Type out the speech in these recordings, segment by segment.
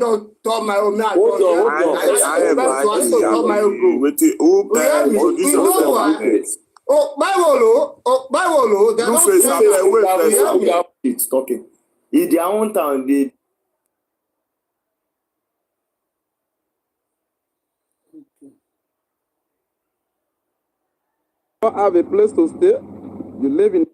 don't talk my own. Hold on. I talk my own. Bible, they don't say it's talking. In their own town, they don't have a place to stay. You live in.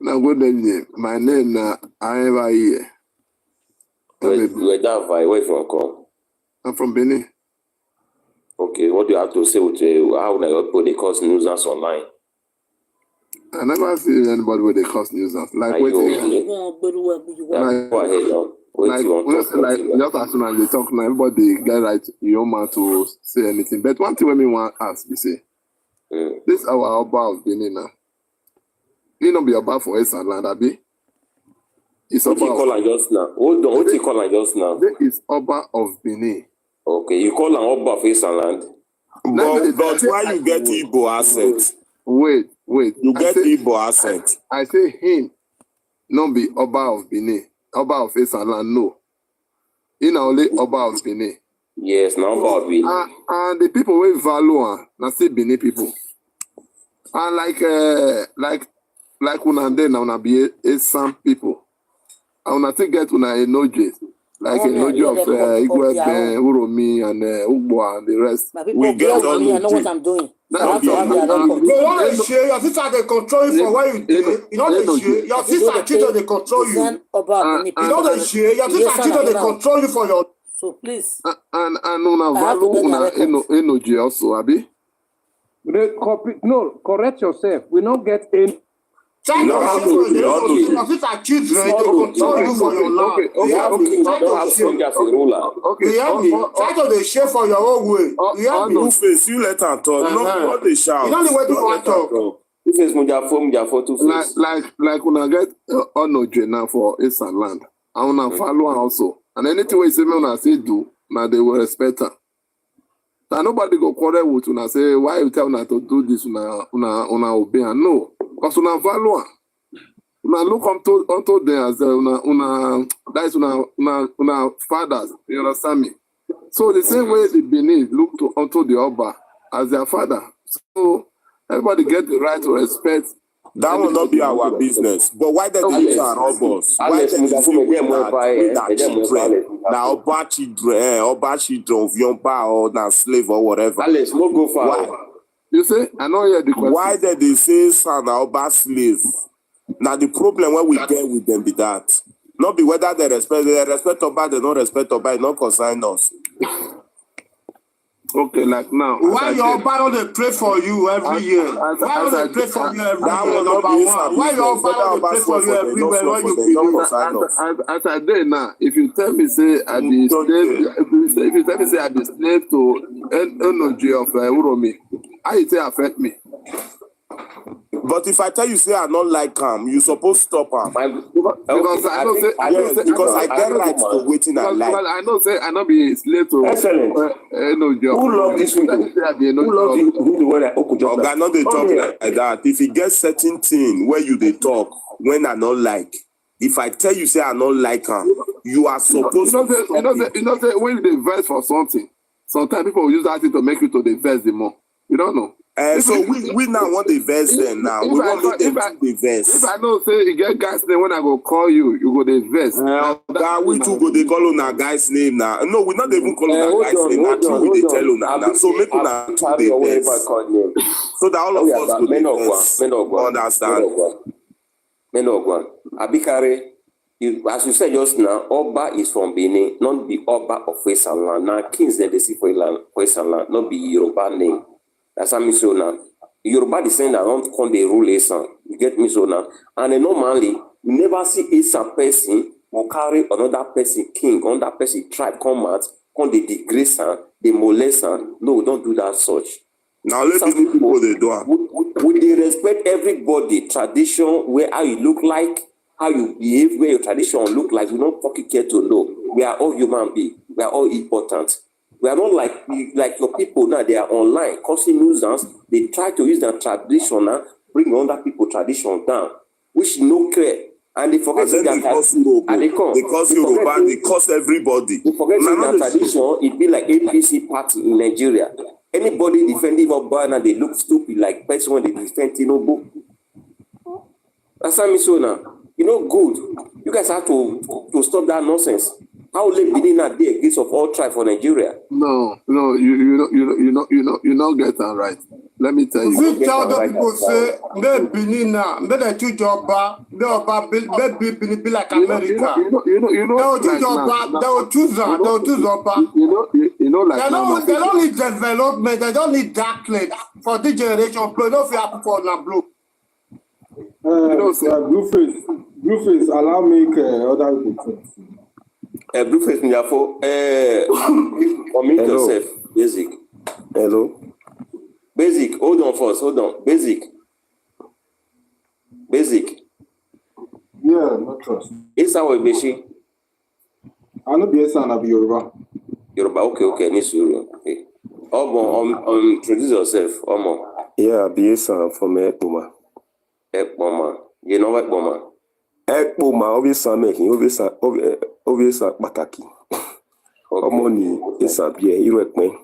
Now, good evening. My name is Aeva. Where from call? I'm from Benin. Okay, what do you have to say with how they cause nuisance online? I never see anybody where they cause nuisance. Like, wait, go ahead now. Just as soon as they talk now, everybody get right your man to say anything. But one thing when me want to ask, you say, this our Oba of Benin now. You not be Oba for Esan land, Abi? It's Oba. What you call just now? Hold on, what you call just now? This is Oba of Benin. Okay, you call an Oba of Esan land. But why you get Igbo accent? Wait. You get Igbo accent. I say him, not be Oba of Benin. Oba of Esan land, no. He not only Oba of Benin. Yes, now Oba of Benin. And the people we value na still Benin people. And like una dey now, una be Esan people. And una still get una Enoje. Like Enoje of Igwe, Uromi, and Ugbo, and the rest. We get all I know what I'm doing. So I have to have their record. You know they share, your sister they control you for where you do. You know they share, your sister children they control you. You know they share, your sister children they control you for your. So please. And una value una Enoje also, Abi? No, correct yourself. We don't get any. Your sister children they control you for your land. Try to they share for your own way. You face, you let her talk. Not they shout. You know the way to talk. Two face Mujafo, two face. Like when I get Onoje now for Esan land, I wanna follow her also. And anything we say, when I say do, now they will respect her. Now nobody go quarrel with una say why you tell una to do this, una obey her. No, because una value her. Una look unto them as that is una fathers. You understand me? So the same way the Benin look unto the Oba as their father. So everybody get the right to respect. That will not be our business. But why did they use our robots? Why did they use our children? Now, Oba children of Yomba or now slave or whatever. Alex, we'll go far. Why? You say? I know you the question. Why did they say son Oba slave? Now, the problem when we get with them be that. Not be whether they respect Oba, they don't respect Oba, it not concern us. Okay, like now. Why your Oba don't pray for you every year? Why don't they pray for you every year? Number one. Why your Oba don't pray for you everywhere when you be as I did now, if you tell me say I be slave, if you tell me say I be slave to Enoje of Uromi, how you say affect me? But if I tell you say I not like him, you supposed to stop him. Because I get right to waiting and like. I know say I not be slave to Enoje. Who love this video? Who love the one that Oga not they talk like that. If you get certain thing where you they talk when I not like. If I tell you say I not like him, you are supposed to. You know say when they verse for something, sometimes people use that thing to make you to the verse the more. You don't know. So we now want the verse then now. We want the verse. If I don't say you get guy's name when I go call you, you go the verse. We too go they call on our guy's name now. No, we not even calling our guy's name. Actually, we they tell on now. So make una to the verse. So that all of us go the understand. Menogwan. Abikare, as you said just now, Oba is from Benin, not the Oba of Esan land. Now kings that they see for Esan land, not be Yoruba name. That's how me so now. Yoruba descend around come they rule Esan. You get me so now. And then normally, you never see Esan person will carry another person, king, another person, tribe, come out, come they disgrace and they molest and no, don't do that such. Now let me people they do. Would they respect everybody, tradition, where how you look like, how you behave, where your tradition look like? We don't fucking care to know. We are all human beings. We are all important. We are not like your people now. They are online causing nuisance. They try to use their tradition now, bring other people tradition down. which no clear. And they forget and then they cause Yoruba, they cause Yoruba, they cause everybody. They forget that tradition, it be like APC party in Nigeria. Anybody defending Oba and they look stupid like person when they defend Tinubu. That's how me so now. You know, good. You guys have to stop that nonsense. How late beginning at the against of all tribes for Nigeria? No, you not get that right. Let me tell you. We tell the people say they Benin now, they choose Oba, they be like America. They will choose Oba, they will choose Oba. They don't need development, they don't need darkness for this generation. But don't feel for na blue. Blueface, allow me other people. Blueface, unmute yourself. Basic. Hello. Basic. Hold on first. Hold on. Basic. Yeah, no trust. Esan or Ibeshi? I know the Esan, I be Yoruba. Yoruba. Okay. Nice Yoruba. Okay. Omo, introduce yourself. Omo. Yeah, I be Esan from Ekpoma. Ekpoma. You know Ekpoma? Ekpoma, obviously, Bataki. Omo ni Esan be here, Ekpoma.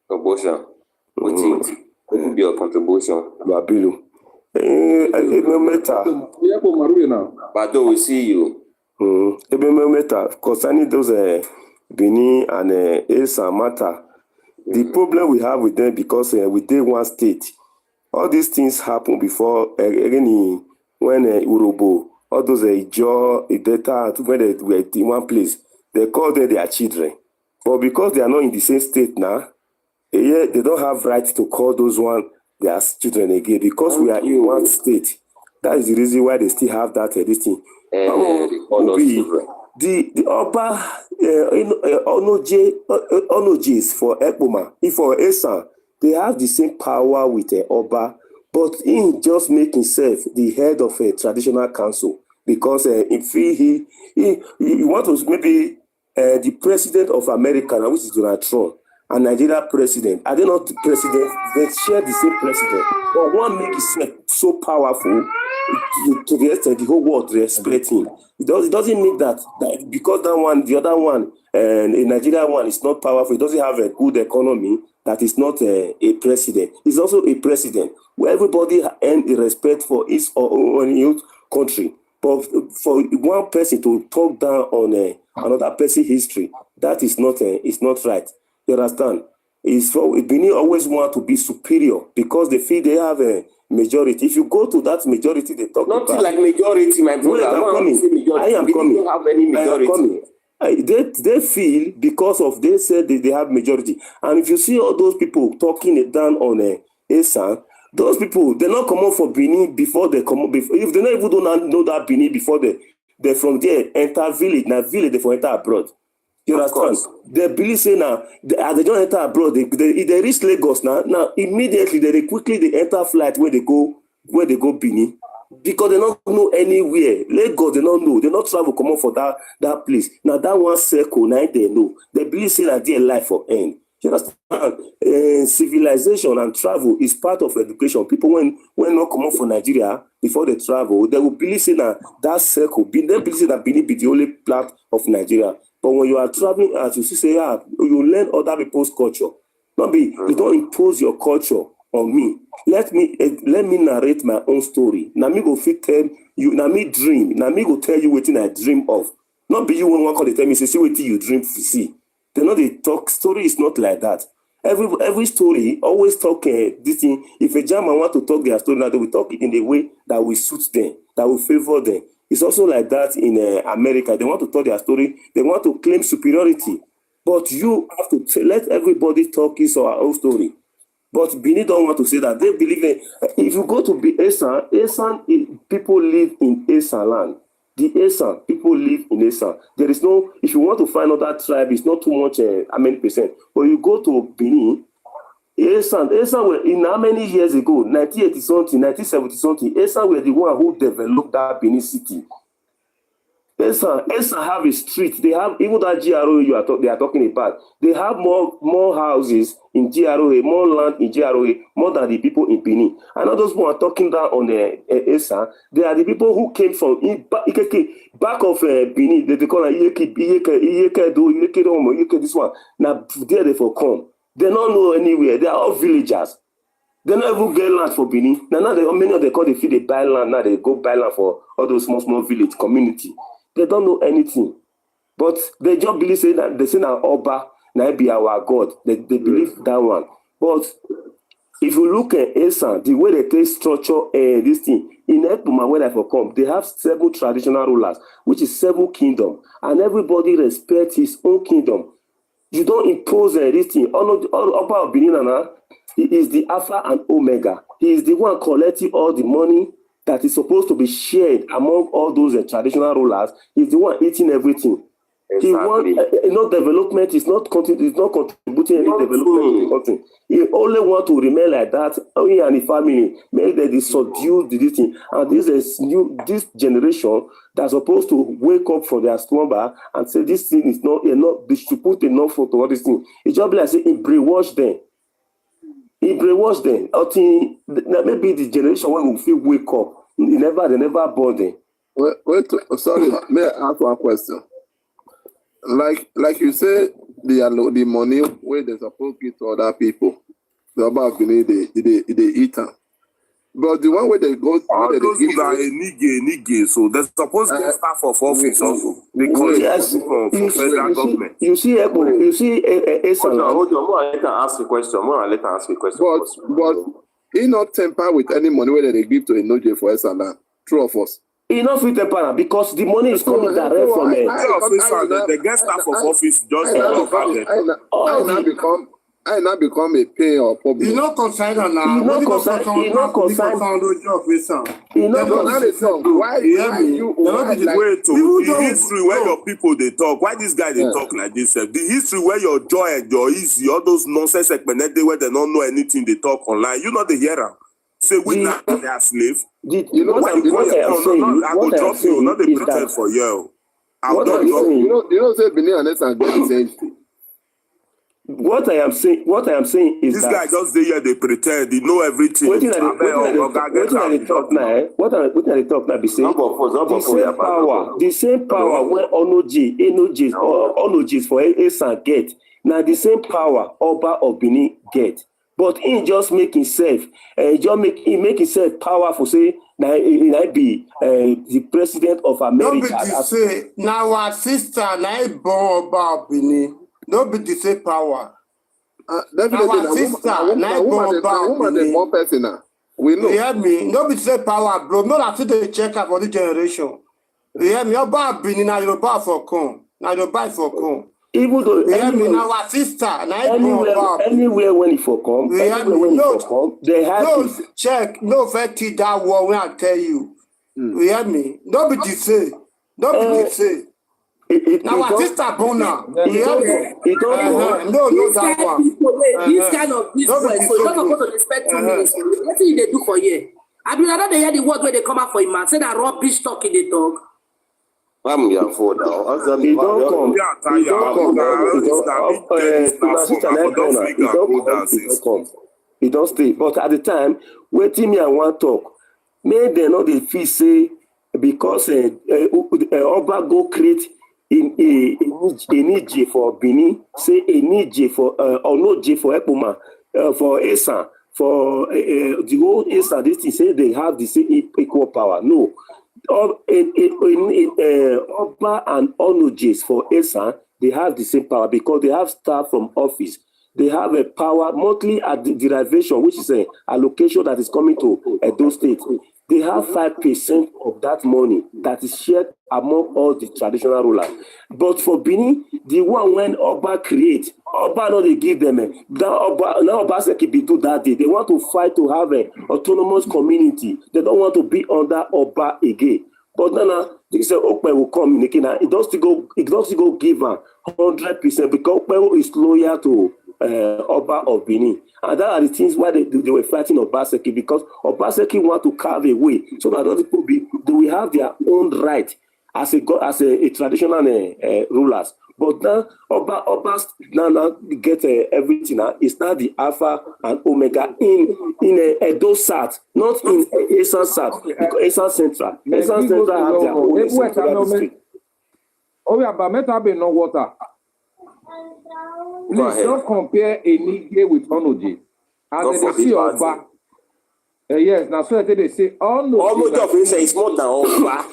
Contribution. What will be your contribution? Babilu. Bado, we see you. Concerning those Benin and Esan matter, the problem we have with them because we did one state. All these things happen before when Urobo, all those Ijo, Ideta, when they were in one place, they call them their children. But because they are not in the same state now, they don't have right to call those one their children again because we are in one state. That is the reason why they still have that this thing. The Oba Onojis for Ekpoma, for Esan, they have the same power with Oba, but he just make himself the head of a traditional council because if he want to maybe the president of America, which is Donald Trump, and Nigeria president, are they not president? They share the same president. But one make himself so powerful to the extent the whole world respect him. It doesn't mean that because that one, the other one, and a Nigerian one is not powerful, it doesn't have a good economy, that is not a president. He's also a president where everybody earn respect for his or own country. But for one person to talk down on another person's history, that is not right. You understand? Benin always want to be superior because they feel they have a majority. If you go to that majority, they talk nothing about like majority, my brother. I am coming. Don't have any majority. They feel because of they said that they have majority. And if you see all those people talking it down on Esan, those people they're not come out for Benin before they come up. If they not even don't know that Benin before they from there enter village. Now village they for enter abroad. You understand? They believe say now they don't enter abroad. They reach Lagos now immediately they quickly enter flight where they go Benin because they don't know anywhere. Lagos they don't know. They not travel come on for that place. Now that one circle now they know. They believe say that their life for end. You understand? Civilization and travel is part of education. People when not come on for Nigeria before they travel, they will believe say that circle. They believe say that Benin be the only part of Nigeria. But when you are traveling, as you see, you learn other people's culture. You don't impose your culture on me. Let me narrate my own story. Now me go fit tell you. Now me dream. Now me go tell you what I dream of. Not be you when one call they tell me say what you dream see. They know they talk. Story is not like that. Every story always talk this thing. If a German want to talk their story, now they will talk it in a way that will suit them, that will favor them. It's also like that in America. They want to tell their story. They want to claim superiority. But you have to let everybody talk his or her own story. But Benin don't want to say that. They believe if you go to Esan, people live in Esan land. The Esan, people live in Esan. There is no, if you want to find other tribe, it's not too much, how many percent. But you go to Benin, Esan were in how many years ago, 1980 something, 1970 something, Esan were the one who developed that Benin city. Esan have a street. They have even that GROA they are talking about. They have more houses in GROA, more land in GROA, more than the people in Benin. And all those who are talking down on Esan, they are the people who came from back of Benin. They call it Iyeke, this one. Now there they for come. They don't know anywhere. They are all villagers. They never get land for Benin. Now many of them call they buy land. Now they go buy land for all those small village community. They don't know anything. But they just believe that they say now Oba, now be our God. They believe that one. But if you look at Esan, the way they take structure this thing, in Ekpoma where they for come, they have 7 traditional rulers, which is 7 kingdoms, and everybody respects his own kingdom. You don't impose this thing. Oba of Benin, he is the Alpha and Omega. He is the one collecting all the money that is supposed to be shared among all those traditional rulers. He's the one eating everything. Exactly. He wants development. Is not contributing any development to the country. He only want to remain like that. He and his family make they subdue this thing. And this generation that's supposed to wake up from their slumber and say this thing is not enough. They should put enough for all this thing. It's just like say he brainwash them. He brainwashed them until maybe the generation when we feel wake up. They never born them. Wait, sorry, may I ask one question? Like you say, the money where they supposed to give to other people, the about they eat them. But the one where they go, all those who are nigga, so they're supposed to get staff of office also. Because from federal government. You see, Esan. Hold on, let her ask a question. But he not temper with any money where they give to a Noje for Esan. True of us. He not fit temper because the money is coming direct from the guest staff of office just I now become a pay or public. He not concerned on that. He not concerned. Why you wait to the history where your people they talk? Why this guy they talk like this? The history where your joy and your easy, all those nonsense explanation where they don't know anything they talk online. You know the hearer. Say we not they are slave. You know what I am saying not the pretend for you. You know say Benin and Esan get the same thing. What I am saying is this that guy just there here, they pretend they know everything. What are they talk now? Be saying the same power where Onojis for Esan get. Now the same power Oba of Benin get. But he just make himself, make himself powerful. Say, now he be the president of America. Nobody say now our sister now born Oba of Benin. Nobody say power. Definitely, our sister now born Oba of Benin. One person now. We know. You hear me? Nobody say power, bro. No, that's they check up for the generation. You hear me? Oba of Benin now Yoruba for come. Now Yoruba for come. Even though our sister, anywhere when he for come, they have check, no fatty that war when I tell you. You hear me? Nobody say. Now our sister Bona. No, that one. This kind of this voice, so you're not supposed to respect 2 minutes. What thing they do for you? I mean, I don't hear the word where they come out for him, man. Say that rubbish talking they talk. I'm here for now. He don't come. He don't stay. But at the time, waiting me and one talk, may they not the fee say because Oba go create in EJ for Benin, say a EJ for or no J for Ekpoma, for Esan, for the whole Esan. This thing say they have the same equal power. No. Oba and Onojis for Esan, they have the same power because they have staff from office. They have a power monthly at the derivation, which is an allocation that is coming to those states. They have 5% of that money that is shared among all the traditional rulers. But for Benin, the one when Oba create, Oba no they give them. Now Oba Seki be do that day. They want to fight to have an autonomous community. They don't want to be under Oba again. But now this Okpe will come in. It does go give her 100% because Okpe is loyal to Oba of Benin. And that are the things why they were fighting Obaseki, because Obaseki want to carve away so that other people they will have their own right. as a traditional rulers. But now Oba now get everything. It's now the Alpha and Omega in Edo South, not in Esan South, because Esan Central. Esan Central have their own senatorial district. Oh yeah, but Meta be no water. Please don't compare Enige with Onoji. And they see Oba. Yes, now so they say Onoji is more than Oba.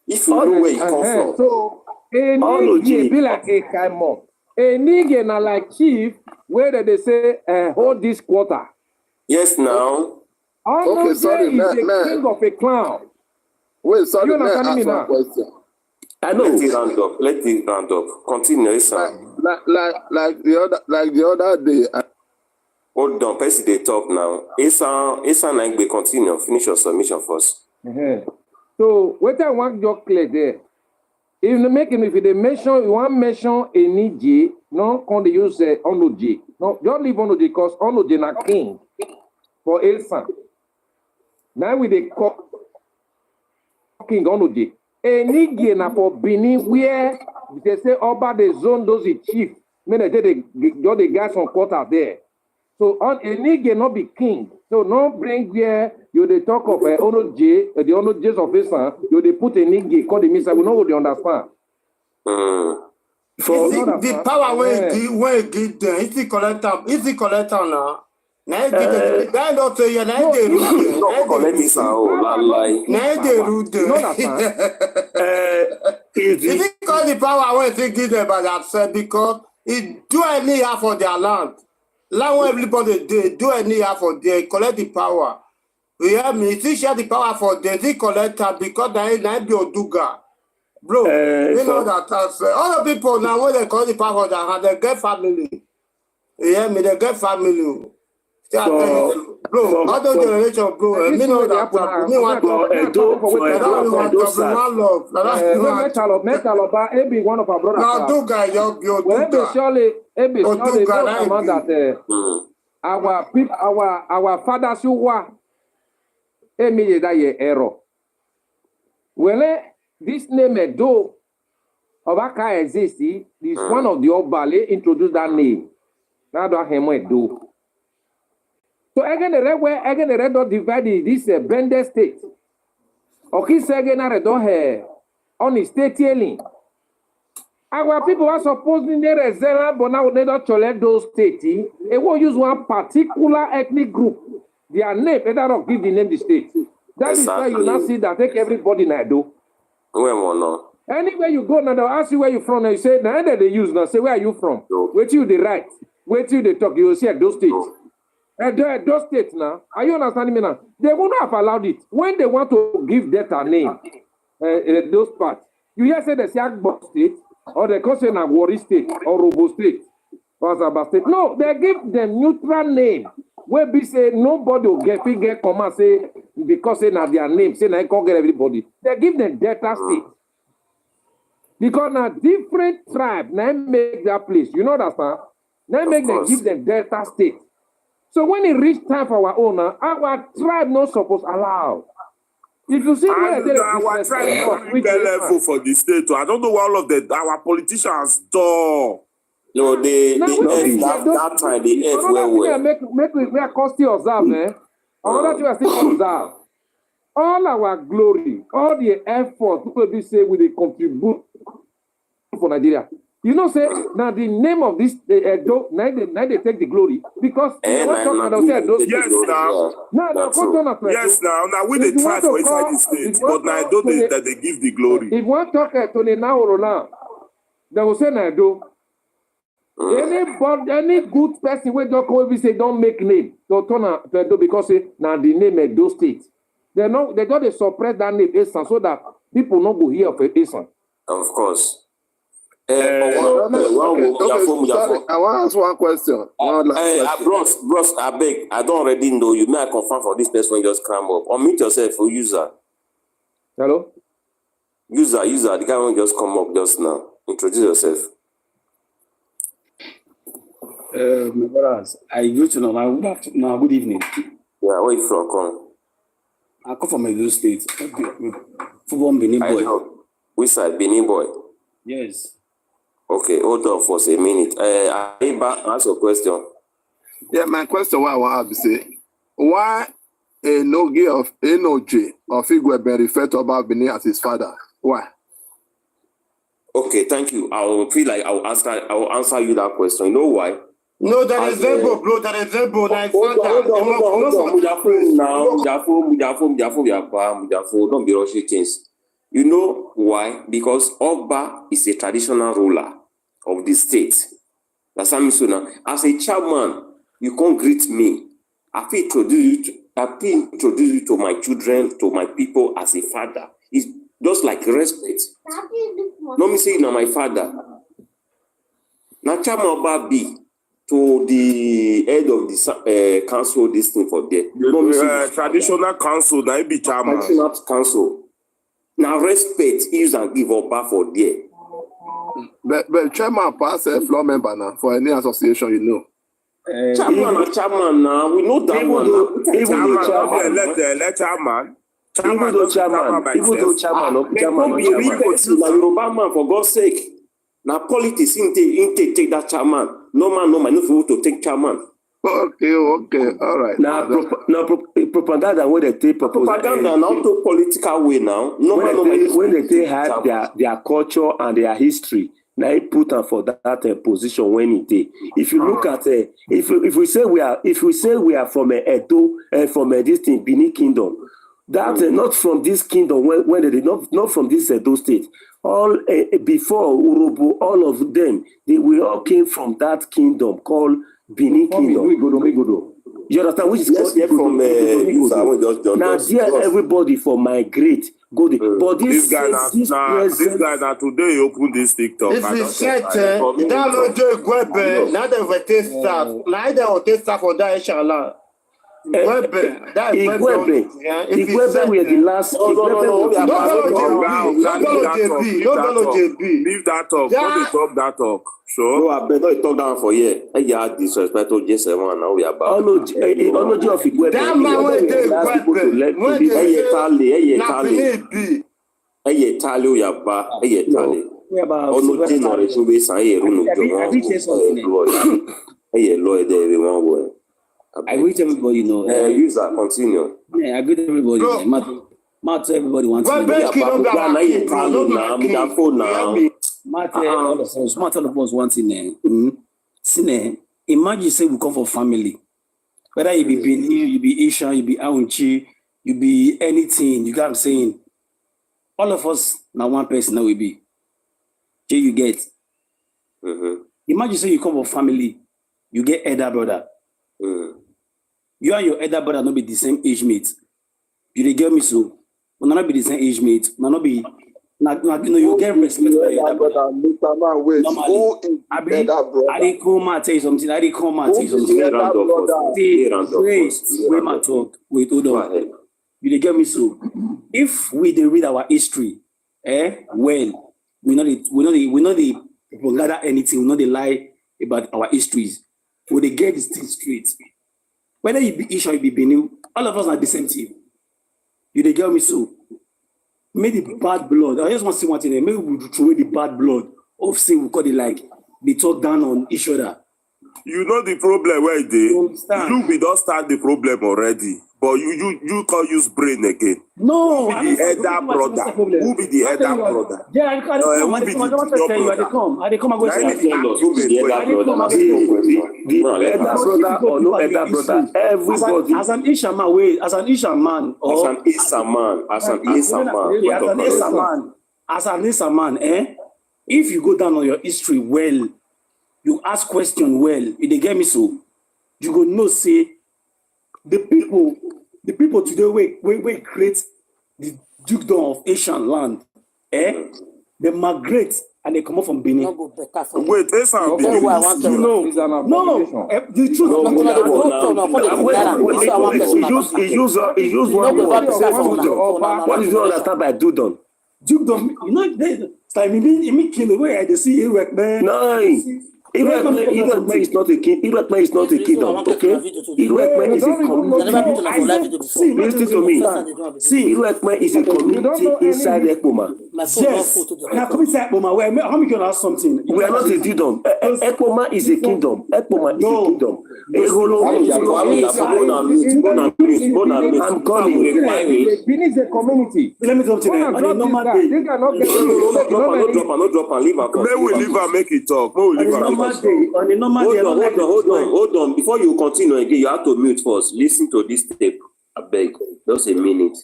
If you know where you come from. So Enige be like a Kaimon. Enige na like chief where they say hold this quarter. Yes, now. Onoji is the king of a clown. Wait, sorry, you understand me now? Question. I know. Let it round up. Continue, Esan. Like the other day. Hold on, person they talk now. Esan like we continue. Finish your submission first. So what I want just clear there. If they mention, you want mention Enige, no, can they use Onoji? No, don't leave Onoji because Onoji na king for Esan. Now we they call king Onoji. Enige na for Benin where they say Oba the zone those is chief. Mean they got the guys on quarter there. So on Enige not be king. So no bring where you they talk of Onoje, the Onojes of Esan, you they put Enige call the minister. We know what they understand. For the power where it give them, is the collector now. Now they don't say you now they rude. Now they rude. Is it because the power where they give them by themselves because it do anyhow for their land. Land where everybody they do anyhow for they collect the power. You hear me? If you share the power for the collector because they now be Oduga. Bro, you know that all the people now when they call the power for their hand, they get family. You hear me? They get family. Bro, other generation, bro. Me know that. Me want to be one of our brothers. Now, do guy, you when they surely that our people, our fathers who were error. Well, this name Edo Obaka exists. Is one of the Obale introduced that name. Now do him Edo. So again, the red dot divided this blended state. Okay, so again, I don't have on the state healing. Our people are supposed to be reserved, but now they don't tolerate those states. They won't use one particular ethnic group. Their name, they don't give the name the state. That is why you now see that take everybody now do. Anywhere you go now, they'll ask you where you from. And you say, now they use now. Say, where are you from? Wait till they write. Wait till they talk. You will see at those states. Those states now, are you understanding me now? They will not have allowed it. When they want to give that a name, those parts, you hear say the Siagbo state, or they call say na Wari state, or Robo state, or Zaba state. No, they give them neutral name. Where be say nobody will get command say because say na their name, say na can't get everybody. They give them Delta state. Because now different tribe, now make that place. You know that, sir? Now make them give them Delta state. So when it reach time for our owner, our tribe not supposed to allow. If you see where our tribe is level for the state, I don't know what all of our politicians do. No, they that time they ate well. Make we are constantly observe, man. Another thing I still observe. All our glory, all the effort people be say we they contribute for Nigeria. You know, say now the name of this now they take the glory because yes now we they try for inside the state, but now that they give the glory. If one talk to the now, they will say now any good person when just come we say don't make name to turn to because say now the name of those states. They don't suppress that name Esan so that people not go hear of Esan. Of course. I want to ask one question. Bros, I beg. I don't already know you. May I confirm for this person just climb up? Unmute yourself for user. Hello? User, the guy won't just come up just now. Introduce yourself. My brothers, I go to now. Good evening. Yeah, where you from? I come from Edo State. Football Benin boy. Which side, Benin boy? Yes. Okay, hold on for a minute. Aiba, ask a question. Yeah, my question what I want to say, why a Nogi of Enoji of Igwe referred to about Benin as his father? Why? Okay, thank you. I will feel like I will answer you that question. You know why? No, that is Zebo, bro. That is Zebo. Hold on. Don't be rushing things. You know why? Because Oba is a traditional ruler of the state. That's how now. As a chairman, you can't greet me. I feel introduce you to my children, to my people as a father. It's just like respect. Let me say now my father. Now chairman Oba be to the head of the council, this thing for there. Traditional council, now be chairman. Traditional council. Now respect is and give Oba for there. But chairman pass a floor member now for any association, you know. Chairman now, we know that one. Let chairman. Even though chairman, Yoruba man, for God's sake. Now politics take that chairman. No man, no to take chairman. Okay, all right. Now, propaganda when they take propaganda now to political way now. No when they have their culture and their history. Now he put them for that position when he did. If you look at if we say we are from Edo from this thing Benin Kingdom, that not from this kingdom when they did not from this Edo state. All before Urobo, all of them we all came from that kingdom called Benin Kingdom. You understand? Which is from now there everybody for migrate go there. But this guy now today he opened this TikTok. If he said download the Gwebe, now they will take staff. Now they will take staff for that inshallah. Gwebe, that is Gwebe. Gwebe we are the last. No JB. Leave that talk. Don't talk that talk. Sure. No, I better talk down for here. I got disrespect to just one now we are back. Ology of Igwe. That man went there. Eye tali we are back. Eye tali. Ology no re shobe san ye runu jomo. Eye lo there everyone go. I wish everybody know. User continue. Yeah, I greet everybody. Matt, everybody wants to know. Matt, all of us want in imagine say we come for family. Whether you be Benin, you be Esan, you be Aunchi, you be anything, you get what I'm saying? All of us now one person that we be. You get. Imagine say you come for family, you get elder brother. You and your elder brother not be the same age mate. You dey get me so? We not be the same age mate. We not be. You get respect for your elder brother. Normally, I dey come and tell you something. Wait, my talk. Wait, hold on. You dey get me so? If we dey read our history, well, we know the propaganda anything. We know the lie about our histories. We dey get this thing straight. Whether you be Ish or you be Benin, all of us are the same team. You dey get me so? Make the bad blood. I just want to see one thing. Maybe we throw away the bad blood of say we call it like they talk down on each other. You know the problem where they we don't start the problem already. But you can't use brain again. No, who be the elder brother? Who be the elder brother? Yeah, I come. I come and go the elder brother? The elder brother or no elder brother? Everybody. As an Asian man, as an Asian man, if you go down on your history well, you ask question well, if they get me so, you go know say the people today we create the dukedom of Asian land, they migrate and they come up from Benin. Wait, Esan, the truth. He used one word. What is you understand by dukedom? Dukedom, you know, it's like me king the way I see it, man. No. Irakme is not a king. Irakme is not a kingdom. Okay, Irakme is a community. Listen to me. See, Irakme is a community inside Ekpoma. Yes. Now, come inside Ekpoma. How many can ask something? We are not a kingdom. Ekpoma is a kingdom. Ekpoma is a kingdom. I'm coming. Benin is a community. Let me talk to you. On a normal day, No drop and leave her. May we leave her make it talk. on a normal day, Hold on. Before you continue again, you have to mute first. Listen to this tape. I beg. Just a minute.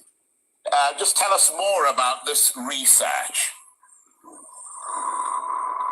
Just tell us more about this research.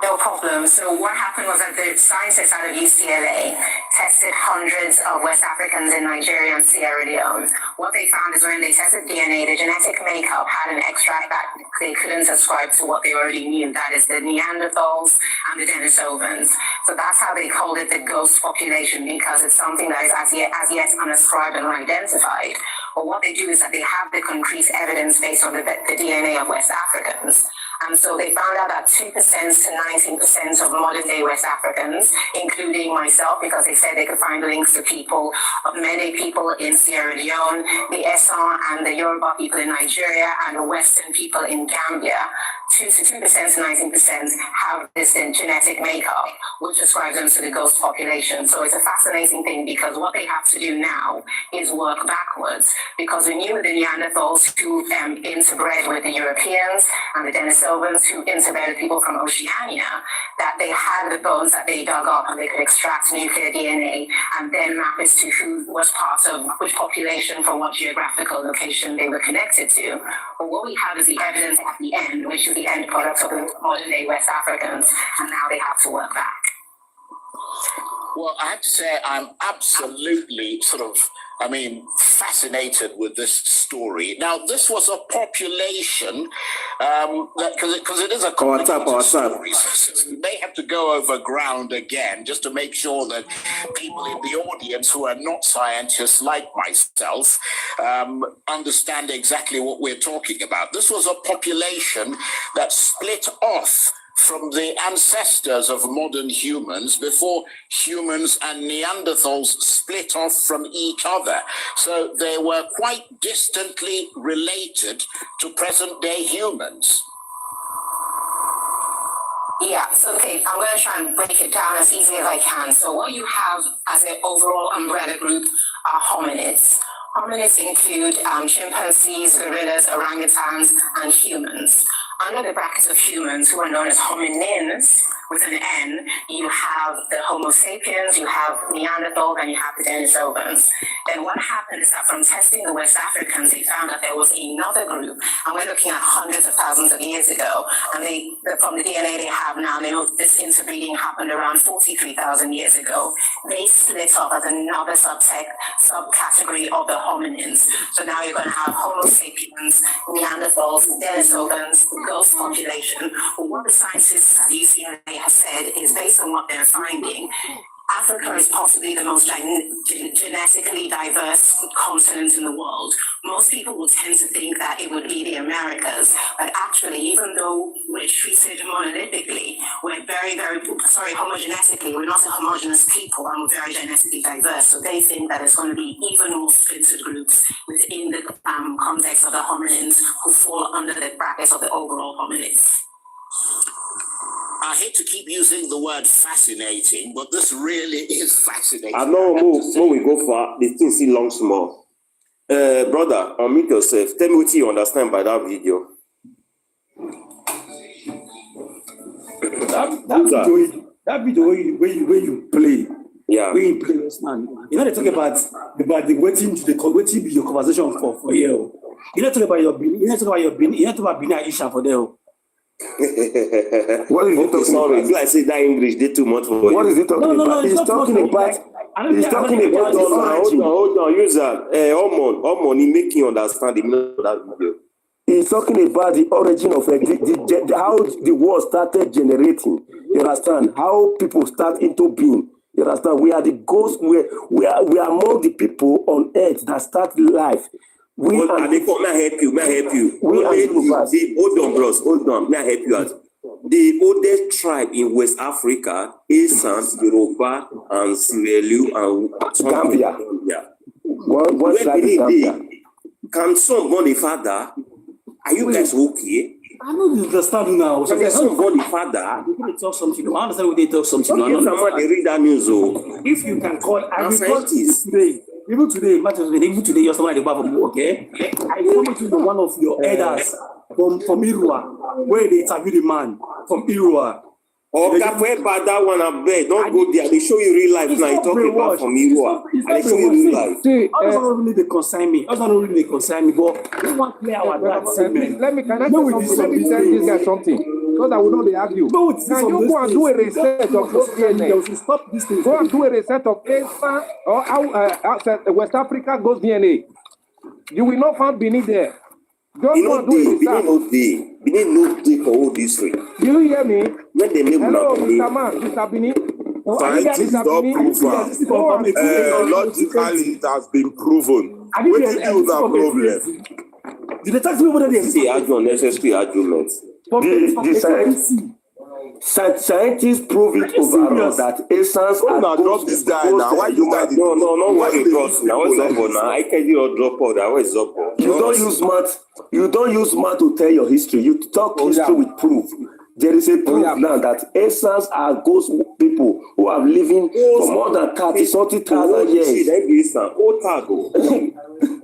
No problem. So what happened was that the scientists out of UCLA tested hundreds of West Africans in Nigeria and Sierra Leone. What they found is when they tested DNA, the genetic makeup had an extract that they couldn't ascribe to what they already knew. That is the Neanderthals and the Denisovans. So that's how they called it the ghost population, because it's something that is as yet unascribed and unidentified. But what they do is that they have the concrete evidence based on the DNA of West Africans. And so they found out that 2% to 19% of modern day West Africans, including myself, because they said they could find links to people, of many people in Sierra Leone, the Esan and the Yoruba people in Nigeria, and the Western people in Gambia, 2% to 19% have this genetic makeup, which describes them to the ghost population. So it's a fascinating thing, because what they have to do now is work backwards, because we knew the Neanderthals who interbred with the Europeans and the Denisovans who interbred people from Oceania, that they had the bones that they dug up and they could extract nuclear DNA and then map it to who was part of which population from what geographical location they were connected to. But what we have is the evidence at the end, which is the end product of the modern day West Africans, and now they have to work back. Well, I have to say I'm absolutely fascinated with this story. Now, this was a population, because it is a complicated story, so we may have to go over ground again just to make sure that people in the audience who are not scientists like myself understand exactly what we're talking about. This was a population that split off from the ancestors of modern humans before humans and Neanderthals split off from each other. So they were quite distantly related to present-day humans. Yeah, so okay, I'm going to try and break it down as easy as I can. So what you have as an overall umbrella group are hominids. Hominids include chimpanzees, gorillas, orangutans, and humans. Under the bracket of humans, who are known as hominins, with an N, you have the Homo sapiens, you have Neanderthals, and you have the Denisovans. Then what happened is that from testing the West Africans, they found that there was another group, and we're looking at hundreds of thousands of years ago, and from the DNA they have now, they know this interbreeding happened around 43,000 years ago. They split up as another subcategory of the hominins. So now you're going to have Homo sapiens, Neanderthals, Denisovans, ghost population. But what the scientists at UCLA have said is, based on what they're finding, Africa is possibly the most genetically diverse continent in the world. Most people will tend to think that it would be the Americas, but actually, even though we're treated monolithically, we're homogenetically, we're not a homogeneous people, and we're very genetically diverse. So they think that it's going to be even more splintered groups within the context of the hominins who fall under the brackets of the overall hominids. I hate to keep using the word fascinating, but this really is fascinating. I know when we go far, the thing still long small. Brother, unmute yourself. Tell me what you understand by that video. That video where you play. Yeah. Where you play, man. You know they talk about the waiting be your conversation for you. You know talk about your Bini Aisha for them. What is he talking about? Like say that English they too much for you. What is he talking about? He's talking about hold on, use that. Omon, he make you understand the meaning of that video. He's talking about the origin of how the world started generating. You understand? How people start into being. You understand? We are the ghosts. We are among the people on earth that start life. May I help you? Hold on, bros. Hold on. May I help you out? The oldest tribe in West Africa is Esan, Yoruba, and Sierra Leone, and Gambia. What tribe is Gambia? Can son born a father? Are you guys okay? I don't understand now. Can the son born a father? You're going to talk something. I understand when they talk something. Okay, someone they read that news. If you can call, scientists today, even today, you're somebody at the back of you, okay? I come to one of your elders from Irua, where they interview the man from Irua. Oh, that one I bet. Don't go there. They show you real life now. You talk about from Irua. They show you real life. I don't really concern me. I don't really concern me. But we want to play our dad segment. Let me tell this guy something. So that we know they argue. Can you go and do a research of those DNA? Stop this thing. Go and do a research of Esan or how West Africa goes DNA. You will not find Benin there. Just go and do a research. Benin no day for all this way. Do you hear me? When they name hello, Mr. Man, Mr. Benin. Scientists don't prove it. Logically, it has been proven. What is the problem? Did they text me whether they say unnecessary arguments? Scientists prove it overall that Esans are not drop this guy now. Why you guys? No, why drop now? What's up now? I can't you drop out. That was up. You don't use math to tell your history. You talk history with proof. There is a proof now that Esans are ghost people who have living for more than 30,000 years.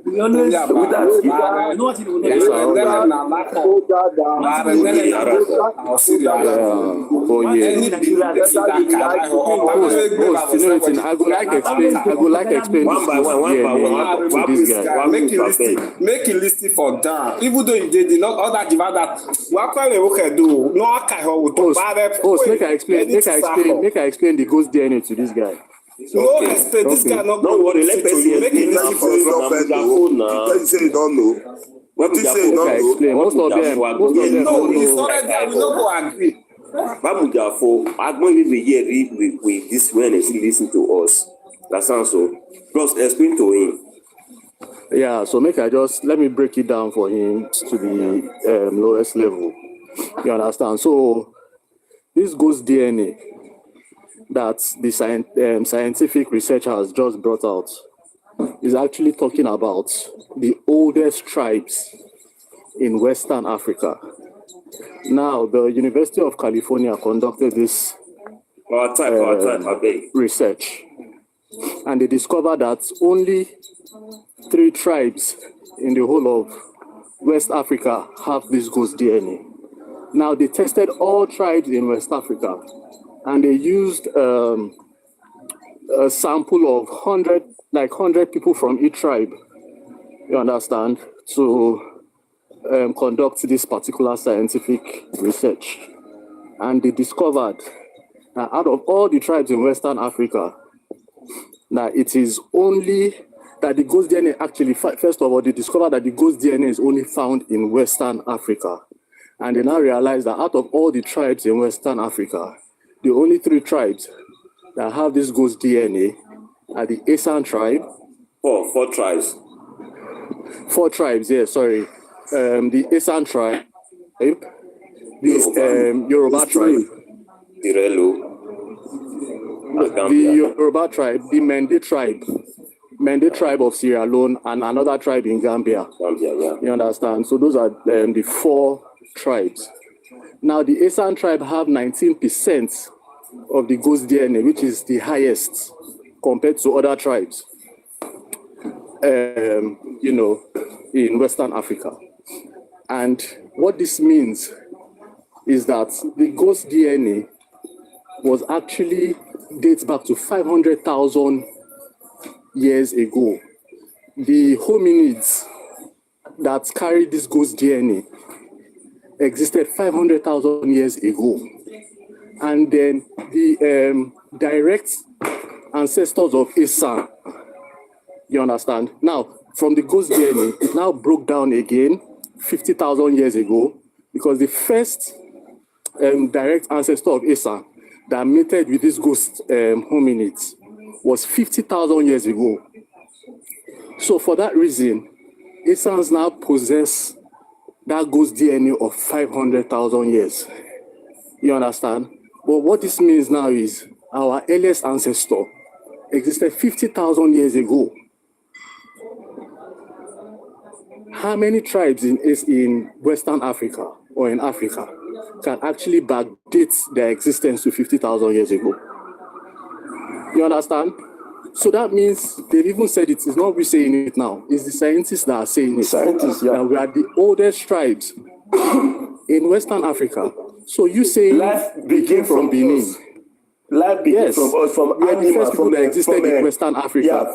We always with that. You know what you I would like explain one by one to this guy. Make it listed for down. Even though you did not other divide that what can we do? No, I can't. Make I explain the ghost DNA to this guy. No, explain this guy not. Don't worry, let me make it listed for you say you don't know. What you say you don't know? Most of them. No, it's not like that. We don't go agree. Babujafo, I'm going to be here with this when he listen to us. That sounds so. Plus, explain to him. Yeah, so let me break it down for him to the lowest level. You understand? So this ghost DNA that the scientific research has just brought out is actually talking about the oldest tribes in Western Africa. Now, the University of California conducted this research, and they discovered that only 3 tribes in the whole of West Africa have this ghost DNA. Now, they tested all tribes in West Africa, and they used a sample of 100 people from each tribe, you understand, to conduct this particular scientific research. And they discovered that out of all the tribes in Western Africa, that it is only that the ghost DNA actually, first of all, they discovered that the ghost DNA is only found in Western Africa. And they now realize that out of all the tribes in Western Africa, the only 3 tribes that have this ghost DNA are the Esan tribe. 4 tribes. 4 tribes, yeah, sorry. The Esan tribe, the Yoruba tribe, the Yoruba tribe, the Mende tribe of Sierra Leone, and another tribe in Gambia. You understand? So those are the 4 tribes. Now, the Esan tribe have 19% of the ghost DNA, which is the highest compared to other tribes, in Western Africa. And what this means is that the ghost DNA was actually dates back to 500,000 years ago. The hominids that carried this ghost DNA existed 500,000 years ago. And then the direct ancestors of Esan, you understand? Now, from the ghost DNA, it now broke down again 50,000 years ago, because the first direct ancestor of Esan that mated with this ghost hominids was 50,000 years ago. So for that reason, Esans now possess that ghost DNA of 500,000 years. You understand? But what this means now is our earliest ancestor existed 50,000 years ago. How many tribes in Western Africa or in Africa can actually backdate their existence to 50,000 years ago? You understand? So that means they've even said it's not we saying it now. It's the scientists that are saying it. Scientists, yeah. That we are the oldest tribes in Western Africa. So you say life began from Benin. Life began from us, from animals, from that existed in Western Africa. Yeah,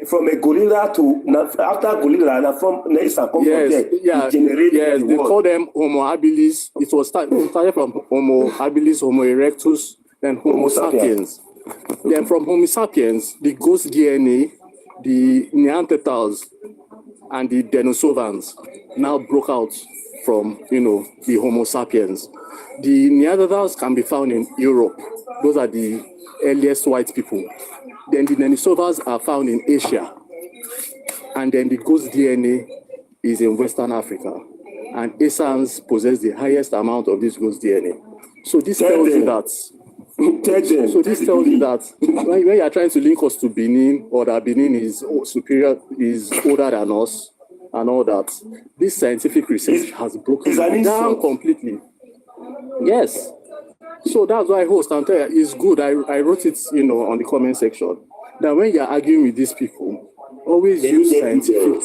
from a gorilla to after gorilla, from Esan come from there. Yeah, yes, they call them Homo habilis. It was started from Homo habilis, Homo erectus, then Homo sapiens. Then from Homo sapiens, the ghost DNA, the Neanderthals, and the Denisovans now broke out from, the Homo sapiens. The Neanderthals can be found in Europe. Those are the earliest white people. Then the Denisovans are found in Asia. And then the ghost DNA is in Western Africa. And Esans possess the highest amount of this ghost DNA. So this tells you that. So this tells you that when you are trying to link us to Benin, or that Benin is superior, is older than us, and all that, this scientific research has broken down completely. Yes. So that's why host and tell you it's good. I wrote it, on the comment section, that when you're arguing with these people, always use scientific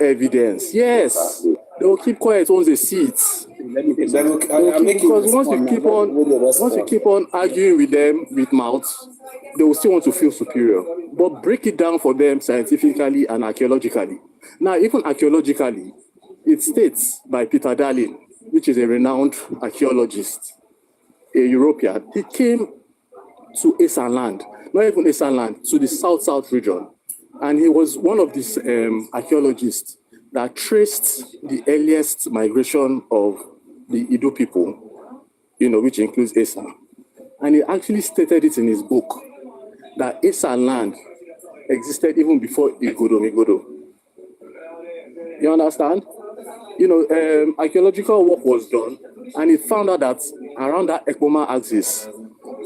evidence. Yes. They will keep quiet once they see it. Because once you keep on arguing with them with mouths, they will still want to feel superior. But break it down for them scientifically and archaeologically. Now, even archaeologically, it states by Peter Darling, which is a renowned archaeologist, a European. He came to Esan land, not even Esan land, to the south region. And he was one of these archaeologists that traced the earliest migration of the Ido people, which includes Esan. And he actually stated it in his book that Esan land existed even before Igodo. You understand? Archaeological work was done, and it found out that around that Ekpoma axis,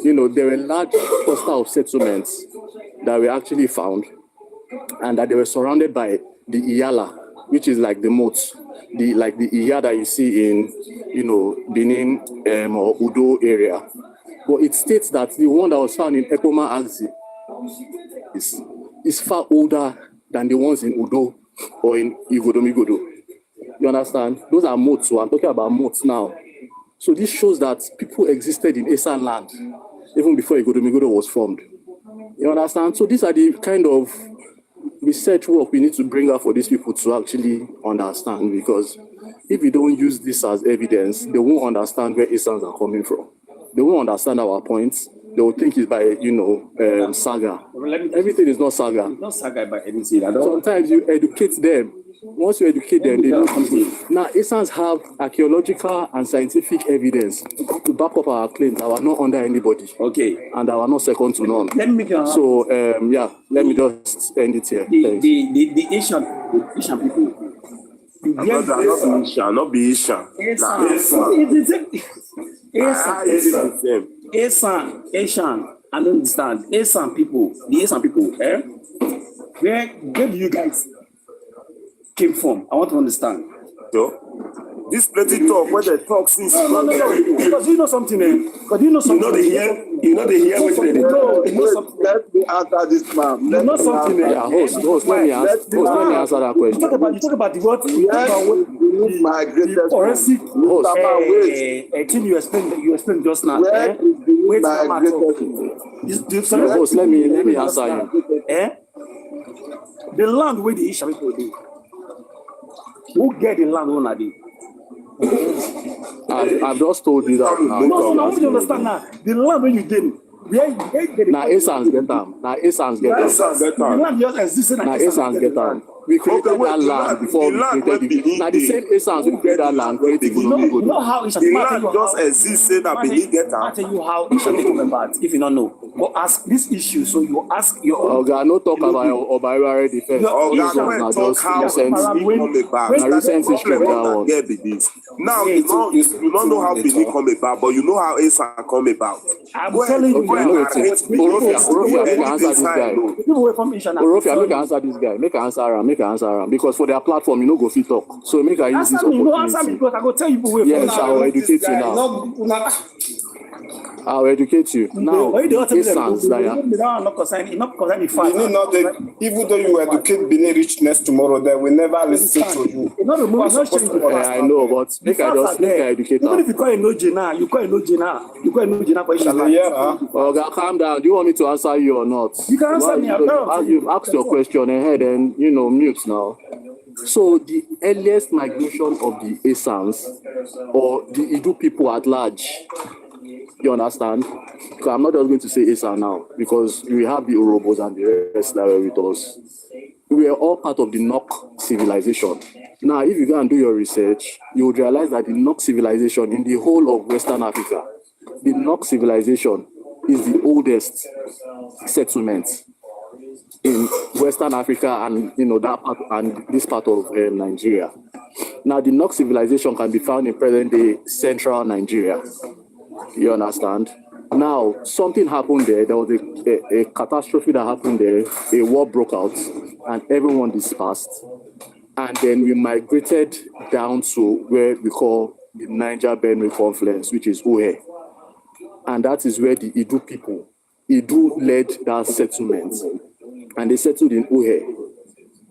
there were large cluster of settlements that were actually found, and that they were surrounded by the Iyala, which is like the moats, the Iya that you see in, Benin or Udo area. But it states that the one that was found in Ekpoma axis is far older than the ones in Udo or in Igodomigodo. You understand? Those are moats, so I'm talking about moats now. So this shows that people existed in Esan land even before Igodomigodo was formed. You understand? So these are the kind of research work we need to bring out for these people to actually understand, because if we don't use this as evidence, they won't understand where Esans are coming from. They won't understand our points. They will think it's by, saga. Everything is not saga. It's not saga by anything. Sometimes you educate them. Once you educate them, they don't come. Now, Esans have archaeological and scientific evidence to back up our claims that are not under anybody. Okay. And that are not second to none. Let me just end it here. The Asian people. Not be Asian. Asian, I don't understand. The Asian people, where do you guys came from? I want to understand. So, this plenty talk, where they talk since. No. Because you know something, Because you know something. You know they hear what they do. Let me answer this man. You know something, Yeah, host, let me answer that question. You talk about the what? My greatest forensic thing you explained just now. Wait, host, let me answer you. The land where the Asian people do. Who get the land on that? I've just told you that. No, I want you to understand now. The land where you did. Now, Esans get them. The land just existed. Now, Esans get them. We created that land before we created it. Now the same essence we created that land, created You know how it shall The be. land just exists, say that Benin get I'll am. tell you how it shall come about if you don't know. Go ask this issue, so you ask your own. Oga, no talk about Obaira defense. Oga, Those when ones talk are just how recent. Benin come about. Na recent history Problem that na one. get be this. Now you don't know how Benin come about, but you know how Esan come about. I'm telling you. Okay, no waiting. Orofia, make I answer this guy. People away from Isha now. Orofia, make I answer this guy. Make I answer him. Because for their platform, you no go fit talk. So make I use this Answer me, no answer me opportunity. because I go tell you people away from Yes, I will educate you now. I'll educate you. Now, Essence, Even though you educate Benin richness tomorrow, they will never listen to you. I know, but make I educate Even if them. you call a no Jena, you call a no Jena, you call a no Jena for Isha. Okay, calm down. Do you want me to answer you or not? You can answer me. You've asked your question ahead and, mute now. So the earliest migration of the Essans or the Idu people at large, you understand? Because I'm not just going to say Esan now because we have the Urobos and the rest that were with us. We are all part of the Nok civilization. Now, if you go and do your research, you would realize that the Nok civilization in the whole of Western Africa, the Nok civilization is the oldest settlement in Western Africa and that part and this part of Nigeria. Now, the Nok civilization can be found in present-day central Nigeria. You understand? Now, something happened there. There was a catastrophe that happened there. A war broke out, and everyone dispersed. And then we migrated down to where we call the Niger-Benue confluence, which is Uhe. And that is where the Idu people, Idu led that settlement. And they settled in Uhe.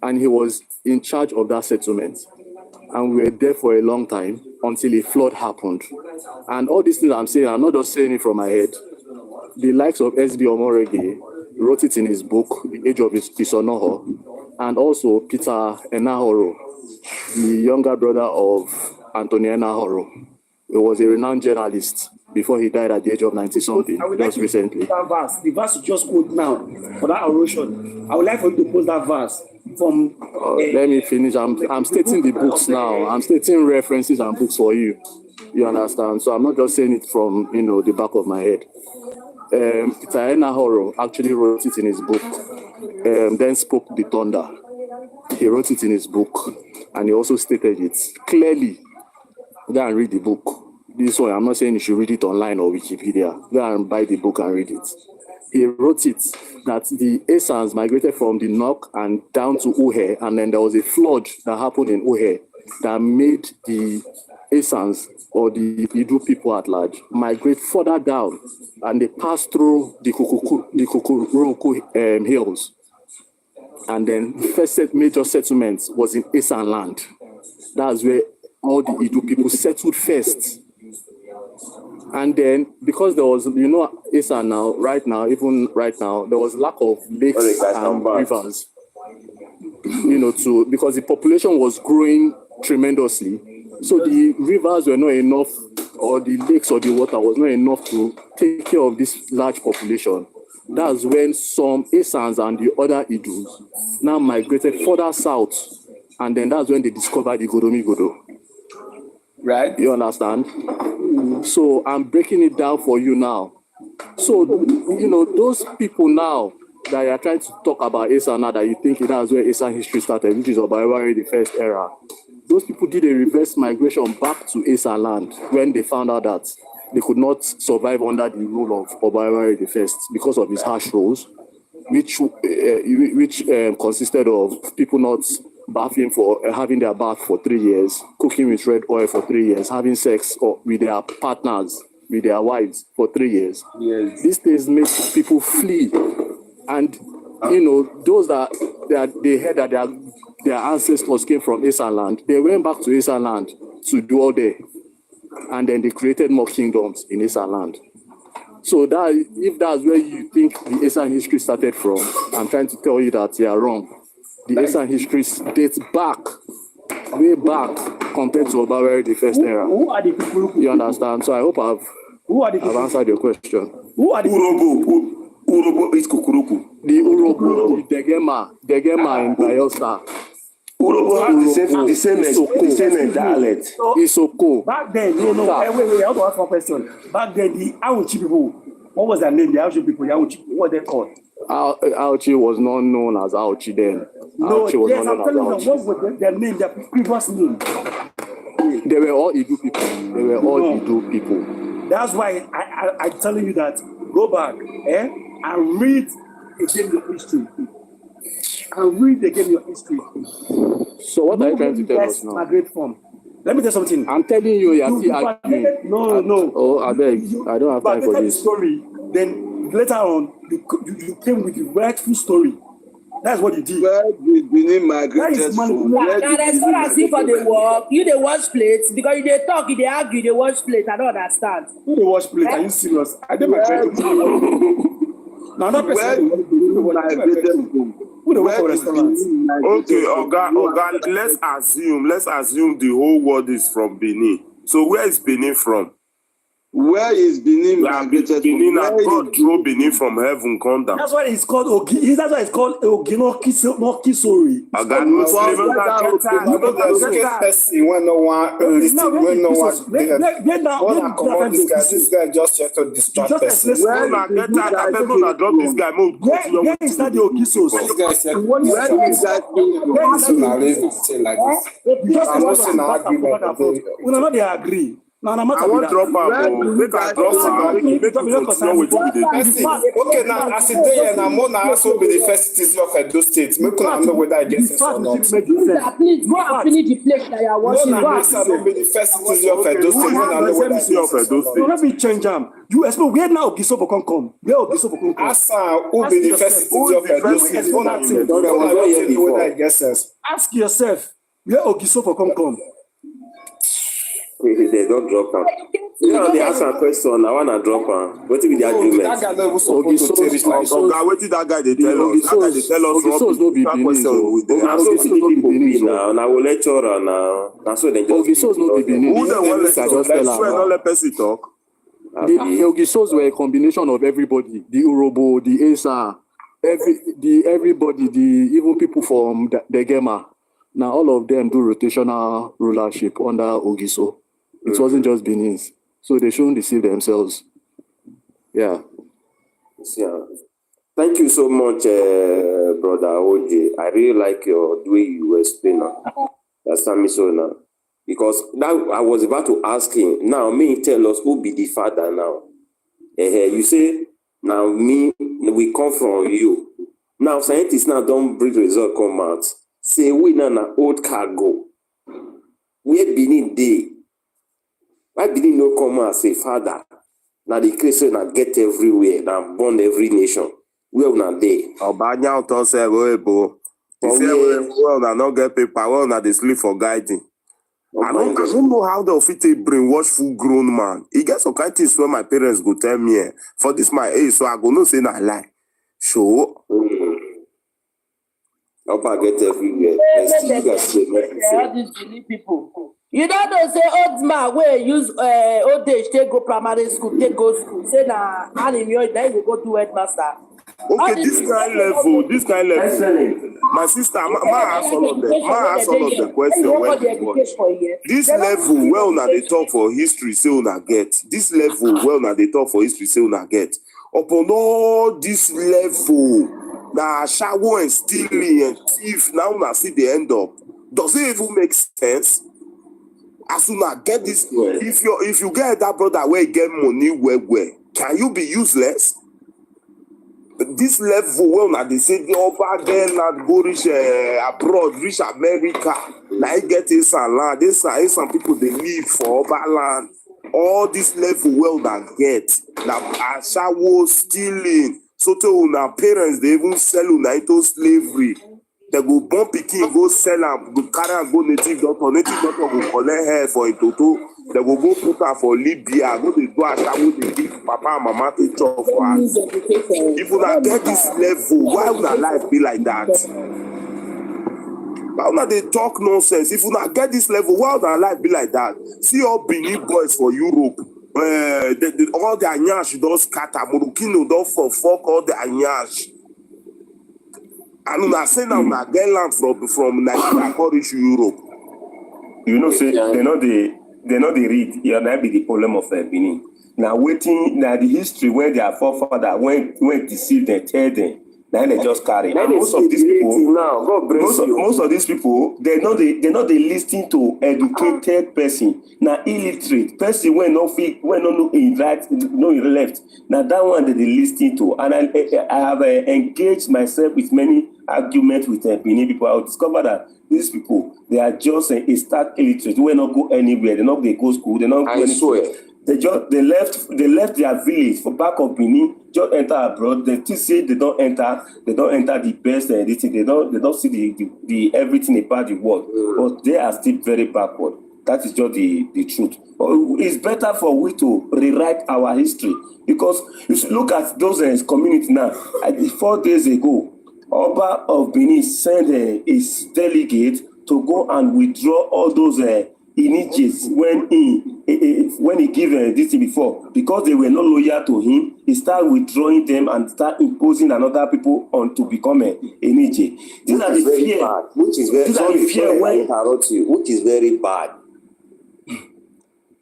And he was in charge of that settlement. And we were there for a long time until a flood happened. And all these things I'm saying, I'm not just saying it from my head. The likes of S.B. Omorege wrote it in his book, The Age of Isonoho, and also Peter Enahoro, the younger brother of Anthony Enahoro. He was a renowned journalist before he died at the age of 90-something, just recently. The verse you just quote now for that erosion. I would like for you to post that verse from. Let me finish. I'm stating the books now. I'm stating references and books for you. You understand? So I'm not just saying it from the back of my head. Peter Enahoro actually wrote it in his book. Then Spoke the Thunder. He wrote it in his book, and he also stated it clearly. Go and read the book. This one, I'm not saying you should read it online or Wikipedia. Go and buy the book and read it. He wrote it that the Essans migrated from the Nok and down to Uhe, and then there was a flood that happened in Uhe that made the Essans or the Idu people at large migrate further down, and they passed through the Kukuruku hills. And then the first major settlement was in Esan land. That's where all the Idu people settled first. And then, because there was, Esan now, even right now, there was lack of lakes and rivers, because the population was growing tremendously. So the rivers were not enough, or the lakes or the water was not enough to take care of this large population. That's when some Esans and the other Idus now migrated further south. And then that's when they discovered the Godomigodo. Right? You understand? So I'm breaking it down for you now. So, those people now that are trying to talk about Esan now, that you think that's where Esan history started, which is Obaiwari, the first era, those people did a reverse migration back to Esan land when they found out that they could not survive under the rule of Obaiwari the first because of his harsh rules, which consisted of people not bathing having their bath for 3 years, cooking with red oil for 3 years, having sex with their partners, with their wives for 3 years. Yes. These things make people flee. And, those that they heard that their ancestors came from Esan land, they went back to Esan land to dwell there. And then they created more kingdoms in Esan land. So if that's where you think the Esan history started from, I'm trying to tell you that you are wrong. The Esan history dates way back compared to Obaiwari the first era. Who are the people? You understand? So I hope I've answered your question. Who are the Urobo is Kukuruku. The Urobo, the Degema in Bayelsa. Urobo has the same dialect. Isoko. Back then, no. Wait, I want to ask one question. Back then, the Auchi people, what was their name? The Auchi people, the Auchi, what were they called? Auchi was not known as Auchi then. No, Auchi was yes, not I'm telling known you, as what Auchi. was their name, their previous name? They were all Idu people. Idu people. That's why I'm telling you that go back and read again your history. And read again your history. So what are you trying to tell us now? Migrate from. Let me tell you something. I'm telling you, you're arguing. No. Oh, I beg. I don't have time for this. Story. Then later on, you came with the rightful story. That's what you did. Where did Benin migrated from? Now that's what I see for the work. You they wash plates because you they talk, you they argue, you they wash plates. I don't understand. Who they wash plates? Are you serious? I didn't migrate. Now that person. Who migrated from? Who they work for restaurants? Okay, Oga, let's assume the whole world is from Benin. So where is Benin from? Where is Benin migrated Benin, from? God drew Benin from heaven, come down. That's why it's called Ogi. That's why it's called Oginokisori. Oga, when no one listen, when no one this guy just here to distract person. When I get that, I better not drop this guy. Where is that the Ogisos? This guy said, like this. We not they agree. No, I'm not. I want drop am. Make I drop am. Make people continue with the Okay, now as a day, and I'm also be the first citizen of Edo State. Make una know whether I get it or not. Please go and finish the plate that you are washing. No, I will be the first citizen of Edo State. When I know whether I get it or not. Let me change them. You explain where now Ogisopo can come. Where Ogisopo can come? Asa, who be the first citizen of Edo State? Ask yourself where Ogisopo can come. They don't drop am. They ask a question. I wanna drop am. What be the argument? That guy never supposed to tell it like that. Oga, what did that guy they tell us? That guy they tell us Ogisos no be Benin. Ogisos no be Benin. Now we lecture now. Now so they just. Ogisos no be Benin. Who the one let us not let person talk? The Ogisos were a combination of everybody. The Urobo, the Esa, everybody, even people from the Gema. Now all of them do rotational rulership under Ogiso. It wasn't just Benin's. So they shouldn't deceive themselves. Yeah. Thank you so much, brother OJ. I really like the way you explain that. Because now I was about to ask him. Now, tell us who be the father now. You say, now we come from you. Now, scientists now don't bring result come out. Say, we now na old cargo. Where Benin dey? Why Benin no come out as a father? Now the Christian na get everywhere, na born every nation. Where una dey? Obanya auto say bo. He say well na not get paper, well na dey sleep for guiding. I don't know how they'll fit a brainwash full grown man. He gets some kind of things where my parents go tell me for this my age, so I go no say na lie. Sure. Oba get everywhere. All these Benin people. You don't know say old man where use old age take go primary school, take go school. Say na animio, then you go do headmaster. Okay, this kind level. My sister, ma ask all of the question. This level, well, now they talk for history, say una get. This level, well, now they talk for history, say una get. Upon all this level, now shower and stealing and thief, now una see the end up. Does it even make sense? As soon as get this, if you get that brother where you get money, where can you be useless? This level, well, now they say the over there, not go reach abroad, reach America. Now you get Esan land. There's some people they live for over land. All this level, well, now get now ashawo stealing. So to our parents, they even sell into slavery. They go born pikin, go sell them, go carry and go native doctor. Native doctor go collect hair for a toto. They go put her for Libya. Go to do ashawo, they give papa and mama to chop for her. If you not get this level, why would our life be like that? Why would they talk nonsense? If you not get this level, why would our life be like that? See all Benin boys for Europe. All the anyash don't scatter. Morukino don't fuck all the anyash. And una say now na get land from Nigeria come reach Europe. You know, say they not the read. Yeah, that be the problem of Benin. Now waiting, now the history when their forefather when deceived them, tell them. Now they just carry. And most of these people now, most of these people, they're not listening to educated person. Now illiterate person when no know in right, no in left. Now that one that they listening to. And I have engaged myself with many arguments with Benin people. I discovered that these people, they are just a stark illiterate. They not go anywhere. They not they go school. They not go anywhere. They left their village for back of Benin, just enter abroad. They still say they don't enter the best this thing. They don't see the everything about the world. But they are still very backward. That is just the truth. It's better for we to rewrite our history, because if you look at those communities now, 4 days ago, Oba of Benin sent his delegate to go and withdraw all those images when he gave this thing before, because they were not loyal to him. He started withdrawing them and start imposing another people on to become an image. These are the fear, which is very which is very bad.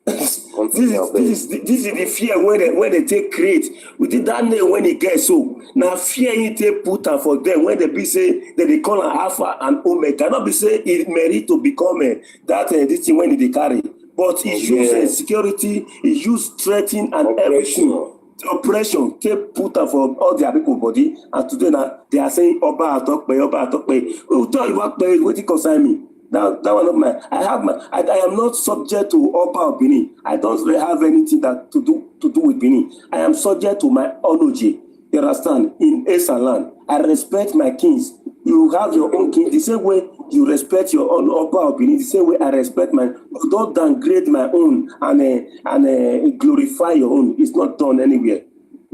This is the fear when they take create. We did that name when he gets so. Now fear you take put up for them when they be say that they call an alpha and omega. Cannot be say it merit to become this thing when they carry. But he use security, he use threatening and everything. Oppression take put up for all their people body, and today now they are saying Oba talk pay. We will tell you what pay, what it concern me. That one of my I am not subject to Oba of Benin. I don't really have anything that to do with Benin. I am subject to my Onoji. You understand? In Esan land, I respect my kings. You have your own king. The same way you respect your own Oba of Benin, the same way I respect mine. Don't downgrade my own and glorify your own. It's not done anywhere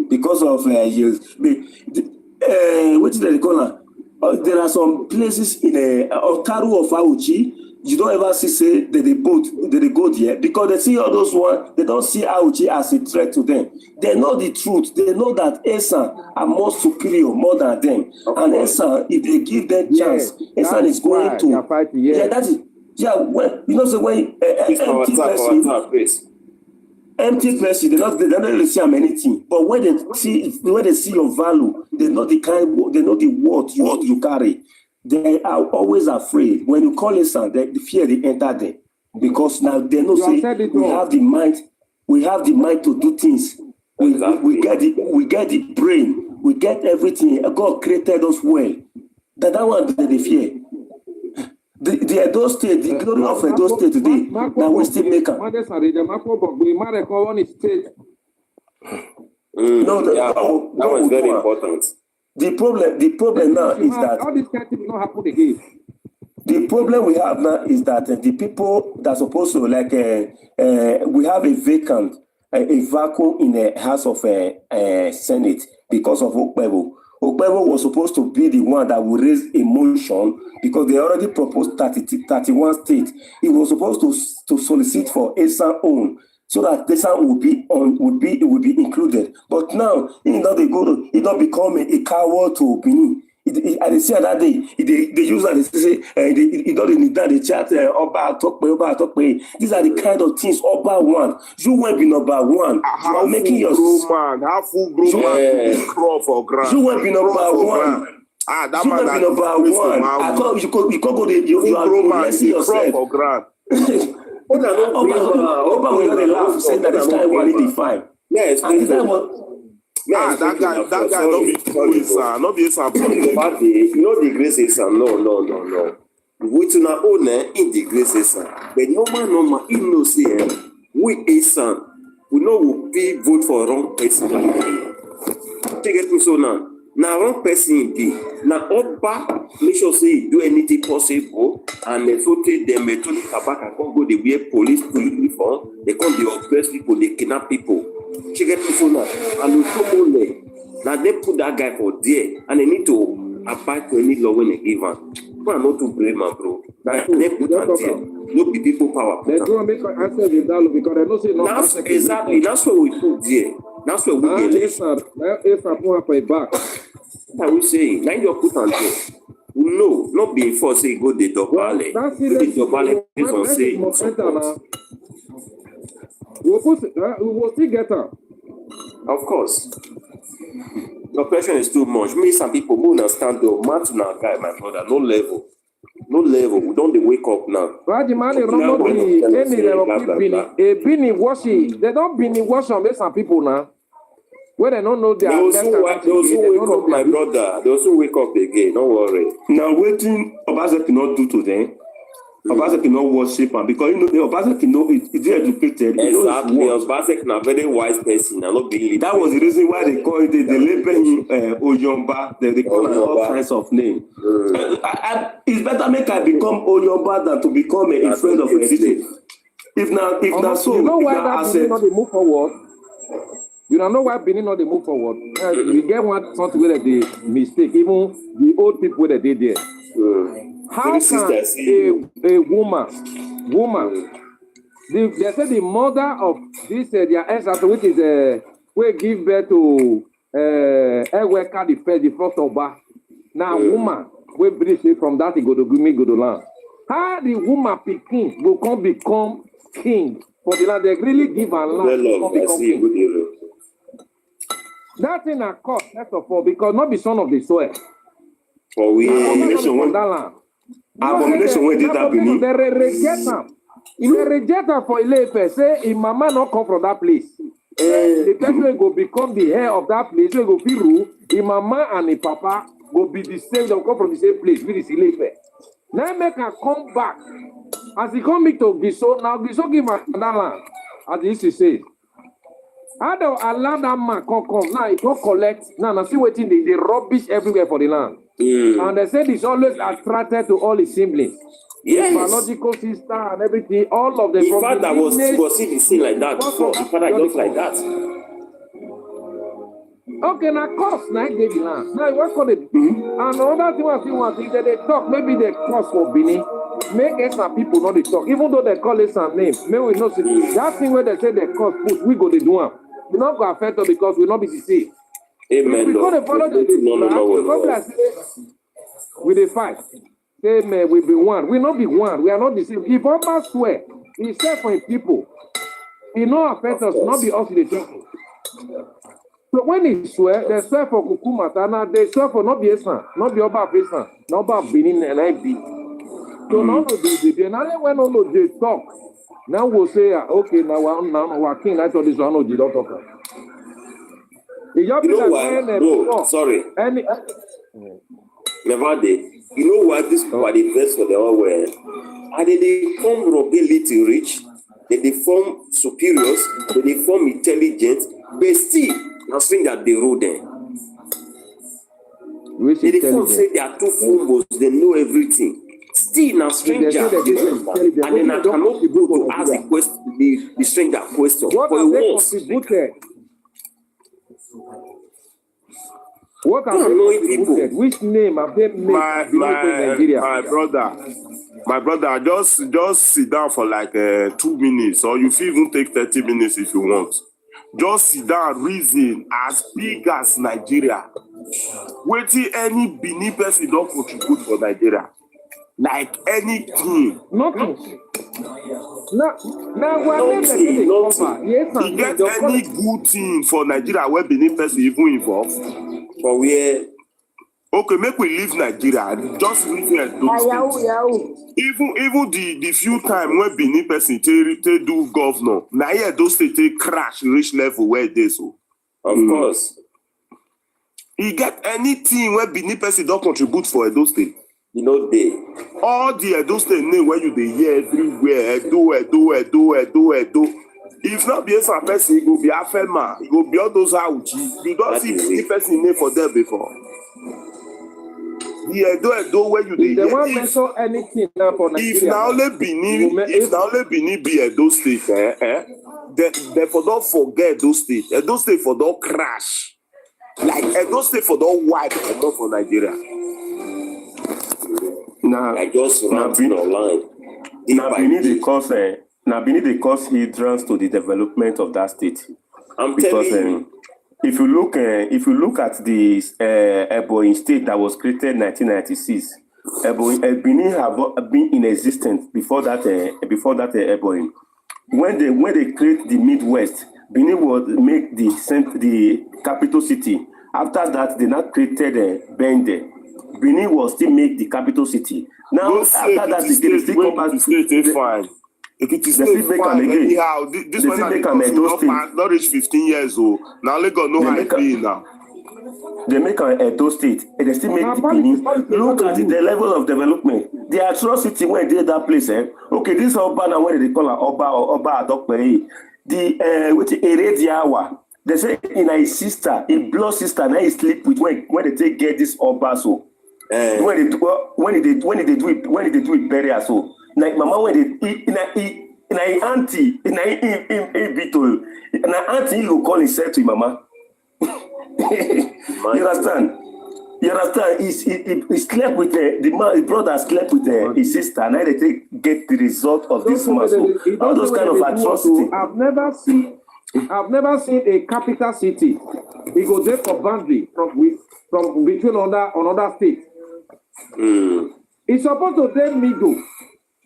because of years. What did they call her? There are some places in Otaru of Auchi, you don't ever say that they go there, because they see all those ones, they don't see Auchi as a threat to them. They know the truth. They know that Esan are more superior, more than them. And Esan, if they give them chance, Esan is going to. Yeah, that is. Yeah, when you know, so when empty person, they don't really see anything. But when they see your value, they know the word you carry. They are always afraid. When you call it son, the fear they enter them. Because now they know say we have the mind to do things. We get the brain, we get everything. God created us well. That one they fear. The Edo State, the glory of Edo State today, now we still make up. That was very important. The problem now is that all these kind of things not happen again. The problem we have now is that the people that are supposed to we have a vacuum in the House of Senate because of Okpevo. Okpevo was supposed to be the one that would raise a motion because they already proposed 31 states. He was supposed to solicit for Esan own so that Esan would be included. But now he don't become a coward to Benin. I see that day they use that they say he don't need that they chat Oba talk pay. These are the kind of things Oba want. You won't be number one. You are making your man have full grown man crawl for ground. You won't be number one. That you man won't be number one. I thought you can't go there. You are blessing yourself. For ground. Oba will not laugh saying that this guy won in the fight. Yes, and this guy was. That guy not be Esan, not be Esan. You know the grace Esan. No. We to not own in the grace Esan. But normal, you know, see, we Esan, we know we be vote for wrong person. Take it so now. Now wrong person be. Now Oba make sure say do anything possible and so take them to the back and go the wear police uniform. They come the oppress people, they kidnap people. She get people now, and we come on there. Now they put that guy for there, and they need to abide to any law when they give him. But not to blame him, bro. Now they put that there. No be people power. They don't make answer the dialogue because they don't say no. That's exactly. That's what we put there. That's what we get. If I put up a back. What are we saying? Now you put on there. No, not being forced say go the Dobale. That's Go the Dobale based on say more better now. We will still get her. Of course. Your pressure is too much. Me, some people who understand the math now, guy, my brother, no level. No level. We don't wake up now. Right, the man, Bini washi. They don't Bini wash on some people now. Where they don't know their they also wake up, my brother. They also wake up again. Don't worry. Now, waiting, Obaseki not do to them. Obaseki not worship him because you know the Obaseki know it's educated. Exactly. Obaseki na very wise person. I not believe that was the reason why they call it. They label him Oyomba. They call him all kinds of names. It's better make I become Oyomba than to become a friend of Edith. If now so, you know why that Benin not they move forward. You don't know why Benin not they move forward. We get one something where they mistake. Even the old people that they did there. How can a woman, they say the mother of this their ancestor, which is will give birth to the first of Ba. Now woman will bring from that go to land. How the woman picking will become king for the land? They really give a land to become king. That thing are cost first of all because not be son of the soil. For we abomination from that land. Abomination when did that Benin? They reject them. If they reject them for Ilefe, say if mama not come from that place, the person will go become the heir of that place. Will go feel rule. The mama and the papa will be the same. They'll come from the same place. With the Ilefe. Now make her come back. As he come to Giso, now Giso give her that land. As the history says. How do allow that man come? Now he don't collect. Now see what they rubbish everywhere for the land. And they said it's always attracted to all his siblings. Yes. His biological sister and everything, all of them. His father was seen like that before. His father just like that. Okay, now cost now gave the land. Now what call it? And another thing was that they talk, maybe they cost for Benin. Make some people not they talk, even though they call it some name. Maybe we know that thing where they say they cost push, we go to do them. We not go affect us because we not be deceived. Amen. We go to follow the with the fight. Say, man, we be one. We not be one. We are not deceived. If Oba swear, he said for his people, he not affect us, not be us in the people. So when he swear, they swear for Kukumata, now they swear for not be Esan, not be Oba Esan, not about Benin and IB. So now they now when all of they talk, now we'll say, okay, now we're king. I thought this one of the don't talk. You know why? No, sorry. Never day. You know why this people are the best for the whole world? And they form nobility rich, they form superiors, they form intelligent, but still, now saying that they rule them. They form say they are too fumbles, they know everything. Still, now stranger, and then I cannot be able to ask the stranger question. What have they contributed? What have they contributed? Which name have they made in Nigeria? My brother, just sit down for like 2 minutes, or you feel even take 30 minutes if you want. Just sit down, reason as big as Nigeria. Waiting any Benin person don't contribute for Nigeria. Like anything. Nothing. You get any good thing for Nigeria where Benin person even involved? For where? Okay, make we leave Nigeria. Just leave here. Even the few time when Benin person they do governor, now here those states they crash reach level where they so. Of course. You get anything where Benin person don't contribute for Edo State? You know they. All the Edo State name where you they hear everywhere, Edo. If not be a person, it will be Afema, it will be all those Auchi. You don't see any person name for them before. The Edo where you they won't mention anything now for Nigeria. If now only Benin be Edo State, they for don't forget Edo State. Edo State for don't crash. Like Edo State for don't wipe for Nigeria. Now I just ran online. Now Benin they cause hindrance to the development of that state. I'm telling you. if you look at the Ebonyi state that was created in 1996, Benin have been in existence before that Ebonyi. When they create the Midwest, Benin was make the capital city. After that, they not created Bende. Benin was still make the capital city. Now after that, they still come back. Fine. If it is still fine, anyhow, this one not reach 15 years old. Now Lagos know how it be now. They make an Edo state, and they still make the Benin. Look at the level of development. The atrocity when they did that place, okay, this Oba now when they call her Oba Adokpere, the Erediawa. They say in a sister, a blood sister, now he sleep with when they take get this Oba so. When they do it burial so. Like mama when they in a auntie in a bitol, in a auntie you call himself to mama. You understand? He slept with the man. His brother slept with his sister, and now they get the result of this muscle. All those kind of atrocities. I've never seen a capital city. It goes there for boundary from between another state. It's supposed to be middle.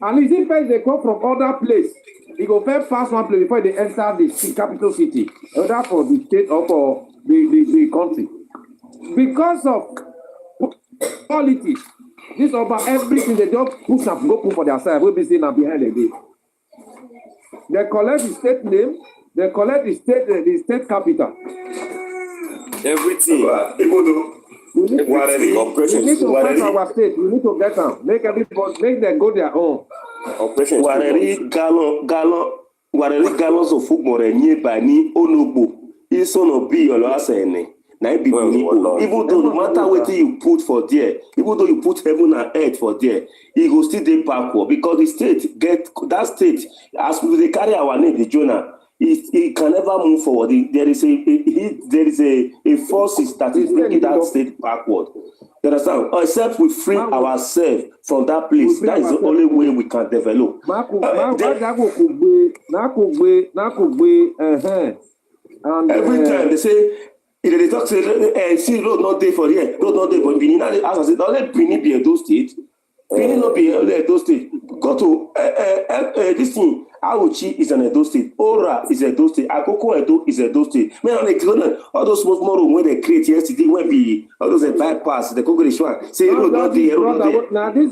And it's in fact they come from other place. They go first pass one place before they enter the capital city, either for the state or for the country. Because of politics, this over everything they just push up, go put for themselves. We'll be seeing them behind the day. They collect the state name, they collect the state capital. Everything. We need to fight our state. We need to get them. Make them go their own. Wareri gallons of football nearby ni Onogbo. It's on be your last ene. Even though no matter what you put for there, even though you put heaven and earth for there, it will still be backward because the state that state as we they carry our name, the Jonah. It can never move forward. There is a forces that is making that state backward. You understand? Except we free ourselves from that place. That is the only way we can develop. Every time they say, they talk say, see road not there for here, road not there for Benin. As I said, don't let Benin be Edo State. Benin not be Edo State. Go to this thing. Auchi is an Edo State. Ora is Edo State. Akoko Edo is Edo State. Man, all those small room where they create yesterday, when be all those bypass the Congress one. Say road not there, road not there. Now this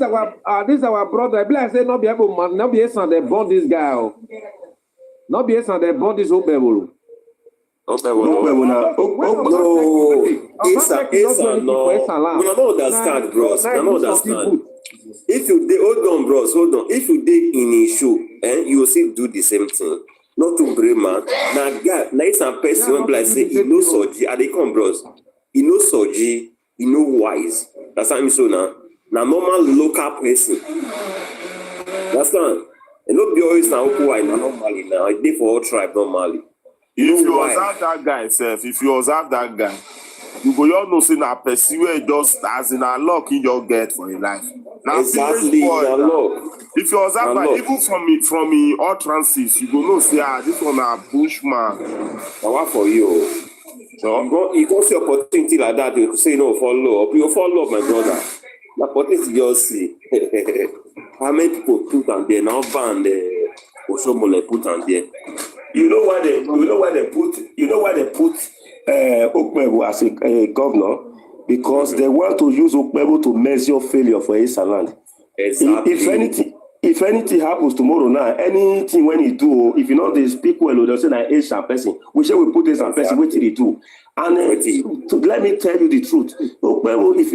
is our brother. I say not be able man, not be Esan they born this guy. Not be Esan they born this Opebolo. Esan, no. We don't understand, bros. We don't understand. If you dey hold on, bros, hold on. If you dey in a show, you will still do the same thing. Not to blame man. Now, God, now it's a person when like say he knows Soji, and they come, bros. He knows Soji, he know wise. That's how I'm so now. Now normal local person. That's not. And not be always now why now normally now. I dey for all tribe normally. If you observe that guy, you go all know say na person wey just as in a luck in your get for your life. Now exactly, if you observe that even from all trances, you go know say this one a bushman. Now what for you? So you go see opportunity like that, you say no follow up. You follow up, my brother. The opportunity just see. How many people put on there now? Ban the Osomole put on there. You know why they put Okpebo as a governor? Because they want to use Okpebo to measure failure for Esan land. Exactly. If anything happens tomorrow now, anything when you do, if you know they speak well, they'll say that Esan person. We say we put Esan person, what did he do? And let me tell you the truth. Okpebo, if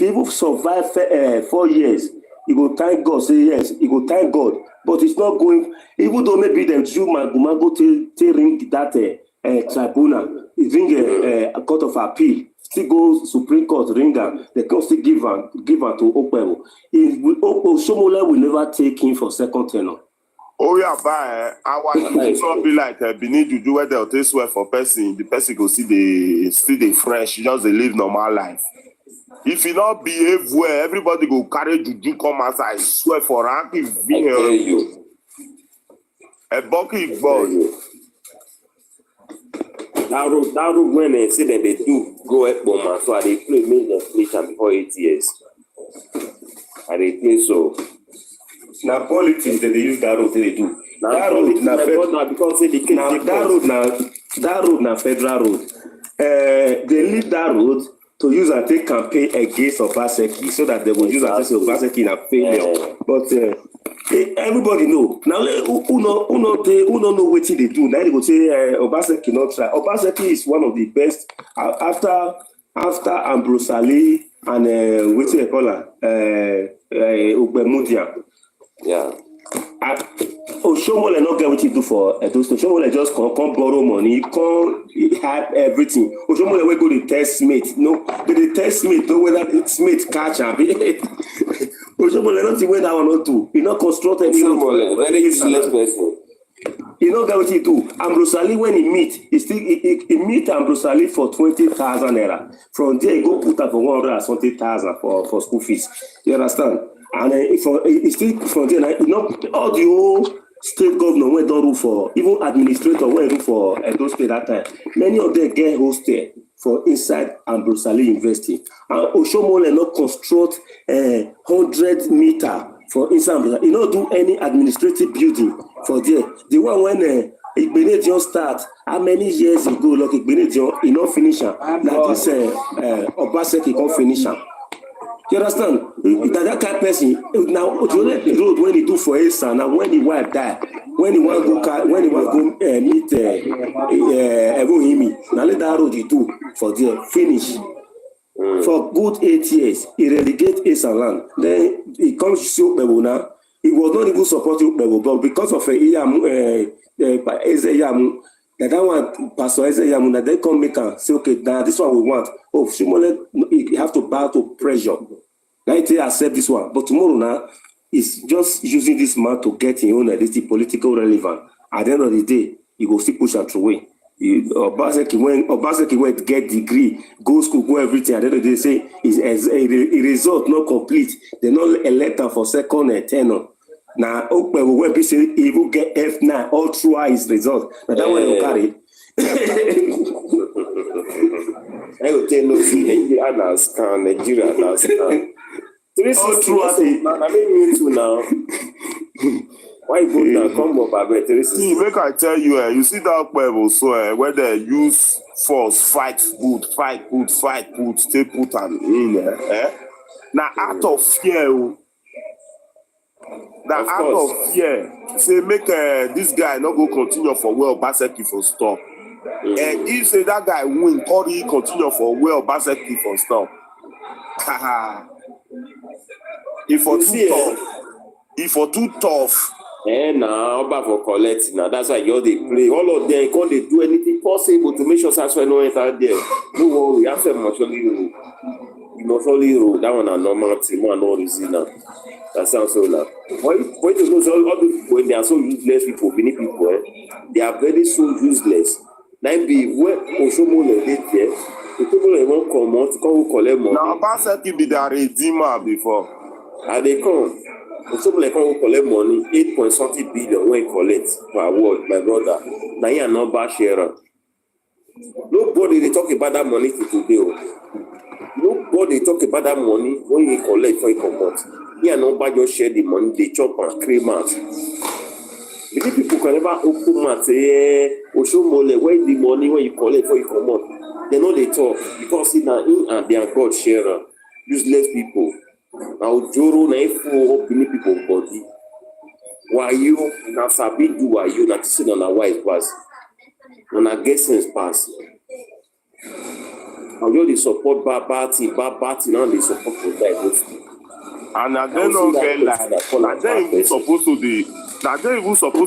he even survive 4 years, he will thank God. Say yes, he will thank God. But it's not going. Even though maybe the Jew Magumago to ring that tribunal, ring a court of appeal, still go Supreme Court, ringer, they can still give her to Okpebo. Somola will never take him for second tenure. Oh yeah, but I want to be like Benin Juju where they'll take swear for person, the person go see the fresh, just they live normal life. If you not behave well, everybody go carry Juju come outside. I swear for rank is being a bucky boy. That road when they say that they do go at Boma, so I they play make them play am before 8 years. I they play so. Now politics that they use that road they do. That road na federal road. They leave that road to use and take campaign against Obaseki so that they will use and say Obaseki in a failure. But everybody know. Now who no know what they do. Now they go say Obaseki not try. Obaseki is one of the best after Ambrose Ali and what they call her Ogbemudia. Yeah. Oshomole not get what you do for those. Oshomole just come borrow money, come have everything. Oshomole will go to test mate. No, the test mate know whether it's mate catch am. Oshomole not see where that one not do. He not construct any road. Very useless person. He not get what he do. Ambrose Ali when he meet, he meet Ambrose Ali for 20,000 naira. From there he go put up for 120,000 for school fees. You understand? And he still from there, all the whole state governor went on rule for, even administrator went rule for those state that time. Many of them get hosted for inside Ambrose Ali University. And Oshomole not construct 100 meter for inside Ambrose Ali. He not do any administrative building for there. The one when Igbenedion start, how many years ago, like Igbenedion, he not finish am. Now this Obaseki can't finish am. You understand? That kind of person now the road when he do for Esan, now when the wife die, when he want go meet Evohimi, now let that road he do for there finish. For good 8 years, he relegate Esan land. Then he comes to see Ukbewo now. He was not even supporting Ukbewo, but because of Ezeyamu, that one Pastor Ezeyamu, that they come make and say, okay, now this one we want. Oh, Shimole, you have to bow to pressure. Like they accept this one, but tomorrow now is just using this man to get his own identity political relevant. At the end of the day, he will still push out away. Obaseki went get degree, go school, go everything. At the end of the day, say is a result not complete. They not elect him for second tenure. Now, when people say he will get F9 all throughout his result. Now that one you carry. I will tell you, Nigeria has can. All throughout it. I mean, you now. Why go now? Come up, I bet. See, make I tell you, you see that level, so where they use force, fight, stay put and in there. Now, out of fear, say make this guy not go continue for where Obaseki for stop. And if say that guy win, Corey continue for where Obaseki for stop. If for too tough. Now Oba for collect now. That's why you they play. All of them can't they do anything possible to make sure that's why no enter there. No worry, after must only rule. You must only rule. That one a normal thing, one no reason now. That sounds so now. Why you know all these people, when they are so useless people, many people, they are very so useless. Now be where Oshomole did there. The people won't come out to come collect money. Now Obaseki be the redeemer before. And they come. Oshomole come collect money, 8.something billion when he collect per award, my brother. Now you are not bad sharer. Nobody they talk about that money to today. Nobody talk about that money when you collect for you come out. You are not bad just share the money, they chop and cream out. Many people can never open mouth say, Oshomole, where the money when you collect for you come out. They know they talk because in and they are God sharer, useless people. Now Joro na ifo many people body. Why you na sabi do why you na teaching on a wise pass. Na get sense pass. Now you dey support bad party now they support for that. And I don't know get like na they even supposed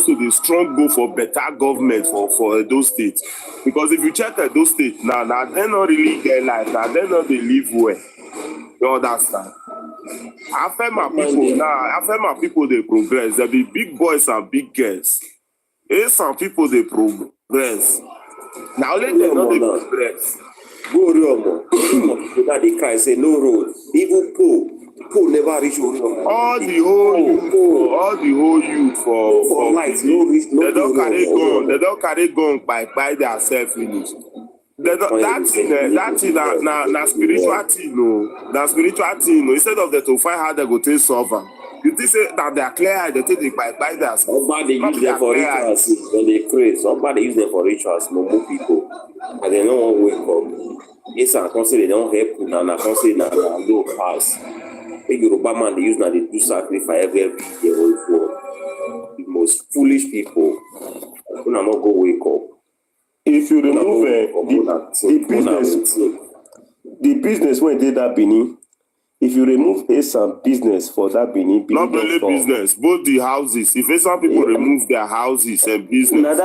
to be strong go for better government for those states. Because if you check those states now they not really get like that, they not they live well. You understand? After my people they progress. There be big boys and big girls. Some people they progress. Now let them know they progress. Go Riomo. People they cry say no road. Even Poor never reach Riomo. All the whole youth for light. No reach. They don't carry gun by themselves finish. That's na spiritual thing, no. That spiritual thing, no. Instead of them to find how they go take solve am. You think say that they are clear, they take the by that. Somebody use them for rituals when they pray. Somebody use them for rituals, no people. And they don't wake up. Yes, I can say they don't help, and I can say na low pass. The Yoruba man they use now they do sacrifice every year for the most foolish people. You not go wake up. If you remove the business when they that Benin, if you remove Esan business for that Benin, not only business, both the houses. If Esan people remove their houses and business.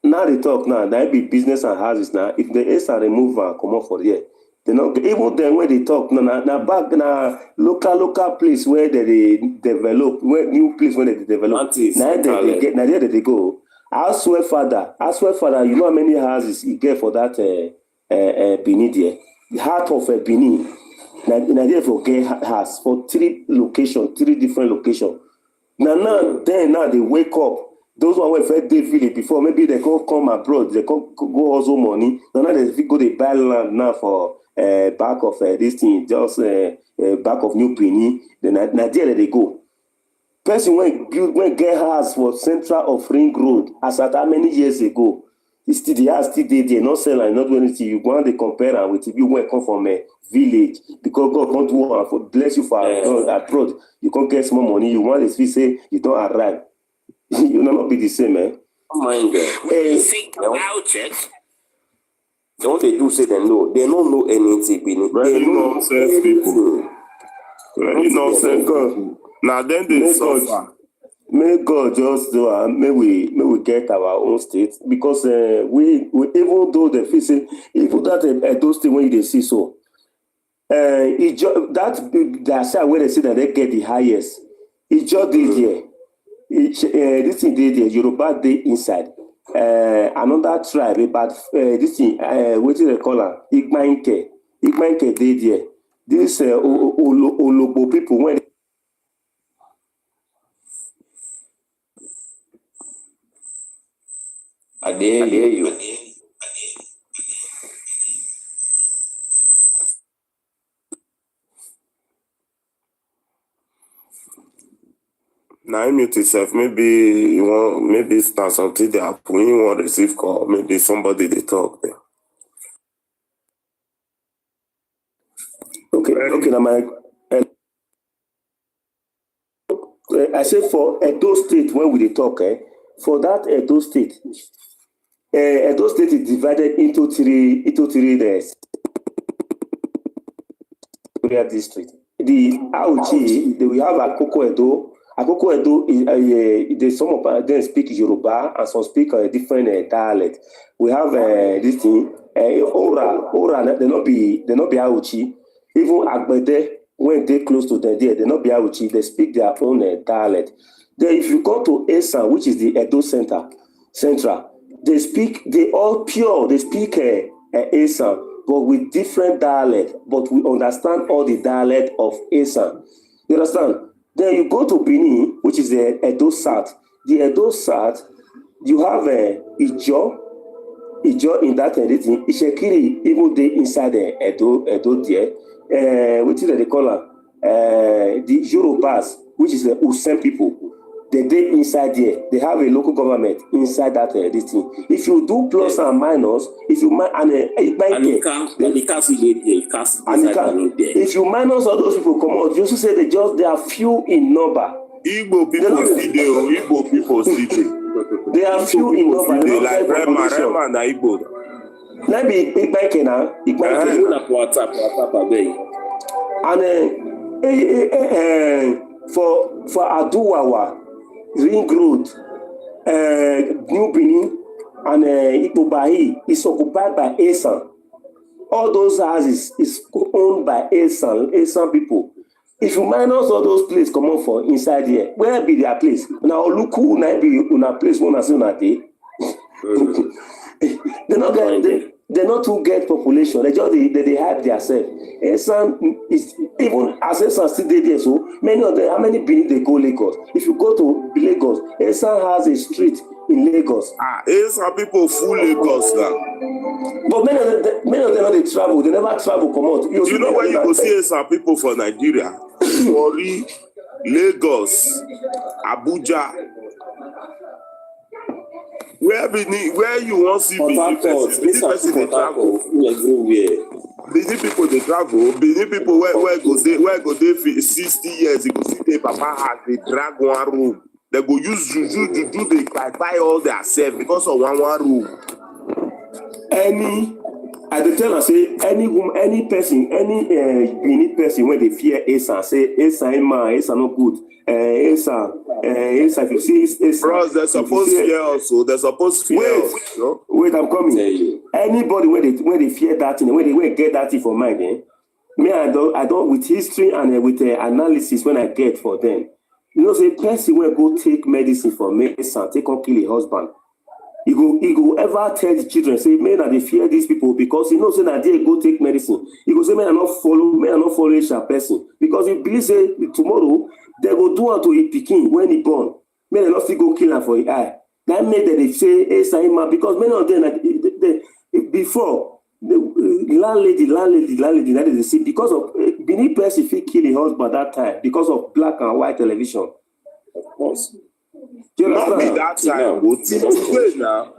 Now they talk now, that be business and houses now. If the Esan remove and come up for here, they not even then when they talk now back now local place where they develop, where new place when they develop. Now there they go. I swear, Father, you know how many houses he get for that Benin there? The heart of Benin. Nigeria for get house for three different locations. Now they wake up. Those one were fed day village before, maybe they can come abroad, they can go also money. Now they go they buy land now for back of this thing, just back of New Benin. Then Nigeria they go. Person when get house for central of Ring Road as at how many years ago? The house still there, not sell and not do anything. You go and they compare and with you when come from a village because God can't do and bless you for abroad. You can't get small money. You want to say you don't arrive. You will not be the same, man. Mind them. When you think about it, what they do say they know. They don't know anything. Very nonsense people. Very nonsense God. Now then they suffer. May God just do may we get our own state because we even though the facing even that those things when they see so that's where they say that they get the highest. It just did here. This thing did here. Yoruba day inside. Another tribe about this thing. What do they call her? Igbanke did here. This Olobo people when. I dare you. Now mute itself. Maybe you want maybe start something they happen. When you want to receive call, maybe somebody they talk there. Okay. Now my I say for Edo State when we talk, for that Edo State is divided into three district. The Auchi, they will have Akoko Edo. Akoko Edo, some of them speak Yoruba and some speak a different dialect. We have this thing, Ora. They not be Auchi. Even Agbede, when they close to them, they not be Auchi. They speak their own dialect. Then if you go to Esan, which is the Edo Central, they all pure. They speak Esan, but with different dialect. But we understand all the dialect of Esan. You understand? Then you go to Benin, which is the Edo South. The Edo South, you have Ijo in that editing. Ishekiri, even they inside the Edo there. Which is they call her? The Yorubas, which is the Usen people. They inside there. They have a local government inside that this thing. If you do plus and minus, if you if you minus all those people come out, you also say they are few in number. Igbo people see them. They are few in number. Like Rema and Igbo. Let me Igbanke now. And for Aduwawa, Ring Road, New Benin, and Ikobahi is occupied by Esan. All those houses is owned by Esan people. If you minus all those places come on for inside here, where be their place? Now look who might be on a place one as soon as they. They not too get population. They just they hype themselves. Esan is even as Esan still there. So many of them, how many Benin they go Lagos? If you go to Lagos, Esan has a street in Lagos. Esan people full Lagos now. But many of them they travel. They never travel. Come out. You know where you go see Esan people for Nigeria? Warri, Lagos, Abuja. Where you want to see Benin person they travel everywhere. Benin people they travel. Benin people where go they 60 years. You go see their papa has they drag one room. They go use juju they buy all their self because of one room. I dey tell am say any person, Benin person when they fear Esan, say Esan no good. Esan, if you see Esan, bros, they're supposed to fear also. They're supposed to fear us. No? Wait, I'm coming. Anybody when they fear that thing, when they get that thing for mind, me I don't with history and with analysis when I get for them. You know, say person when go take medicine for Esan, take on kill a husband. He go ever tell the children, say, man, they fear these people because he knows say that they go take medicine. He go say, man, I not follow a person. Because he believes say tomorrow they go do unto his pikin when he born. Man, I not still go kill him for his eye. That made that they say, hey, Saima, because many of them before the landlady, that is the see because of Benin person if he kill his husband that time because of black and white television. Of course. Not be that time. Now.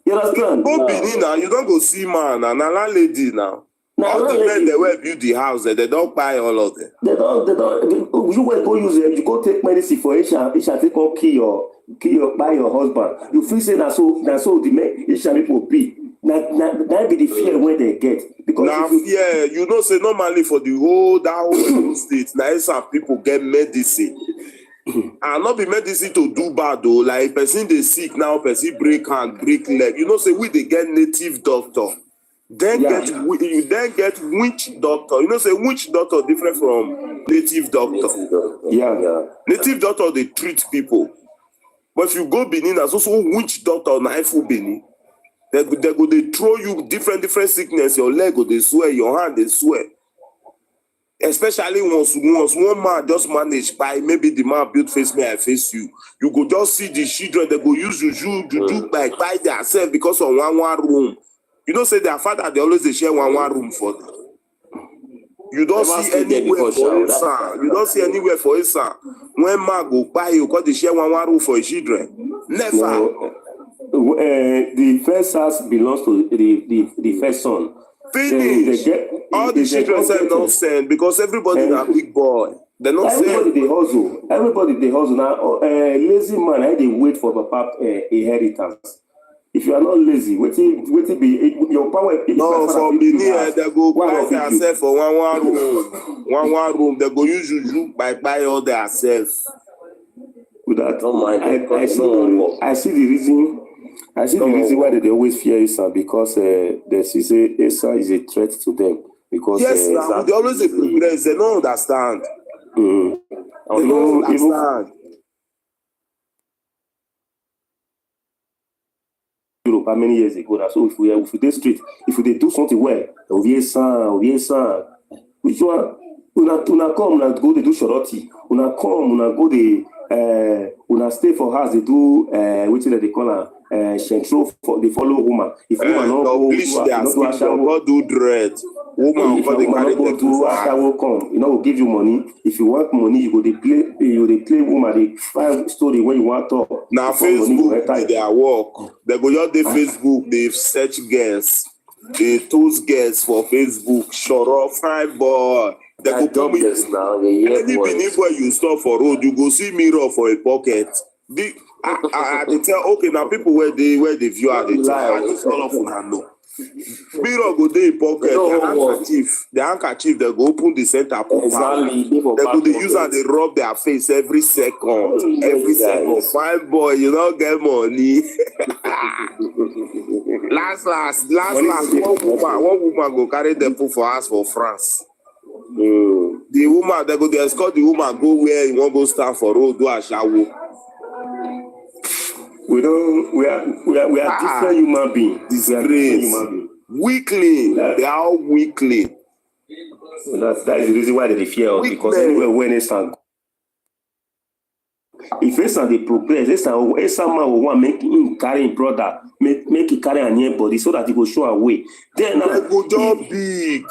You understand? Go Benin now. You don't go see man and a landlady now. All the men they will build the house they don't buy all of them. They don't. You will go use it. You go take medicine for Isha take up kill your buy your husband. You feel say that's so the men Isha people be. That be the fear when they get. Because now fear, you know say normally for the whole state, now some people get medicine. And not be medicine to do bad though. Like person they sick now, person break hand, break leg. You know, say we they get native doctor. Then you then get witch doctor. You know, say witch doctor different from native doctor. Native doctor they treat people. But if you go Benin, there's also witch doctor na full Benin. They throw you different sickness. Your leg go they swear, your hand they swear. Especially once one man just manage by maybe the man build face me, I face you. You go just see the children, they go use juju by themselves because of one room. You don't say their father, they always they share one room for them. You don't see anywhere for Esan. You don't see anywhere for Esan. When man go buy you, because they share one room for his children. Never. No, the first house belongs to the first son. Finish. All the children say don't send because everybody is a big boy. They don't everybody they hustle. Everybody they hustle now. Lazy man, they wait for papa inheritance. If you are not lazy, wait be your power. No, for Benin, they go buy themselves for one room. One room. They go use you buy all themselves. With that, I see the reason. I see the reason why they always fear Esan because they say Esan is a threat to them. Because yes, now they always progress. They don't understand. Mm-hmm. They don't understand. Europe, how many years ago? So if we dey street, if we do something well, Esan. Which one? Una come, una go they do shorty. Una come, una go una stay for house. They do which they call her. Central for the follow woman. If woman not go, bleach their skin, go do dread. Woman go do ashawo come. You know, will give you money. If you want money, you go they play woman. They find story when you want to talk. Now Facebook, they are work. They go out the Facebook. They search girls. They toast girls for Facebook. Sure, fine boy. They go put me now. Any Benin where you stop for road, you go see mirror for a pocket. They tell okay now people where they view are they tell all of them know. Mirror go dey in pocket, the handkerchief they go open the center exactly. They go they use and they rub their face every second. Fine boy, you don't get money. last one woman go carry them put for us for France. The woman they go they escort the woman go where you want go stand for road do a shower. We are different human beings. The disgrace. Weakling. They are all weakling. That is the reason why they fear us, because anywhere when Esan, if Esan they progress, Esan man will want make him carry him brother, make him carry an near body so that he go show away. Then they go just big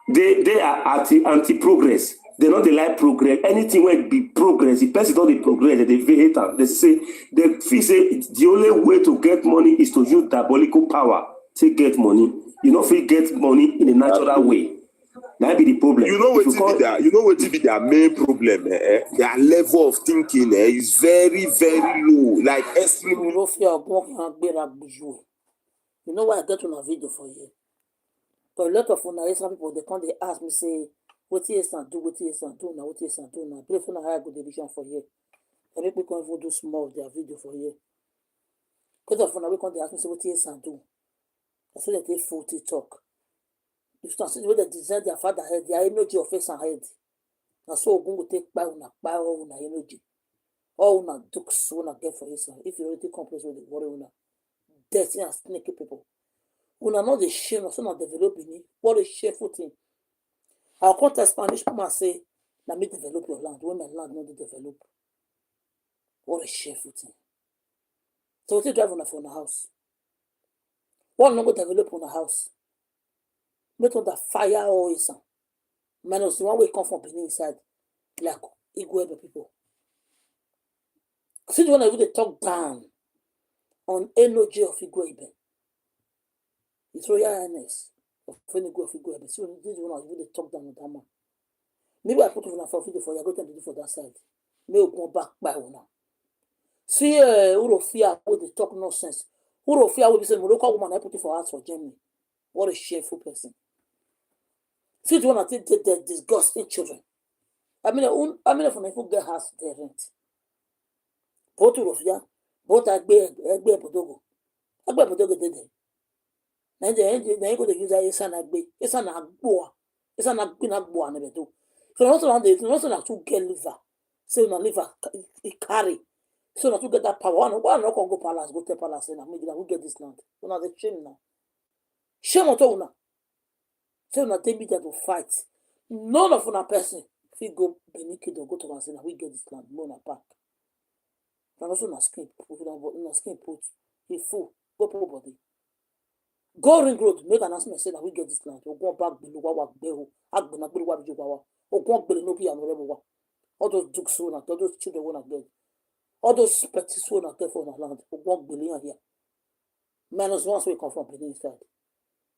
they are anti-progress. They not they like progress. Anything when be progress, the person don't they progress, they hate them. They say the only way to get money is to use diabolical power to get money. You know, if you get money in a natural way. That be the problem. You know what be their main problem, Their level of thinking is very, very low. Like extremely. You know why I get on a video for you? But a lot of Esan people, they come, they ask me, say, what Esan do, what Esan do now, what Esan do now. Please, I have a good edition for you. And people can even do small of their video for you. Because of we come, they ask me, say, what Esan do. I say that they full talk. You start seeing where they design their father head, their energy of Esan head. And so we're going to take by all una energy. All una dukes una get for Esan. If you already complex with the worry una. Dirty and sneaky people. Una not the shame of not developing it. What a shameful thing. I'll come to Spanish people say, let me develop your land. When my land not develop. What a shameful thing. So what you drive on a house? What not go develop on a house? Make on the fire or Esan. Minus the one way come from Benin inside. Like Igwebe people. See the one I really talk down on energy of Igwebe. It's Royal Highness of Fenigo of Igwebe. So this one I really talk down on that man. Maybe I put it on for video for you. I go to do for that side. Maybe go back by one. See, Urofia will they talk nonsense. Urofia will be saying, local woman, I put it for us for Germany. What a shameful person. See the one I think they're disgusting children. I mean, if I get house, they rent. Both Urofia, both Agbe Podogo. Agbe Podogo did it. Then they go to use Esan Agbe. Esan Agboa. Esan Agboa never do. So also not to get liver. Say no liver, it carry. So not to get that power. One not go palace, go to palace, and maybe we get this land. So now they shame now. Shame on una. So now they be there to fight. None of una person if you go Benikid or go to Masina, we get this land. No na pack. And also na skin put a full go put body. Go ring road, make announcement say that we get this land. Or go back below what beho, agbena below what you go. Or go below no be and whatever. All those dukes so all those children wanna get. All those petties wanna get for the land. Or go below here. Minus once we come from Benin side.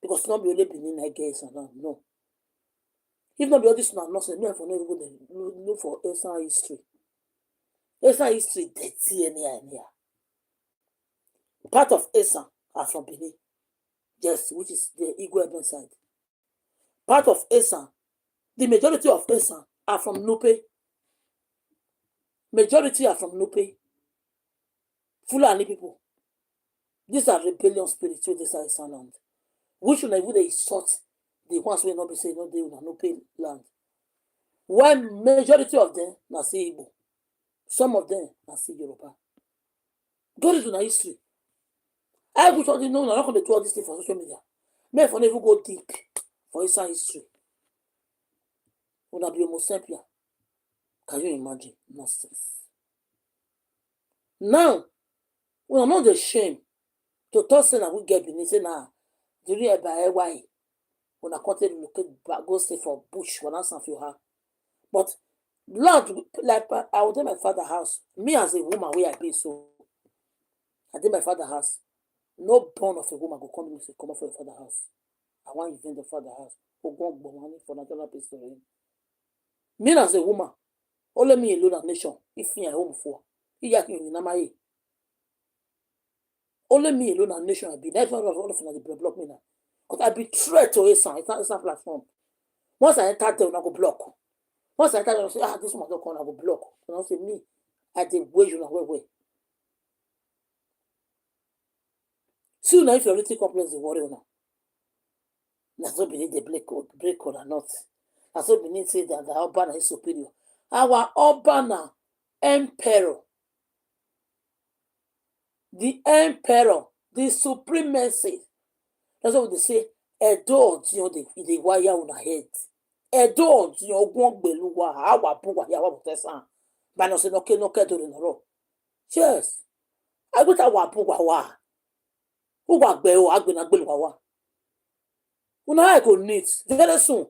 Because it's not be only Benin I guess and land. No. If not be all this nonsense, me for no go look for Esan history. Esan history dirty anyhow. Part of Esan are from Benin. Yes, which is the Igwebe side. Part of Esan, the majority of Esan are from Nupe. Majority are from Nupe. Fulani people. These are rebellion spirits with this Esan land. Which one would they sort the ones will not be saying no they will not pay land. When majority of them na say Igbo. Some of them na say Yoruba. Go into the history. I would already know I'm not going to do all this thing for social media. May for never go deep for Esan history. Would that be Homo sapien? Can you imagine? Nonsense. Now, we are not the shame to talk saying that we get beneath say now. During a by why when I content locate back go stay for bush when I for her. But Lord, like I would tell my father's house. Me as a woman where I be so. I did my father's house. No born of a woman go come and say, come up for your father's house. I want you in the father's house. Go go money for natural peace to him. Me as a woman, only me alone a nation. If me at home for, he got me in my only me alone a nation. I be that's why all of them they block me now. Because I betray to Esan. It's not platform. Once I enter there, I go block. Once I enter there, I say, this one don't come, I go block. And I say me, I did way you know way. Soon if you already complex the worry now. That's not beneath the break code or not. That's not beneath say that the urban is superior. Our urban emperor, the emperor, the supremacy. That's what they say. Adults, the wire on the head. Adults, won't be luwa, our poor, our person. But no, say, no, no, do in a row. Yes. I got our poor. Who got bell, I've been a bill. When I go neat, very soon.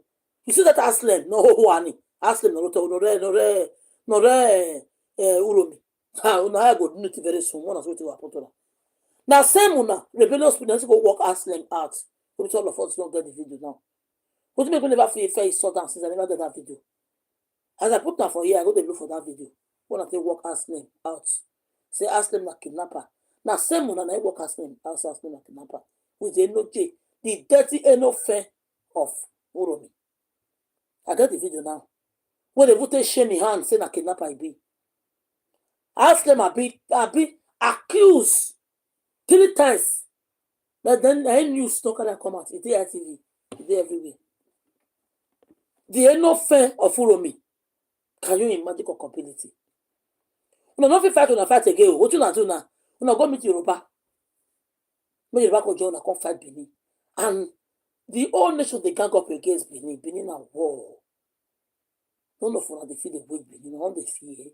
You see that Aslan, no one. Aslan, no, Uromi. Now I go neat very soon. One as well to Apotola. Now, same una rebellious people go work Aslan out. Which all of us don't get the video now. What make me never feel face saw down since I never get that video. As I put that for here, I go to look for that video. When I say work Aslan out. Say Aslan na kidnapper. Now, same una I work Aslan out, say Aslan na kidnapper. With the no J. The dirty eno fair of Uromi. I get the video now. When they put a shame in hand, say na kidnapper I be. Ask them I be accused 3 times. But then I news no can come out. It's there TV. It's there everywhere. The eno fair of Uromi. Can you imagine the compatibility? Una no fit fight una fight again. What you na do now? Una go meet Yoruba. Make Yoruba go join una come fight Benin. And the whole nation they gang up against Benin. Benin na war. None of una they feel the weight Benin. None they fear.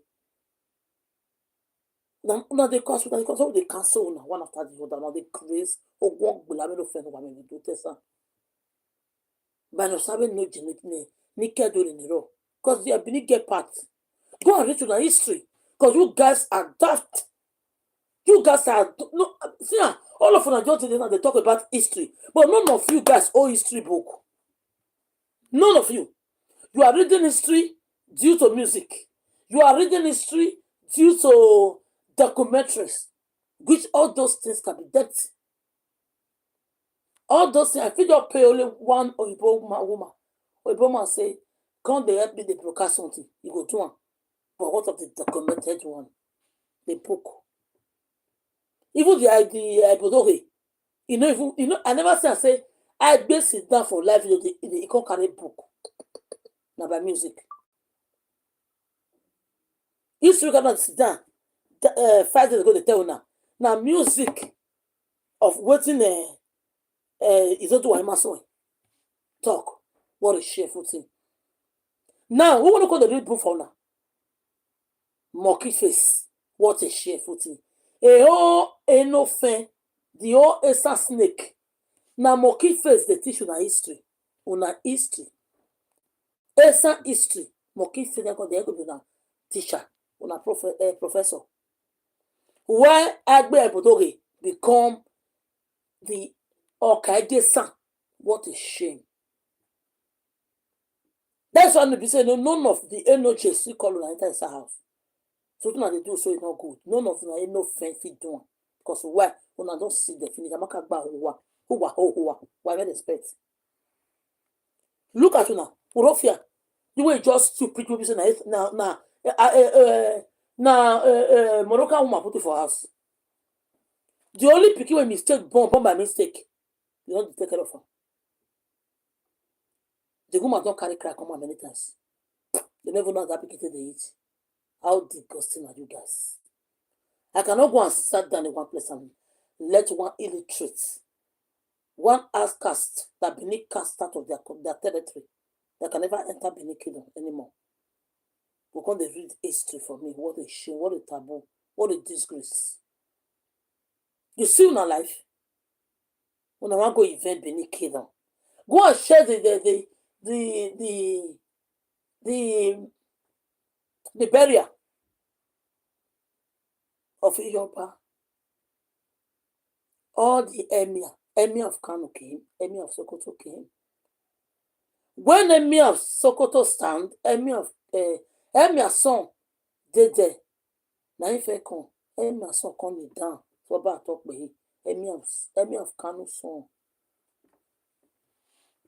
Now they cancel. They cancel una one after the other. Now they craze. Or walk below no friend of me do test. But no sabe no genetic ni do in the row. Because they have been get part. Go and read to the history. Because you guys are daft. You guys are no. See, all of us just today they talk about history, but none of you guys own history book. None of you. You are reading history due to music. You are reading history due to documentaries, which all those things can be debt. All those things, I feel you pay only one Oyibo woman. Oyibo man say, "Come they help me they broadcast something." You go to one. But what of the documented one? The book. Even the Bodori, I never say I base sit down for live video. They can't carry book. Now by music. If you cannot sit down, 5 days ago they tell you now music of waiting is not doing my son. Talk. What a shameful thing. Now, who want to call the read book for now? Monkey face. What a shameful thing. No fin. The whole Esan snake. Now, monkey face, they teach you na history. Una history. Esan history. Monkey face, they go be na teacher. Una professor. Why Agbe Ebodore become the Okaide son? What a shame. That's why they say none of the NOJ still call on enter inside house. So now they do so it's not good. None of them ain't no friend fit doing. Because why? When I don't see the finish, I'm not about who why not expect? Look at you now. Urofia. You will just to preach people now Moroccan woman put it for us. The only picking when mistake born by mistake. You don't take care of her. The woman don't carry crack on my many times. They never know that picking they eat. How disgusting are you guys? I cannot go and sit down in one place and let one illiterate, one outcast that Benin cast out of their territory, that can never enter Benin Kingdom anymore. But when they read history for me, what a shame, what a taboo, what a disgrace. You see in our life, when I want to go event Benin Kingdom, go and share the burial of Iyoba. All the emir of Kano came, emir of Sokoto came. When emir of Sokoto stand, emir son did there. Now if I come, emir son come me down. So about talk by emir of Kano son.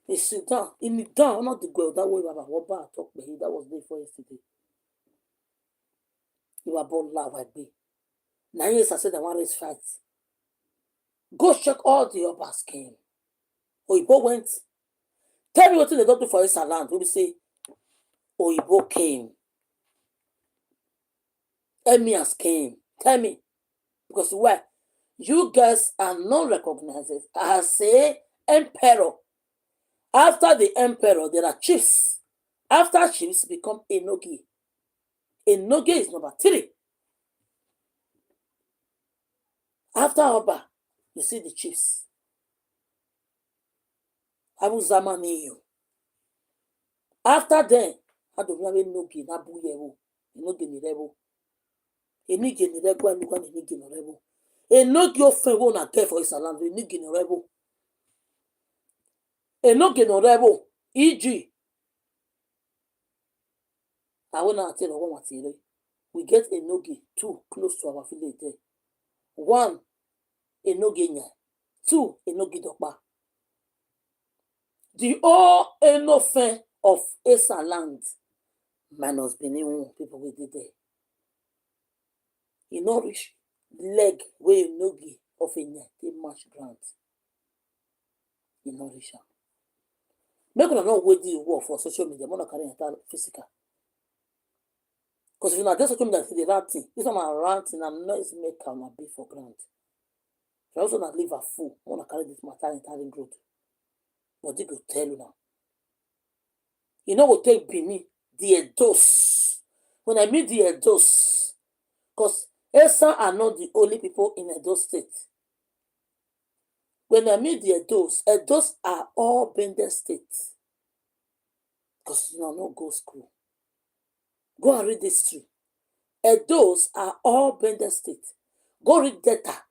He sit down, in the down, not the girl that way, Baba. What about talk by that was day for yesterday. You are born loud like me. 9 years I said I want to fight. Go check all the others came. Oyibo went. Tell me what they don't do for Esan land. We say Oyibo came. Emirs came. Tell me. Because why? You guys are not recognized as a emperor. After the emperor, there are chiefs. After chiefs become Enogi. Enogi is number 3. After Oba, you see the chiefs. Abu Zamaniyo. After them, Adomiyawe Enogi na Buyewo. Enogi ni Rebo. Enigi ni Rebo and Lugan Enigi ni Rebo. Enogi often won't appear for Esan land. Enigi ni Rebo. Enogi ni Rebo. E.g. I will not tell you one material. We get Enogi 2 close to our village there. 1, Enogi Nya. 2, Enogi Dokpa. The all Enofen of Esan land minus Benin people we did there. You know rich leg where Enogi of Enya they match ground. You know rich. Make una not wait the war for social media. Mona carry entire physical. Because if you not social media, the ranting. This one I'm ranting. I'm noise maker. I'm a big for ground. I also not leave a fool. I want to carry this matter entire growth. But they go tell you now. You know what take Benin? The Edos. When I mean the Edos, because Esan are not the only people in Edo State. When I mean the Edos are all Bender State. Because you know, no go school. Go and read history. Edos are all Bender State. Go read data.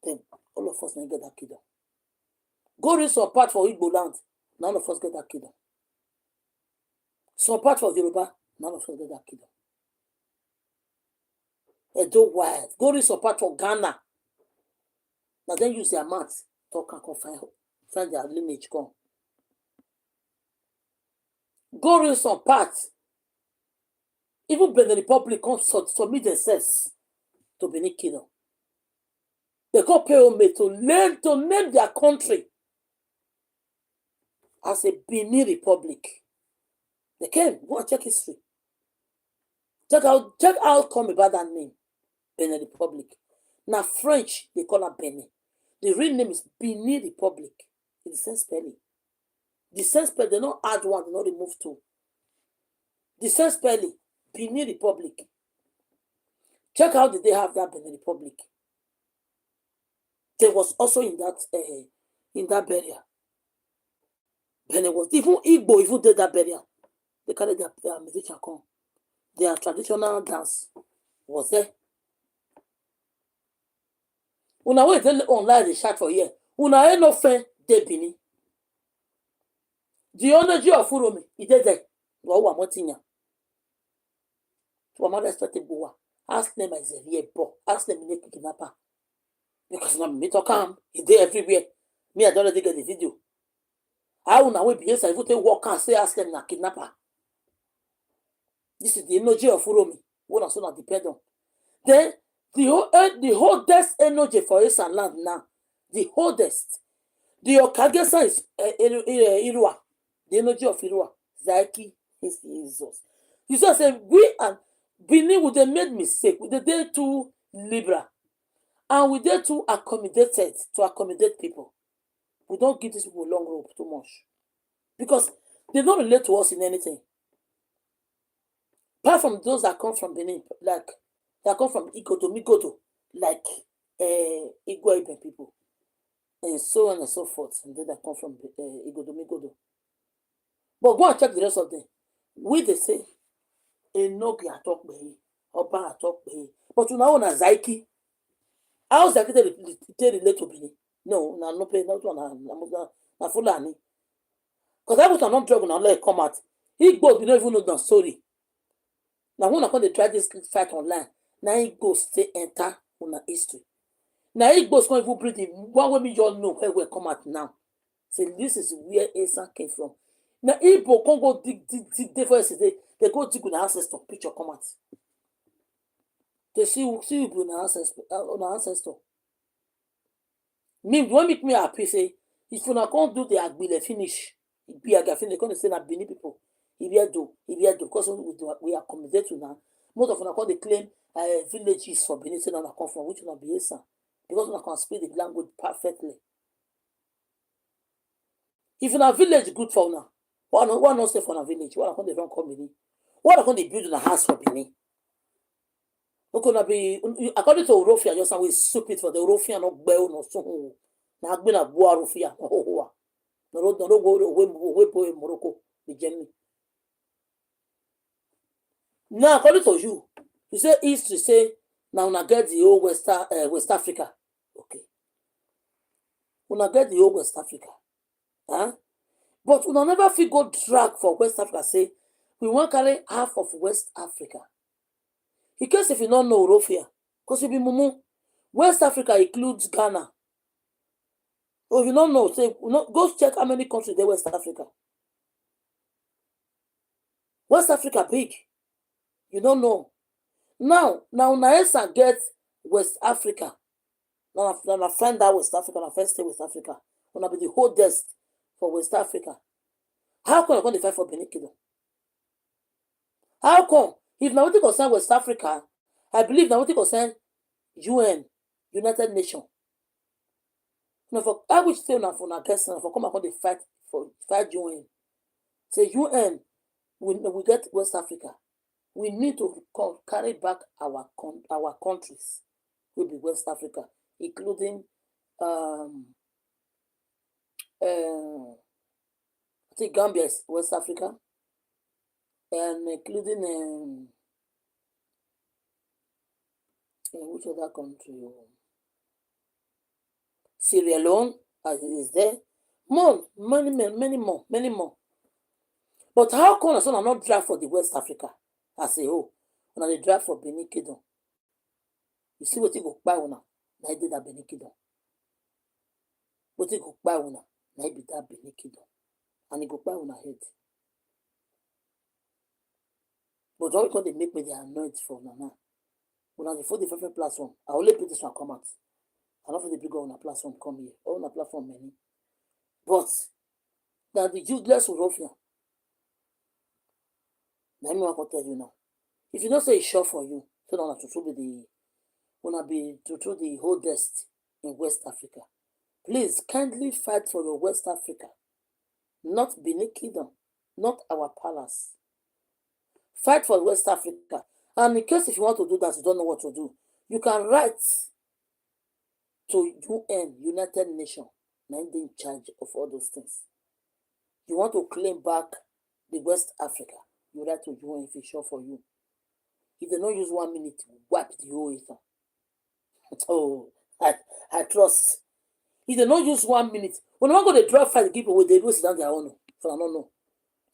Then all of us may get that kiddo. Go read some part for Igbo land. None of us get that kiddo. Some part for Yoruba. None of us get that kiddo. Edo wild. Go read some part for Ghana. Now then use their maths. Talk and come find their lineage come. Go read some parts. Even Benin Republic comes to submit themselves to Benin Kingdom. They go pay homage to name their country as a Benin Republic. They came. Go and check history. Check out come about that name. Benin Republic. Now French, they call it Benin. The real name is Benin Republic. It's the same spelling. The same spelling, they don't add one, they don't remove 2. The same spelling, Benin Republic. Check how did they have that Benin Republic. There was also in that burial. Benin was even Igbo even did that burial. They carried their musician come. Their traditional dance was there. Una wait online they chat for here. Una ain't no fan de Benin. The energy of Furomi, he did there. Wa Motinya. To a man respectable one. Ask them as a real boy. Ask them in a kidnapper. Because now me talk him, he there everywhere. Me, I don't already get the video. I will now be yes, I would walk and say ask them na kidnapper. This is the energy of Furomi. What also not depend on. Then the holdest energy for Esan land now. The holdest. The Okagesa is Irua. The energy of Irua. Zaki is Jesus. You just say we and Benin would have made mistake. We did too liberal. And we did too accommodated to accommodate people. We don't give these people long rope too much. Because they don't relate to us in anything. Apart from those that come from Benin, like that come from Migodo, like Igbo people, and so on and so forth, and then that come from Migodo. But go and check the rest of them. They say, Enogi atok behi, Oba atok behi. But you know, na Zaiki. How Zaiki they relate to Benin? No, no pay, not one, na Fulani. Because I was not drug now, let it come out. Igbo, we don't even know the story. Now, when I come to try this fight online, now Igbo stay enter on the history. Now Igbo's going to bring the one way me all know where we come out now. So this is where Esan came from. Now Igbo can't go dig for yesterday. They go dig on ancestor, picture come out. They see Igbo on ancestor. Me, when make me happy, say, if you not can't do the Agbile finish, it be a finish, they're going to say that Benin people. If you do, because we accommodate to now. Most of them they claim villages for Benin, say now come from which will not be Esan. because una can speak the language perfectly. If una village good for una, why not stay for una village? Why not come dey run come Benin? Why not come dey build una house for Benin? Okay, na be according to Orofia, just we stupid for the Orofia no gbẹ no so na agbe na bu Orofia no ho no go we Morocco the Germany. Now according to you say history say now una get the whole West Africa. Okay. Una get the whole West Africa. Huh? But una never fit go drag for West Africa say we wan carry half of West Africa. In case if you don't know Orofia, because you be mumu, West Africa includes Ghana. Or if you don't know, say go check how many countries there West Africa. West Africa big. You don't know. Now Esan get West Africa. Now I find out West Africa, I first stay West Africa. When I be the whole desk for West Africa. How come I going to fight for Benin Kingdom? How come? If now we concern West Africa, I believe now we concern UN, United Nations. Now for I wish say now for guest for come and fight UN. Say UN, we get West Africa. We need to carry back our countries. Will be West Africa, including I think Gambia is West Africa, and including which other country? Sierra Leone is there. Many more. But how come some are not draft for the West Africa as a whole? When they draft for Benin Kingdom, you see what you go buy una, na did that Benin Kingdom. What you go buy una, na be that Benin Kingdom, and you go buy una head. But don't because they make me the anoint for una. When I for the different platform, I only put this one come out. I don't for the bigger on a platform come here. All on a platform many. But now the useless ruffian. Let me want to tell you now. If you don't say it's sure for you, so don't have to be the whole desk in West Africa. Please kindly fight for your West Africa, not Benin Kingdom, not our palace. Fight for West Africa. And in case if you want to do that, you don't know what to do, you can write to UN, United Nations, and in charge of all those things. You want to claim back the West Africa, you write to UN if it's sure for you. If they don't use 1 minute, wipe the whole Esan. Oh, I trust. If they don't use 1 minute, when I go to drop fight, they give away, they go sit down their own. So I don't know.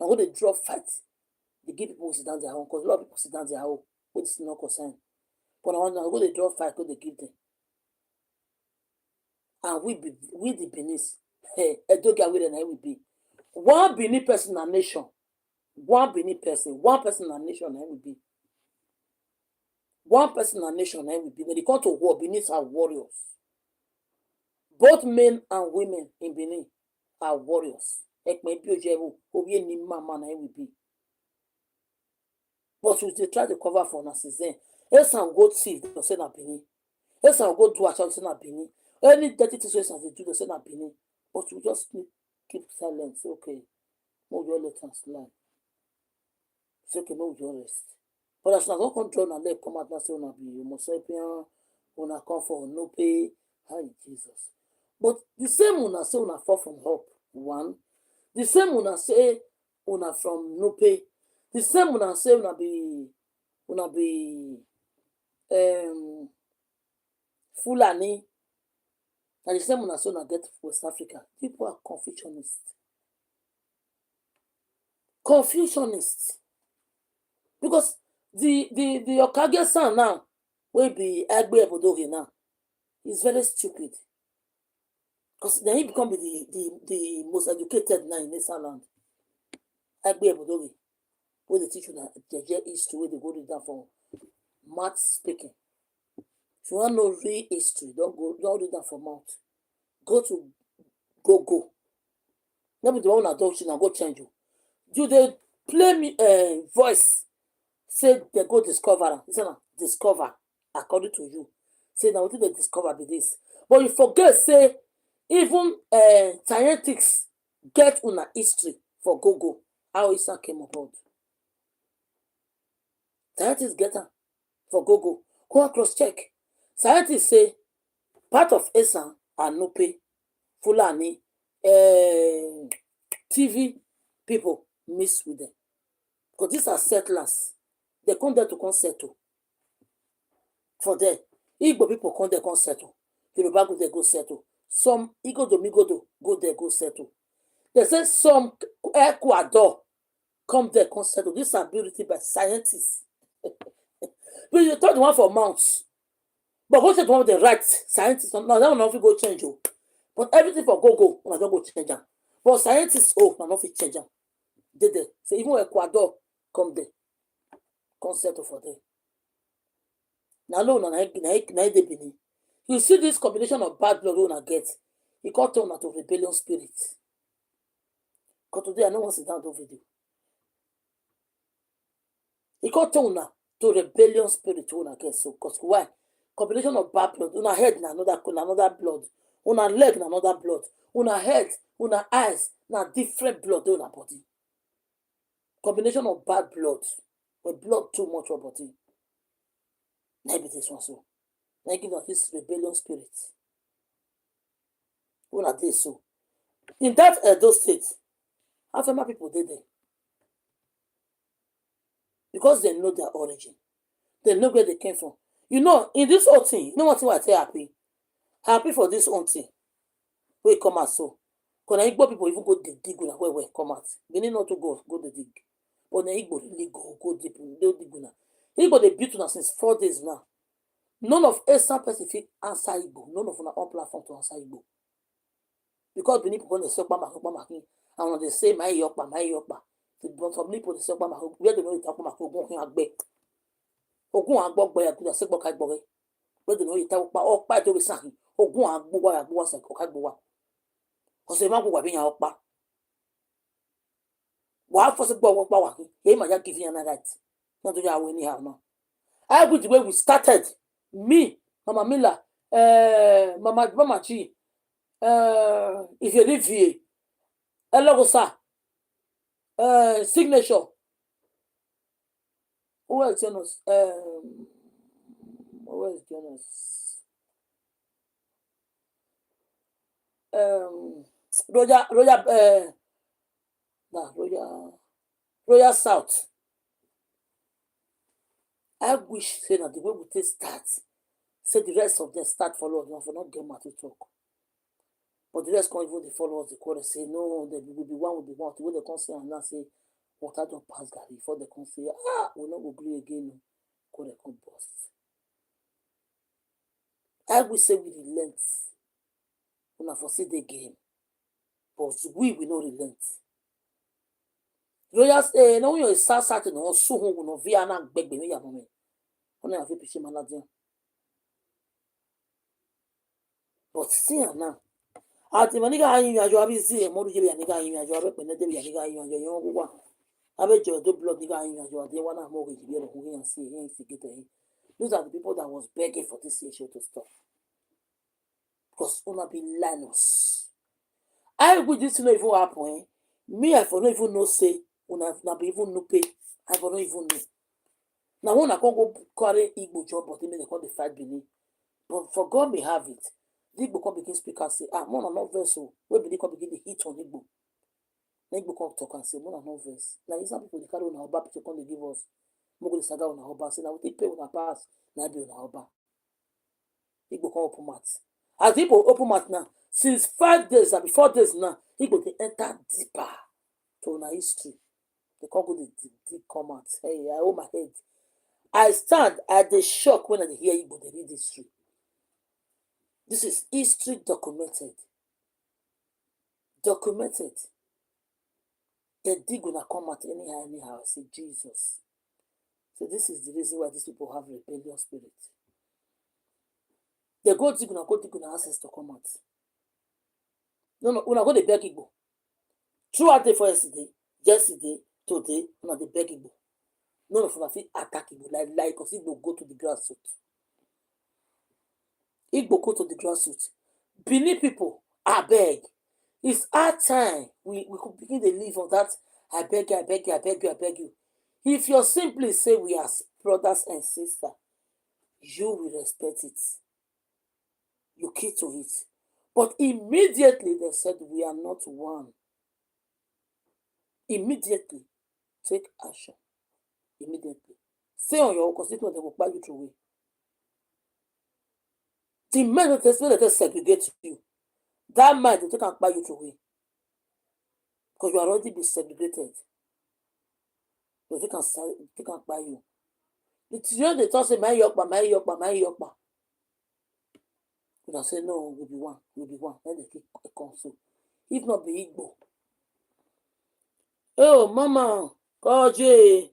I go to drop fight, they give people sit down their own, because a lot of people sit down their own, which is not concerned. But I go to drop fight, go to give them. And we the Benis, I don't get where I will be. One Benin person in a nation, one person in a nation, I will be. One person in a nation, I will be. When they come to war, Benin are warriors. Both men and women in Benin are warriors. But we try to cover for Nasizan. Esan go thief, they say na Benin. Esan go do actually say na Benin. Any dirty things they do, they say na Benin. But we just keep silent. Say, okay, no, we all let us slide. Say, okay, no, we all rest. But as not control and let come out and say, una be Homo sapien, una come for no pay. Hi, Jesus. But the same una say una fall from hope. One. The same una say una from no pay. The same una say una be Fulani. And the same una say una get West Africa. People are Confucianists. Because the Okage son now will be EXP0SE now. He's very stupid. Because then he become the most educated now in Esan land. EXP0SE. Where they teach you that the history, where they go to that for math speaking. If you want to know real history, don't read that for mouth. Go to Go. Maybe the one that don't you go change you. Do they play me voice? Say they go discover. Listen, discover according to you. say now wetin they discover be this. But you forget say even scientists get una history for Google how Esan came about. Scientists get am for Google. Go and cross check. Scientists say part of Esan are Nupe, Fulani, TV people mix with them. Because these are settlers. They come there to come settle. For them. Igbo people come there come settle. Yoruba go there go settle. Some Migodo go there go settle. They say some Ecuador come there come settle. These are built by scientists. But you thought the one for mounts. But go check the one with the right scientists. Now that one not go change you. But everything for go, I don't go change them. But scientists, not change them. Did they? So even Ecuador come there. Come settle for them. Now they Benin. You see this combination of bad blood we get. It got turned out of rebellion spirit. Because today I don't want to sit down to video. It got turned out to rebellion spirit we get. So because why? Combination of bad blood. Una head na another blood. Una leg na another blood. Una head, una eyes na different blood in una body. Combination of bad blood. With blood too much for body. Maybe this one so. Now give us this rebellion spirit. When are they so? In that Edo state, half of my people did there. Because they know their origin. They know where they came from. You know, in this whole thing, you know what I say happy? Happy for this own thing. We come out so. Because the Igbo people even go dig where come out. They need not to go the dig. But the Igbo really go deep. They dig now. Igbo they built now since 4 days now. None of Esan Pacific answer Igbo. None of our own platform to answer Igbo. Because the people they say Obama, and when they say my yokpa. Some people they say Obama, where they know it Obama Ogun Agbe. Ogun Agbo boy Agbo say Bokai boy. Where they know it Okpa Okpa to be saying Ogun Agbo say Okagbo. Because man go be Okpa. Why for say Okpa wa? He might give you another right. Not to you anyhow now. I go the way we started. Me, Mama Miller, Mama G, if you live here, Elogosa, Signature. Who else jonas? Who else jonas? Royal South. I wish say that the way we take start, say the rest of them start follow us, for not get much to talk. But the rest can't even they follow us, they call us say no, they will be one. The way they come say and now say water don't pass Gary before they come say we'll not go agree again. Call they come bust. I will say we relent. We not foresee the game. But we will not relent. Royals, no one is sad no so home no via na beg me ya moment. On a fait piché maladien. But see now. Ati maniga ayin ajo abi si mo ru je bi aniga ayin ajo abi pe ne de bi aniga ayin ajo yon wo wa. Abe jo do blood niga ayin ajo ade wana mo ge bi ro ku yan see yan see get here. Those are the people that was begging for this issue to stop. Because una be linus. I would this no even happen. Me I for no even know say una na be even no pay. I for no even know. Now when I can't go carry Igbo job, but they call the fight beneath. But for God may have it. The Igbo can begin speak and say, man, not vessel. Where they can begin the hit on Igbo. Then Igbo can talk and say, man, not verse. Like some people they carry on our back, people come they give us. Mogo saga on our back. Say now we pay on our pass. Now be on our back. Igbo can open mat. As Igbo open mat now, since 5 days and 4 days now, Igbo they enter deeper to our history. They can't go the come out. Hey, I hold my head. I stand at the shock when I hear Igbo they read history. This is history documented. Documented. They dig when I come out anyhow. I say Jesus. So this is the reason why these people have rebellion spirit. They go dig when access to come out. No, when I go they beg Igbo. Throughout the for yesterday, today, when they beg Igbo. None of them feel attack Igbo like because Igbo go to the grassroots. Igbo go to the grassroots. Benin people, I beg. It's our time. We could begin to live on that. I beg you, I beg you, I beg you, I beg you. If you simply say we are brothers and sisters, you will respect it. You key to it. But immediately they said we are not one. Immediately take action. Immediately. Stay on your own because if not, they will buy you through. The men that they segregate you, that man they can buy you through. Because you are already be segregated. But they can buy you. The children they talk say, my yokpa. You can say, no, we'll be one. Then they keep a console. If not be Igbo. Oh, mama, call J.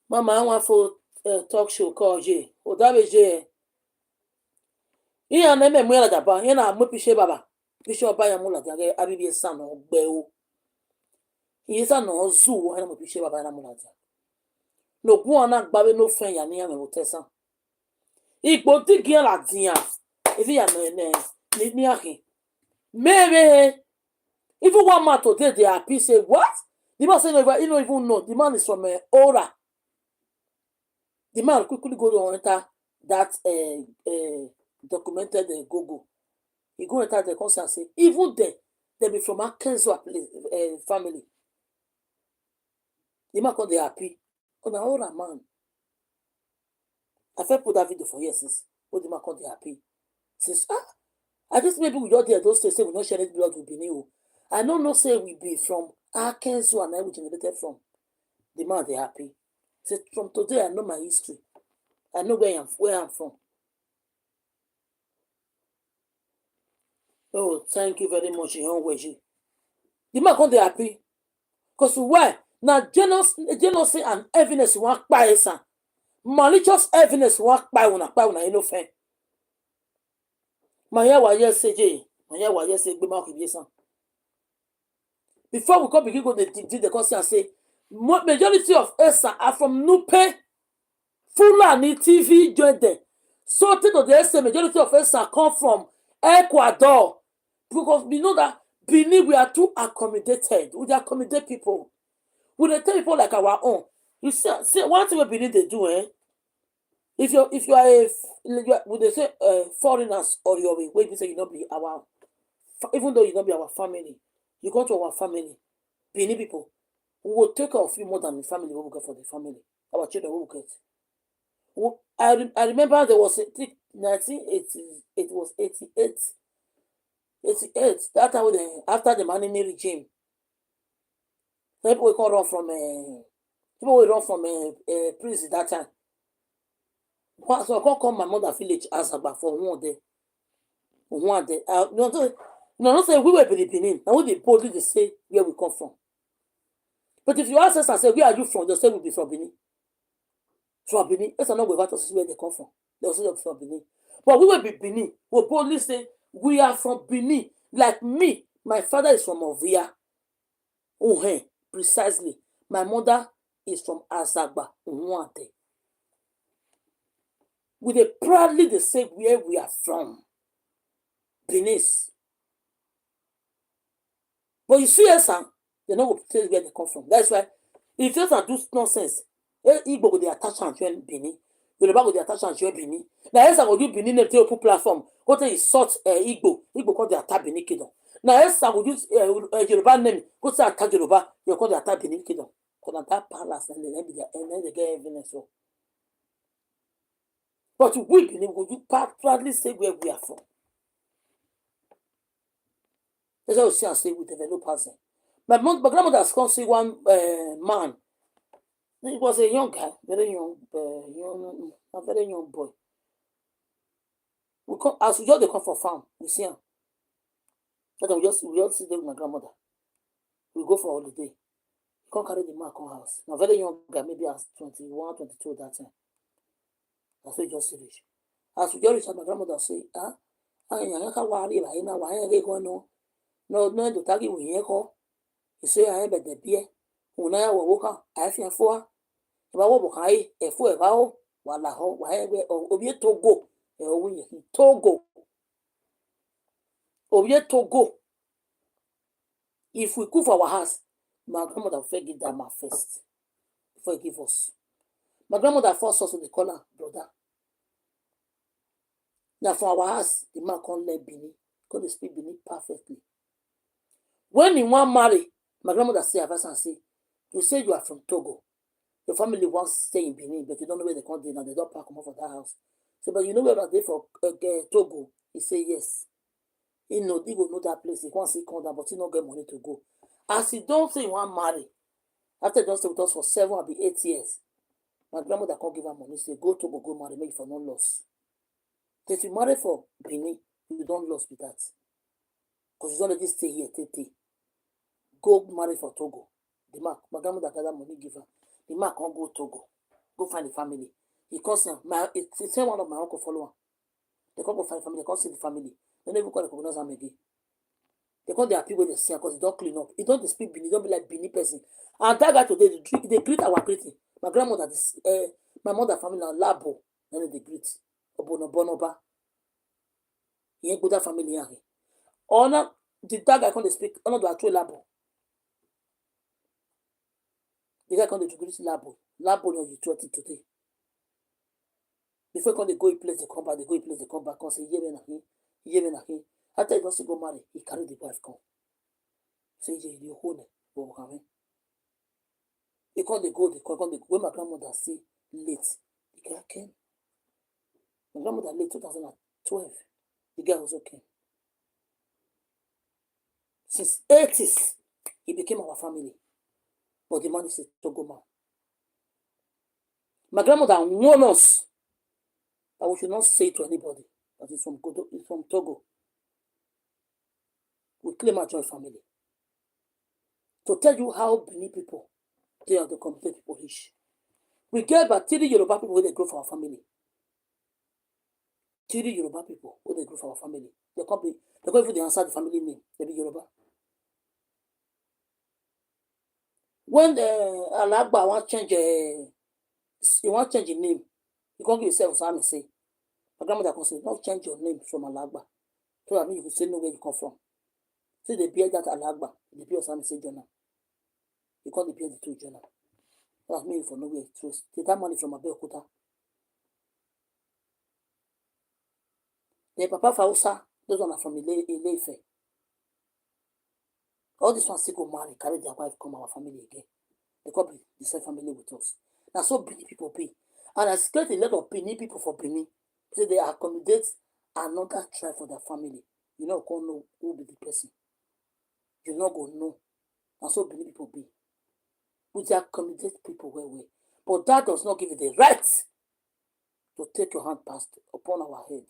Mama, I want for talk show, call J. Oh, that is J. Iya na me mwela daba, ye na mwepishe baba. Pishe baba ya mula diage, abibi Esan no gbeo. Esan no zu, ye na mwepishe baba ya na mula diage. No guana gbabe no fen ya ni ya me wotesan. Igbo digi ya la diya. Evi ya ni ahi. Maybe even one man today they happy say what? The man say no, you don't even know. The man is from Ora. The man quickly go to enter that documented Google. He go enter the concert and say even they be from Akenzo family. The man called they happy. On an Ora man. I felt put that video for years since. What the man called they happy. Since I just maybe we just there those days say we not share any blood with Benin. I don't know say we be from Arkansas and I we generated from. The man they happy. Say from today I know my history. I know where I'm from. Oh, thank you very much, young Weji. The man come they happy. Because why? Now jealousy and evidence want buy Esan. Malicious evidence want buy una you know fair. Maya wa yes say Bema Esan. Before we come begin go the concern say majority of Esan are from Nupe, Fulani TV joined them. So to the say majority of Esan come from Ecuador. Because we know that Benin we are too accommodated. We accommodate people. We dey tell people like our own. You see one thing we Benin they do, If you are would they say foreigners or your way, where you say you not be our, even though you not be our family, you go to our family, Benin people, we will take care of you more than the family we will get for the family. Our children will get. I remember there was 1980, it was 88. That time after the Manini regime, people will run from prison that time. So I can't call my mother village as about for one day. No, say we were Benin. And we be boldly to say where we come from. But if you ask us and say, where are you from? They'll say we'll be from Benin. From Benin. Let's not go back to see where they come from. They'll say they'll be from Benin. But we will be Benin. We'll boldly say, we are from Benin. Like me, my father is from Ovia. Precisely. My mother is from Azagba. We they proudly they say where we are from. Benin. But you see, Esan, they know where they come from. That's why if Esan do nonsense, Igbo go they attach and join Benin. Yoruba go they attach and join Benin. Now Esan go do Benin name open platform. Go to insult Igbo. Igbo call they attack Benin kingdom. Now Esan go use Yoruba name. Go to attack Yoruba. You call they attack Benin kingdom. Because that palace and then they get evidence. So. But we Benin go you proudly say where we are from. That's how you see and say we develop as my grandmother has come see one man. He was a young guy, very young, a very young boy. We come as we just they come for farm, we see him. Then we just see them with my grandmother. We go for holiday. He can't carry the man come house. Now very young guy, maybe as 21, 22 that time. That's why just reach. As we just reach, my grandmother say, I can't worry about it now. Why are they going on? No, to target we here call. You say I bet the beer. Una ya woka, I feel for. If I walk high, a fool about wala ho wa ewe obi Togo e owi Togo obi Togo. If we cook for our house, my grandmother will give that man first before he give us. My grandmother forced us to the corner, brother. Now for our house, the man can't learn Bini, because they speak Bini perfectly. When he want marry, my grandmother say advice and say, you say you are from Togo. Your family wants to stay in Benin, but you don't know where they come from, and they don't pack them up for that house. So, but you know where they for Togo? He say yes. He go know that place. He wants to come down, but he don't get money to go. As he don't say he want marry, after he don't stay with us for 7 or 8 years, my grandmother can't give her money. Say go Togo, go marry, make for no loss. So if you marry for Benin, you don't lose with that, because you don't let this stay here, take. Go marry for Togo. The man, my grandmother gather money give her. The man can't go Togo. Go find the family. He calls him. It's one of my uncle follower. They can't go find the family. They can't see the family. They never call the recognize them again. They can't. They happy when they see because they don't clean up. He don't speak Bini. Don't be like Bini person. And that guy today, they greet our greeting. My grandmother, my mother family now Labo. Then they greet. Obonoba. He ain't good that family here. Honor the that guy can't speak. Honor the actual Labo. The guy can't greet Labo. Labo no you 20 today. Before they go in place, they come back. They go in place, they come back. Come say Yemen ahi. After he doesn't go marry, he carry the wife come. Say you hold it. He can't they go. When my grandmother see late, the guy came. My grandmother late 2012. The guy also came. Since 80s, he became our family. But the man is a Togo man. My grandmother warned us that we should not say it to anybody that it's from Togo. We claim our joint family. To tell you how Benin people, they are the competent people rich. We get about 3 Yoruba people where they grow for our family. 3 Yoruba people where they grow for our family. They can't even answer the family name. They be Yoruba. When the Alagba want change the name, you can't give yourself something say. My grandmother can say, don't change your name from Alagba. So that means you can say know where you come from. See they bear that Alagba, they bear something say Jonah. You can't bear the two Jonah. That's me for nowhere. Take that money from Abeokuta. The Papa Fausa, those one are from Ile-Ife. All these ones still go marry, carry their wife, come our family again. They can't be the same family with us. Now so Benin people be. And I get a lot of Benin people for Benin. So they accommodate another tribe for their family. You not gonna know who be the person. You not gonna know. And so Benin people be. We accommodate people well. But that does not give you the right to take your hand past upon our head.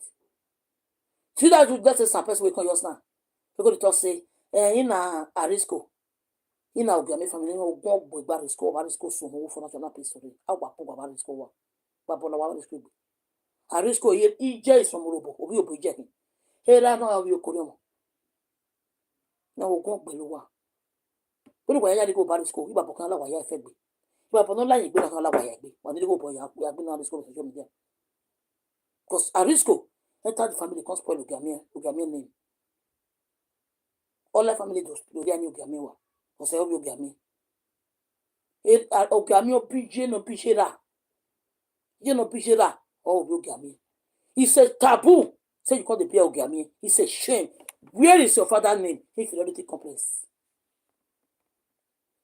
See that you just say some person will call yours now. You're going to talk say, in a Arisco, in our Grammy family, no go with Barisco, so move for national history. How about Barisco? Babonawa Arisco, EJ is from Robo, or you be jacking. Here I know how you call him. Now go below. But why I go Barisco, you are Bocana, why I fed me. You are not like you go to Alaway, when you go boy, we have been on this school social media. Because Arisco entered the family, can't spoil Ugamian name. All the family does new Gamiwa, or say, oh, Gami. Ogamio PJ no Pichera. You know Pichera, oh, Gami. He said taboo. Say you call the Pierre Ogami. He said shame. Where is your father's name? Inferiority complex.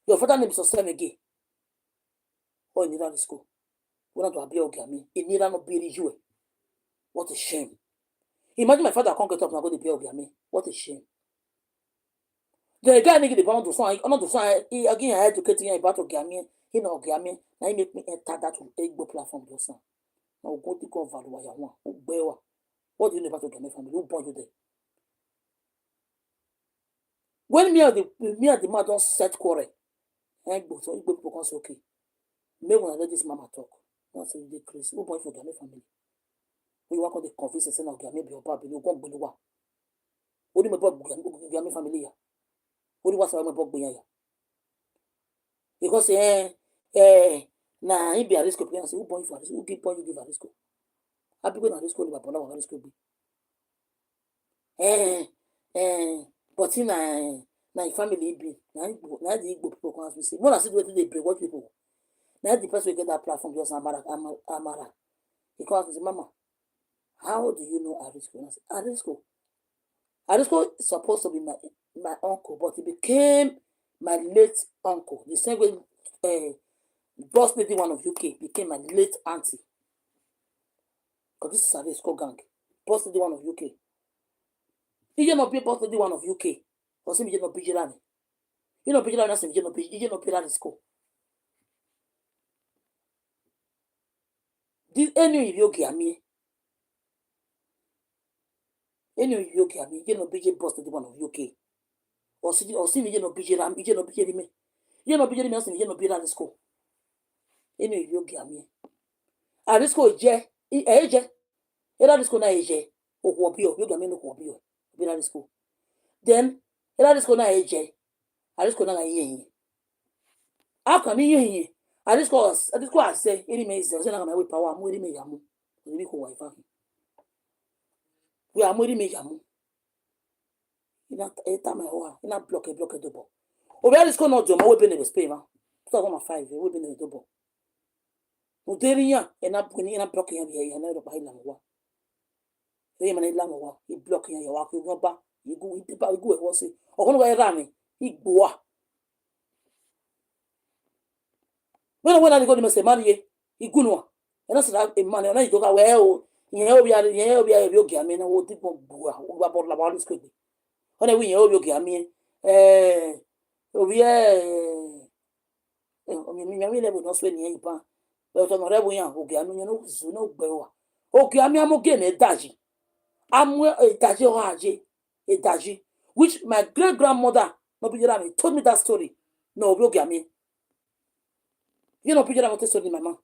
Your father's name is Osem again. Or in the school. We not to Abia Ogami. In Nira no be you. What a shame. Imagine my father can't get up and go to Pierre Ogami. What a shame. The guy nigga the bound to sign, not to sign, he again had to get in about Ogami. He know Ogami. Now he make me enter that Igbo platform, your son. Now go to go value what you want. Who bear. What do you know about Ogami family? Who born you there? When me and the man don't set quarrel, so Igbo people can say, okay, maybe when I let this mama talk, I say, they crazy. Who born for Ogami family? We want to convince and say, Ogami be your baby, you go below. What do you mean about Ogami family? What do you want to say about Ogami? Because, na he be Arisco parents who born you for Arisco, who give born you give Arisco. Happy go na Arisco live upon our Arisco be. But in na family be na the Igbo people come ask me say, when I see the way they break what people. Now the person will get that platform just Amara. He come ask me say, Mama, how do you know Arisco? And I say, Arisco is supposed to be my uncle, but he became my late uncle. The same way boss lady one of UK became my late auntie. Because this is Arisco gang. Boss lady one of UK. He not be boss lady one of UK. Or say he not be Jirani. You know Jirani, that's he not be Arisco. This any yogi ami. Any yogi ami, you know be boss lady one of UK. Or see me you know be Jirani, you know be Jirani. You know be Jirani, that's you know be Arisco. Any yogi ami. Arisco je, eje. Era Arisco na eje. Okwobio, yogi ami no kwobio. Be Arisco. Then era Arisco na eje. Arisco na yin. How can you Arisco say any me is na my way power am we me yamu. We ko wife. We am we me yamu. Ina eta my wa, ina block double. Obi Arisco no do ma we be na space ma. 2005 we be na double. Uderiya ina block yan ya na do pa ila wa. We man ila wa, he block yan ya wa ko go ba, you go with ba go e wo say. Okono wa ra mi, igbo wa. When I go to say marry igunwa. And that's a man and I go well. We are yogi. I mean, what did bua about la balis could be. When we yogi, I mean, we are we never know when you pan. But on a rebuyan, okay, I mean, no bewa. Okay, I mean, I'm again a daji. I'm a daji or a daji, which my great grandmother, no be told me that story. No, yogi, I mean. You know, picture about this story, my mom.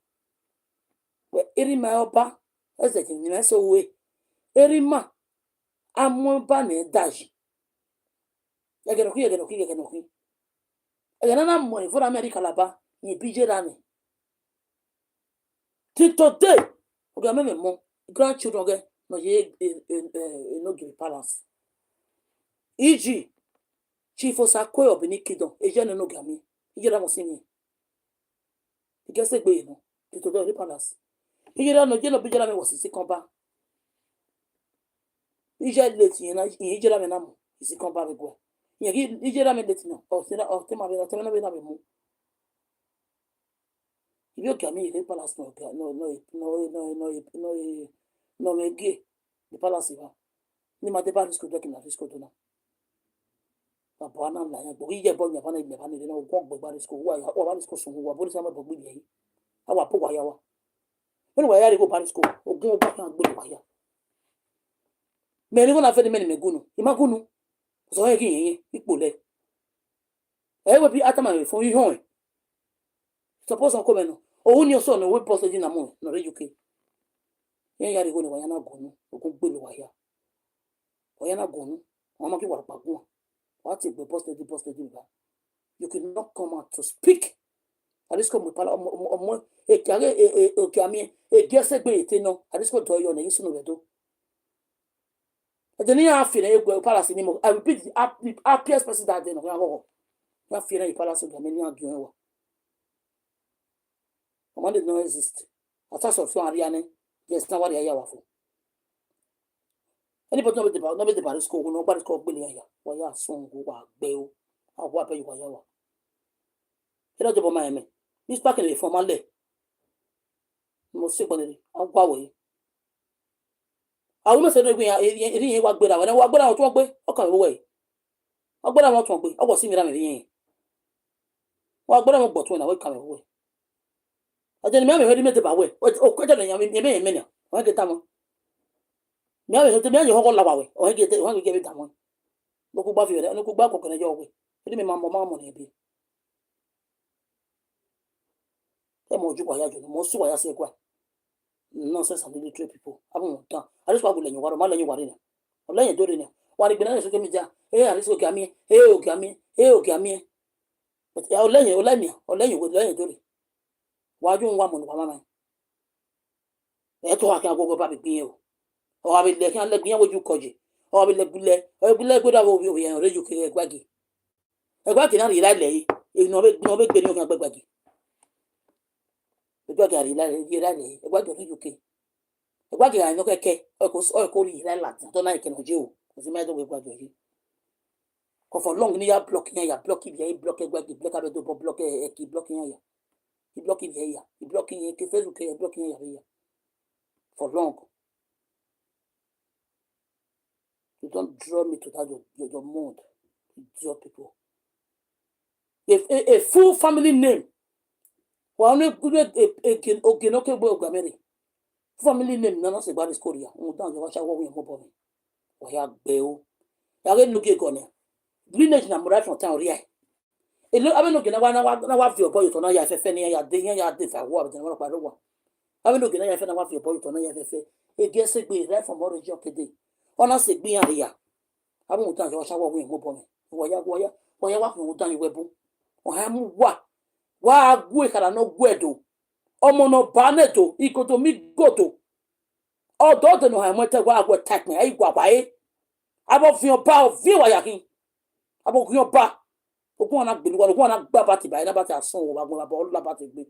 Well, Erima Oba, as the thing, I saw way. Erima, I'm one banner dash. I get okay. Another money for America Laba, in PJ Rani. Till today, okay, I remember more grandchildren get no ye no give balance. E.g. Chief Osakwe of Benikido, a general no gami. You get what I'm he gets a way, no, to the palace. He did not know Bijam was his compa. He just let you know, he did not know his compa. He did not let you know, or Timavina, Timavina. If you can meet the palace, no, gay, the palace. Nima de Paris could look in a fiscal dinner. A banana, but we get born upon it, no walk by Paris school, or Paris school, who are both some of the our poor yawa. When we are go Paris school, or go back and go wire. Many one of the men Megunu, Imagunu, so again, equal. I will be at my for you home. Suppose I'm coming, or when your son will post it in a moon, not UK. Here you go to Wayana Gunu, or go below wire. Wayana Gunu, or Maki Warapagu. What if we posted the you could not come out to speak. At this come with a guess a great thing. At this go to you on the issue of the door. At the near half in a palace anymore. I repeat the happiest person that day. No, not fearing a palace of the many arguing. I wanted no exist. I thought of Ariane, there's not what I have for. Anybody know about nobody about school, nobody's called Billy. Why are song who are bail? I'll whap you for your. Get out of my man. He's back in the formal day. Most simply, I'll go away. I will say that we are in what better when I walk out one way, I'll come away. I'll go out one way. I was seeing it. What better but when I will come away. I didn't remember how to away. Oh, quite a minute. I get down. Now I have to manage your whole away, or I get it when we give it down. Look above you, and look back on your way. Let me mamma money. Most why I say, nonsense and military people. I won't done. I just want to let you what I'm letting you what in it. I'm letting you do it. What if you give me down? Hey, I just look at me. Hey, okay, me. Hey, okay, me. But I'll let you, or let you do it. wájú ń wá mọ̀ nípa máma ẹ̀ tó wà kí agogo bá mi gbìn yẹn o ọ̀rọ̀ àbí lẹ̀ kí wọ́n lẹ́gbìn yẹn wojú kọjì ọ̀rọ̀ àbí lẹ́gbìlẹ̀ ọ̀rẹ́gbìlẹ̀ gbọ́dọ̀ àwọn òbí yẹn rẹ́jù kiri ẹgbàgì náà rí láìlẹ̀ yìí èyí ni wọ́n bẹ gbé ní ọkàn gbàgbàgì ẹgbàgì àrí láìlẹ̀ yìí ẹgbàgì rẹ́jù kiri ẹgbàgì àyàn kẹ́kẹ́ ọ̀ẹ̀kọ́ rí láìlà tó náà ìkẹnà jẹ́ o kò sí mẹ́tọ́ gbàgbàgì yìí kọ̀fọ̀ long ní yà block yẹn yà block ibi yẹn block ẹgbàgì block abẹ́tọ̀ bọ̀ block ẹ̀kì block yẹn yà block ibi yẹn yà block yẹn kí Facebook yẹn block yẹn yà for long. You don't draw me to that your mood. Idiot people. A full family name. Well, only good again. Okay, boy, family name. None of the bad is Korea. We don't watch our way more boy. We have Beo. I get look at Gone. Green Nation. I'm right from town. Yeah. It look. I mean, looking. I want your boy to know you have a funny. You have different words. And what about the one? I mean, looking. I have a want your boy to know you have a. It gets a bit right from origin today. Honestly, be here. I won't tell you what I want more boy. Why walk no down your web? Or I am what? Why we can no guedo? Omo no baneto, equal to me goto. Oh, don't know how much I will attack me. I go by. Above your power, view I am. Above your back. One up been one babati by about a song about it.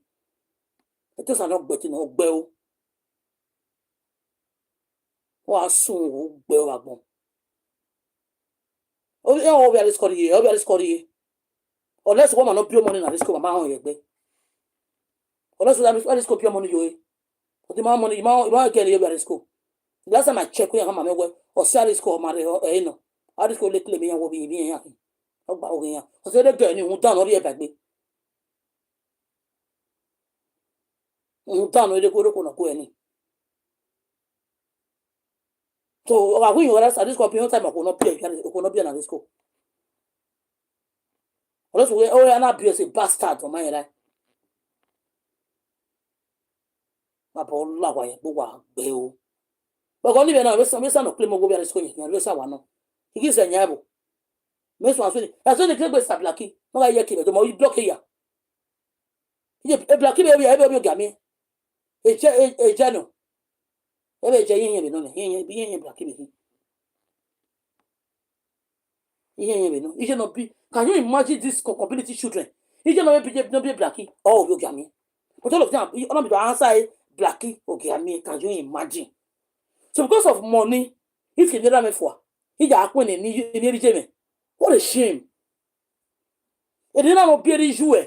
It is not betting no bell. Or soon bell up. Oh, we are scoring. Unless woman not pure money na this come amount here. Unless we are pure money you. But the money you get here at school. Last time I check we have my way or salary score my no. I just go let me and will be here. About here. So they get you down or here back me. Down with the good go any. So when you are at this company time I will not be at this school. Unless we are not be a bastard for my life. My poor love, I go bell. But only when I was some son of Plymouth go to school, and listen one. He gives a yabo. Miss One, as only clip with Sablaki, no, I yaki, the more you block here. A blacky baby, ever got me. A channel. Every jay, he being a blacky. He should not be. Can you imagine this compatibility children? He should not be blacky. Oh, you got me. But all of them, you don't be to answer blacky. Okay, I mean, can you imagine? So because of money, if you never me for, he got when in the what a shame. It did not appear as you were.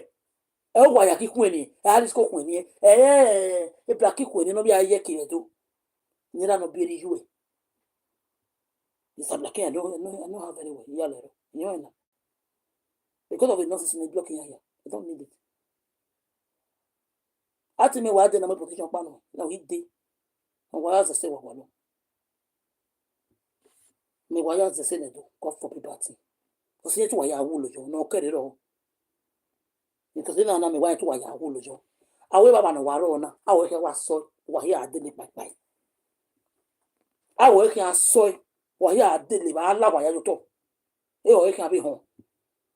Oh, why I keep winning? I just go winning. A blacky winning, no be a yaki do. Neither no be as you were. It's a black I know how very well. Yeah, you know. Because of the nonsense in the blocking here. I don't need it. After me, why didn't I position panel? Now he did. And why else I say what one? Me, why else I say that? God for people. Because yet why I will you no carry it all. Because then I'm why to why I will you. I will have an warona. I will have a soul. Why I didn't by. I will have soy. Why I didn't. I love why you talk. You can be home.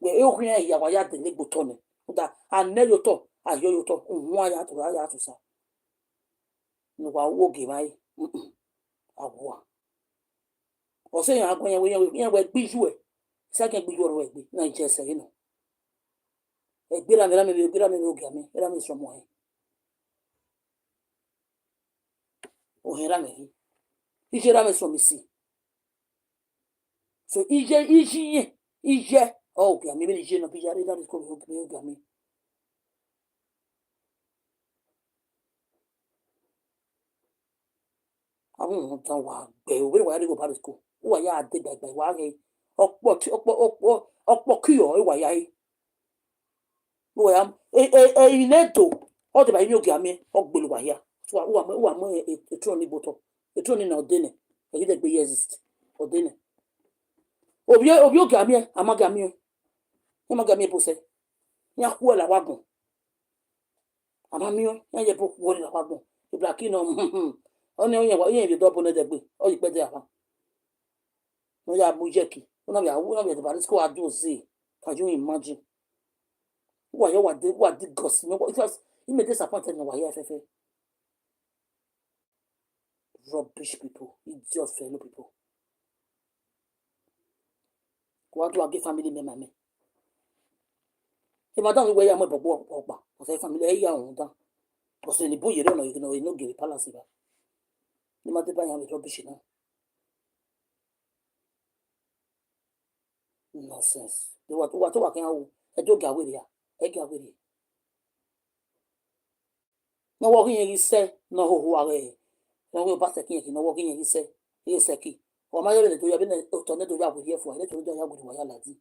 You can hear why I didn't go Tony. That I never talk. I hear you talk. Why I have to say. No, I will give I want. Or say I'm going away, be you. Second, be your way. No, just say, you know. A bill and let me get me. Let me some way. Oh, here I am. He should have some see. So, EJ. Oh, maybe the no Pijari that is called me. I won't tell why. Where do you go to school? Why I did that by why? Up, cure, why I. Who am a neto, or the by you get me, or Bulwaya. So I am a trolley bottle, a trolley or dinner. I did be exist or dinner. Oh, you got me, I'm a gammy. I'm a gammy pussy. Ya kuela wagon. I'm a meal, and you book what in a wagon. The black only what you double the way, or you better. No, ya bujeki. One of the body school I do see. Can you imagine? Why what did gossip? He may disappointed no why FFA. Rubbish people, idiot fellow people. What do I give family member me? If I don't wear my bobo, or say family, a young down. Because in the boy, you don't know, you know, you know, give a palace. No matter by how rubbish now. Nonsense. What can I do? Get with you. I get with you. No walking in his say, no who are a no way past the king, no walking in his say, he is a key. Or my other to have been a tornado with here for a little job with Wayaladi.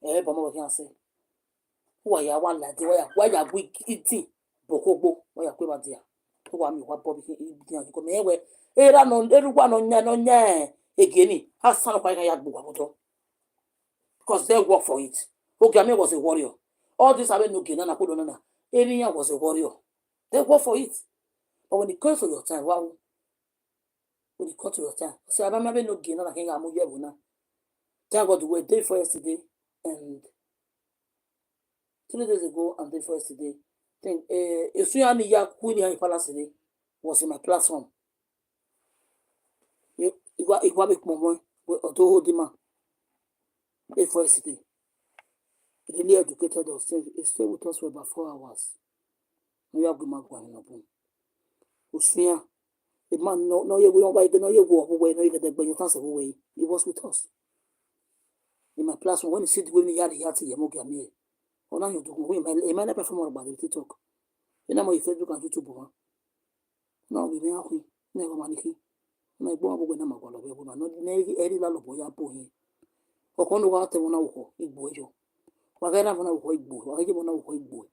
Eh, Bomo can say. Why I want that? Why are we eating? Bokobo, why are we dear? Who are me? What Bobby you come anywhere? Era non, everyone on yan, again, has son of my Yabu. Because they work for it. Ogame was a warrior. All this I no gain and I put on. Enya was a warrior. They work for it. But when it comes to your time, wow. When it comes to your time, so I remember no gain and I can't move you now. Thank God we were day for yesterday and 3 days ago and day for yesterday. Think if you any ya Queen Palace today was in my platform. You got make more with Odo Dima. Day for yesterday. Really educated us. He stayed with us for about 4 hours. We have good man going up. Usia, the man no you don't buy the no you walk away, no you get the when you cancel away. He was with us. In my platform, when you sit with me, he had to Yamoga me. Or now you do we may never perform about the TikTok. You know my Facebook and YouTube. Now we may have never maniki. My boy when I'm going to be not navy any laloboya boy. Or Kono water when I walk, big boy. Wagana when I walk boy, I give one out boy.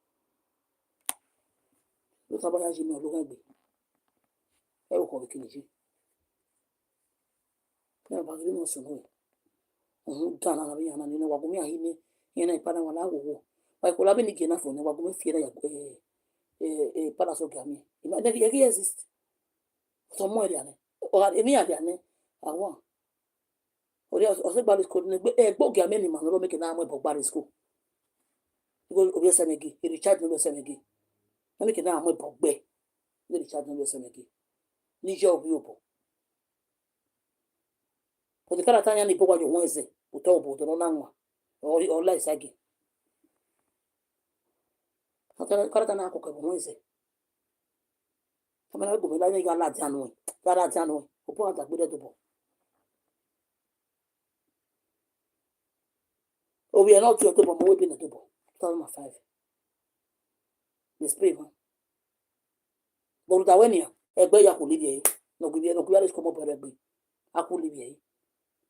Look about Jimmy or look at me. I will call the Kinichi. Never give us away. Dana and you know what we are here in a Panama. I could have been enough for never going to fear a Panasogami. It might never exist. Somewhere or any other. I want. Or else, or somebody's called a book. I mean, man, make an arm of Barry School. Go over Semegi, he recharged no Semegi. I make an arm of Bay. They recharge no Semegi. Niger of Yopo. For the Caratanian, the Boga Wednesday, Utobo, the Ronanga, or less again. Caratana Wednesday. Come on, I go, I think I like Janway. Caratano, who bought that with a double. Oh, we are not your double, more than a double. 2005. Miss Prima. Boltawenia, a bay I could live no give you no queries come up every. I could live here.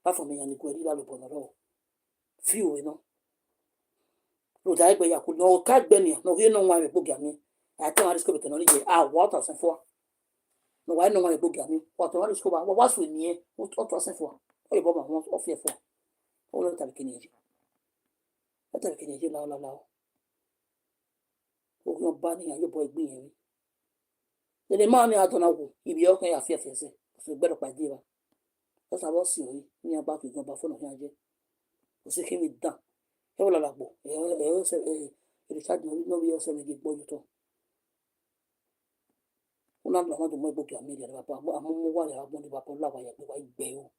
Apart from me and the Guerilla upon the road. Few, you know. No, I bay I could no cat Benny, no, you know why we book at me. I can't discover can only get out what was for. No, I know why book at me. What I discover what's with me, what was for. Oh, Bob, I want off here for. All the time, Canadian. Let her Canadian lao. Oh, you're banning and your boy being. The man I don't know if you're okay, I fear, so better by Diva. That's I was seeing me about to go back for no hundred. Was it him done? He will allow a recharge no be also make it boy to. Una no want to my book and media about I'm more about the Bapo Lava, white bail.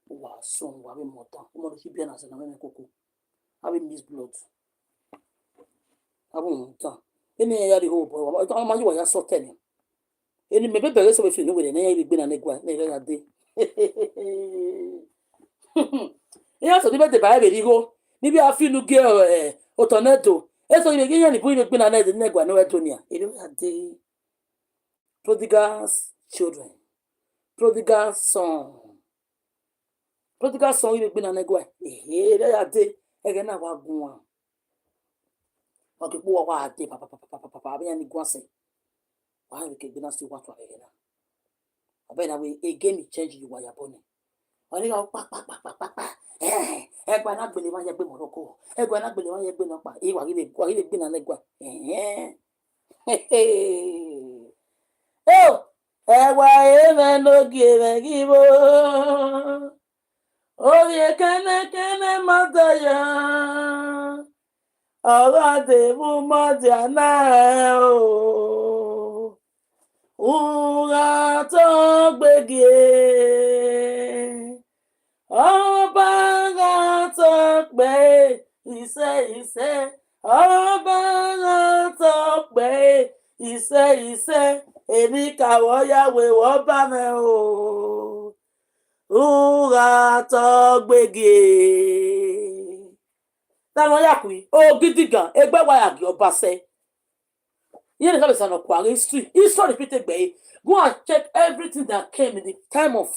Was son, having more time. More Shibianas and American cocoa. Having this blood. I won't tell. Any other hope, I don't mind what I saw telling. Any maybe better so if you know with an air been an egg, never a day. Yeah, so the Bible, you go. Maybe I feel you girl, or tornado. That's all you get any point of being an egg, never no Etonia. It was a day. Prodigal's children. Prodigal son. Prodigal son, you've been an egg. Eh, that day. Again, I was going. Okay, what I did, papa, and Guase. Why we can be not still what we're again. I bet we again change you while you're born. Only go I not believe I have been Morocco. I not believe I have been up. He was been an egg. Oh, I no give. Oh, you can, Mataya. ọ̀rọ̀ tèmú mọ́tì àná o. Ura tó gbégi ọba ra tó pé iṣẹ́ ọba ra tó pé iṣẹ́ èmi kàwọ́ yàwé wọ́n bá mi o. Ura tó gbégi. Táwọn yàkùn yìí ó gidi gan ẹgbẹ́ wa yàgì ọba sẹ́. Here is an acquired history. History repeated by go and check everything that came in the time of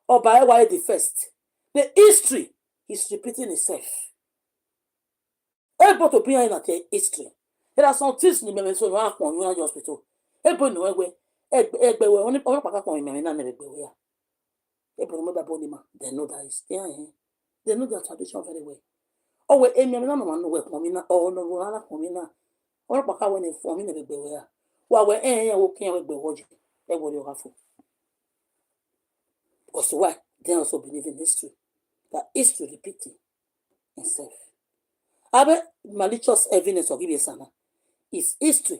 Obaewa the first. The history is repeating itself. Everybody to be in that history. There are some things in the memory so around the hospital. Everybody know where Egbewe only paka kon me na Egbewe ya. Everybody know that body man. They know that is there. They know their tradition very well. Oh we emi na mama no we komina oh no na komina. Or paka when informing the Egbewe ya. Wa we walking Egbewe everybody have. Because why? They also believe in history. That history repeating itself. Abe malicious evidence of Esan is history.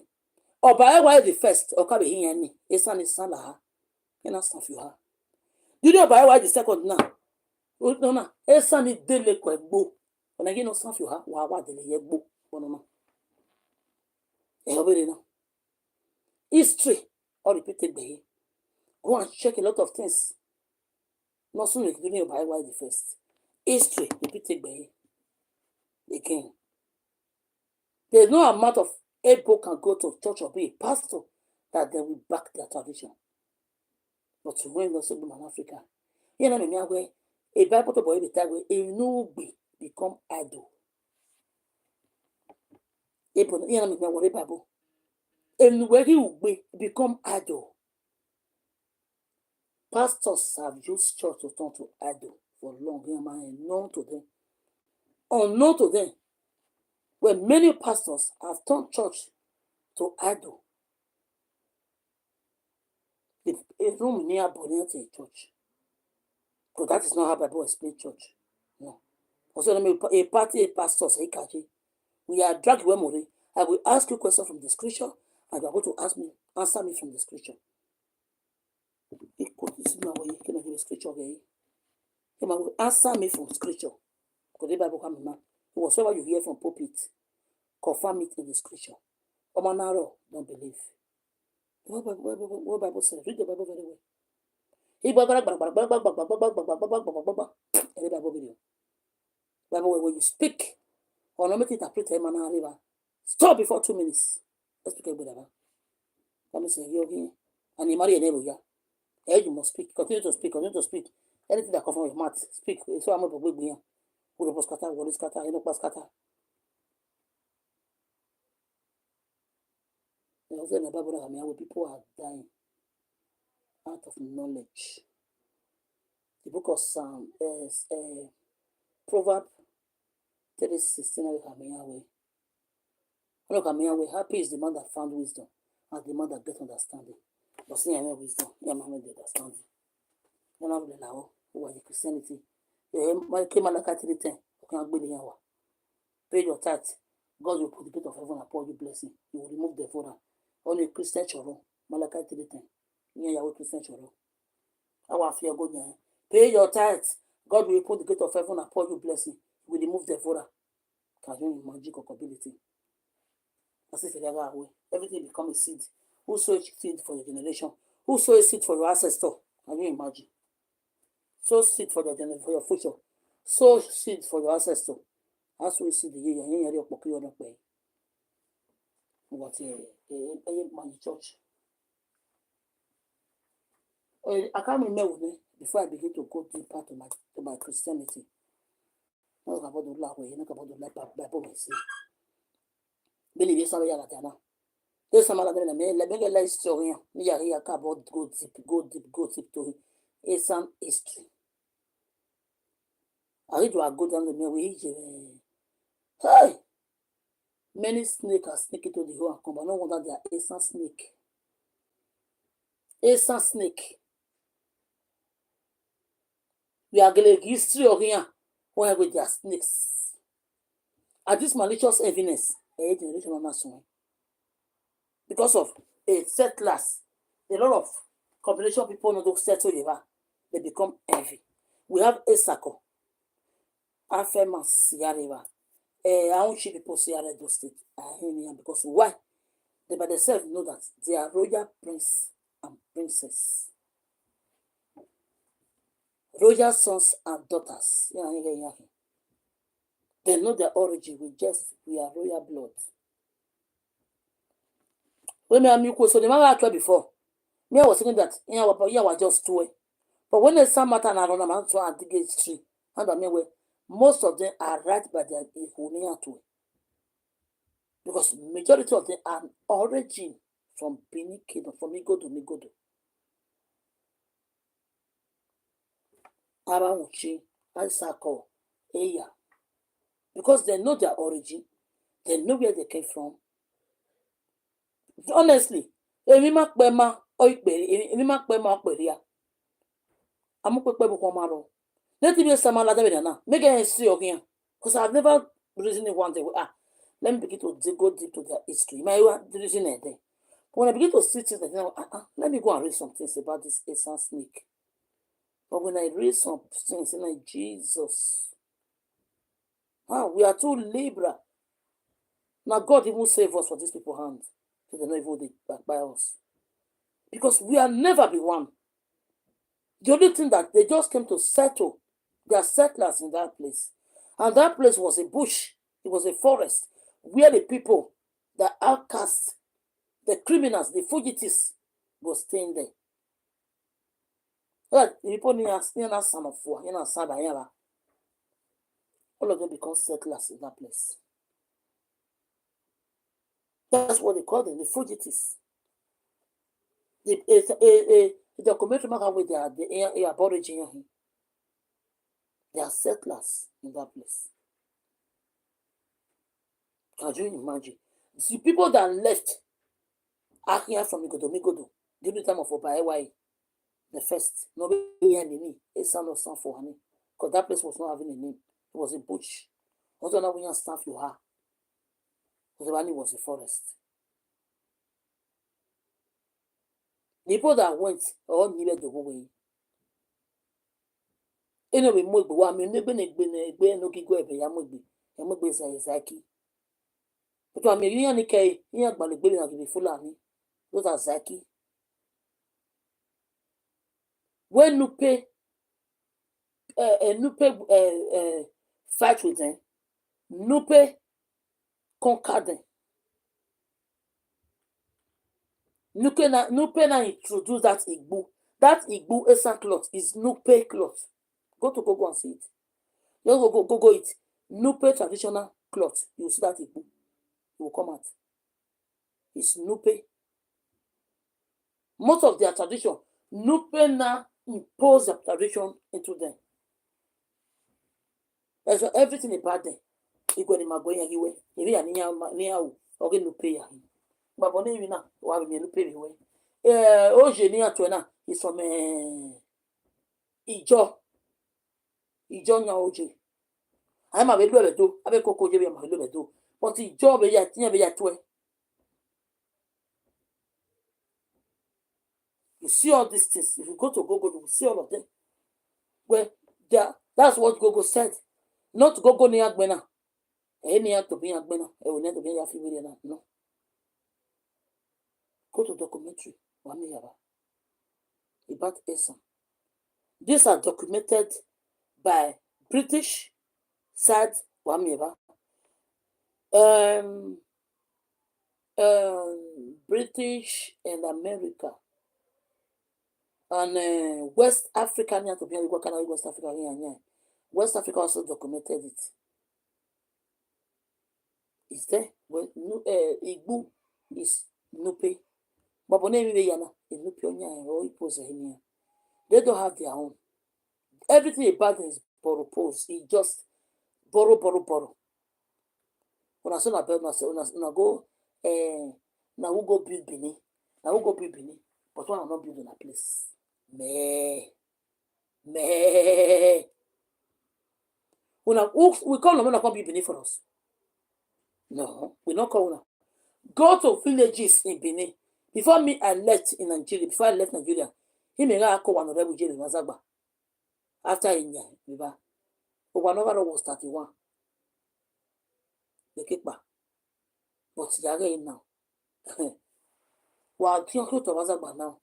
Obaewa the first, Okabe Hiani, Esan is Salah, and that's not you have. You know Obaewa the second now. No, Esan is Dele Kwebo. When I get no son you have, Wawa Dele Yebo, Bonoma. History, all repeated by him. Go and check a lot of things. Not soon like doing Obaewa the first. History repeated by him. Again. There's no amount of able can go to church or be a pastor that they will back their tradition. But to when also in Africa, you know, where a Bible to boy the time where a no be become idol. You know, what a Bible. And where he will be become idol. Pastors have used church to turn to idol for long. Unknown to them. Unknown to them. When many pastors have turned church to idol. A room near Bonnet church. Because that is not how Bible explains church. No. Also, a party, a pastor, say, we are dragged away more. I will ask you a question from the scripture, and you are going to answer me from the scripture. Answer me from scripture. Because the Bible comes man. Whatever you hear from pulpit, confirm it in the scripture. Omanaro, don't believe. What Bible says? Read the Bible very well. Bible when you speak, or not make it interpret stop before 2 minutes. Let's speak about that. Let me say, you're here, and you marry a neighbor here. You must speak. Continue to speak. Anything that comes from your mouth, speak. So I'm going to be here. Who the scatter? What is scatter? You know, scatter. In the Bible, where people are dying out of knowledge. The book of Psalm is Proverbs 3:16. Happy is the man that found wisdom, and the man that gets understanding. But see, I have wisdom. I have understanding. You know, who are the Christianity? My Malaka 3:10. Pay your tithe. God will put the gate of heaven upon you blessing. You will remove the furrow. Only Christian choro. Malaka 3:10. You Christian choro. Our fear go there. Pay your tithes. God will put the gate of heaven upon you blessing. He will remove the furrow. Can you imagine ability? As if everything becomes a seed. Who sow seed for your generation? Who sow seed for your ancestor? Can you imagine? Sow seed for your future. Sow seed for your ancestor. As we see the year, you're not paying. What my church. I can't remember before I begin to go deeper to my Christianity. Not about the law, not about the Bible. Believe somebody at Ghana. There's some other than me. Let me get a story. Me are here about go deep to Esan history. I read to go down the way. Hey! Many snakes are sneaking to the hole and come, but no wonder they are Esan snake. Esan snake. We are getting history of here where with their snakes. At this malicious evidence, a generation of national. Because of a settlers, a lot of combination of people not settle river, they become heavy. We have Esako, Afema Sierra, our chief people Sierra do state, because why? They by themselves know that they are royal prince and princess, royal sons and daughters. They know their origin. We are royal blood. When me and you so the man I tried before, me I was thinking that was just two. But when there's some matter and I run a man to and dig history, and I mean most of them are right by their equal too. Because majority of them are origin from Benin Kingdom, from Migodo. Arawuchi, Isako, Eya. Because they know their origin, they know where they came from. Honestly, èmi má pẹ́ má ọ̀pẹ̀rẹ̀ amúpẹ́pẹ́ bùkún ọmọ rọ. Let me say, now. Make a history of him. Because I've never reasoned one day. Let me begin to go deep to their history. My reason there. But when I begin to see things, let me go and read some things about this Esan snake. But when I read some things, I'm like, Jesus. We are too liberal. Now God even save us for these people's hands. So they don't even back by us. Because we have never been one. The only thing that they just came to settle, they are settlers in that place. And that place was a bush, it was a forest, where the people, the outcasts, the criminals, the fugitives, were staying there. The people all of them become settlers in that place. That's what they call them, the fugitives. The documentary marker with the aborigine. They are settlers in that place. Can you imagine? The people that left are here from Migodo during the time of Obaewa, the first. Nobody had a name. Esan or San for honey. Because that place was not having a name. It was a bush. Also, now we have staff you have. Because the was a forest. The people that went all needed to go away. Anyway, I mean, no go ebe ya mogbe Zaki. But I mean, you need na give Fulani. Those are Zaki. When Nupe fight with them, Nupe conquer them. Nupe na introduce that Igbo. That Igbo Esan cloth is Nupe cloth. Go and see it. Just go it. Nupe traditional cloth. You see that Igbo. It will come out. It's Nupe. Most of their tradition, Nupe now impose their tradition into them. That's everything about them. You go to Magoya Hiwe. If you are near okay, Nupe ya. But when you know, why we Nupe Hiwe? Ojenia Tuena is from Ijo nya oje. I'm a little bit do. I be cocoa jebe ma little bit do. But the job be ya twe. You see all these things. If you go to Google, you will see all of them. Well, that's what Google said. Not Google near Gbena. Any to be a Gbena. I will never be a female. No. Go to documentary. About Esan. These are documented by British side British and America and West Africa West Africa West Africa also documented it. Is there when Igbo is Nupe, but they don't have their own. Everything about them is borrow. It's just borrow. When I saw that, I go, now we go build Benin. But when I'm not building a place. Me. We call them when I come build Benin for us. No, we not call una. Go to villages in Benin. Before me, I left in Nigeria. Before I left Nigeria, he may not call one of them with Mazagba. After Inya, Viva. Obanova was 31. The kickback. But they are in now. While Kyoko to Mazagba now,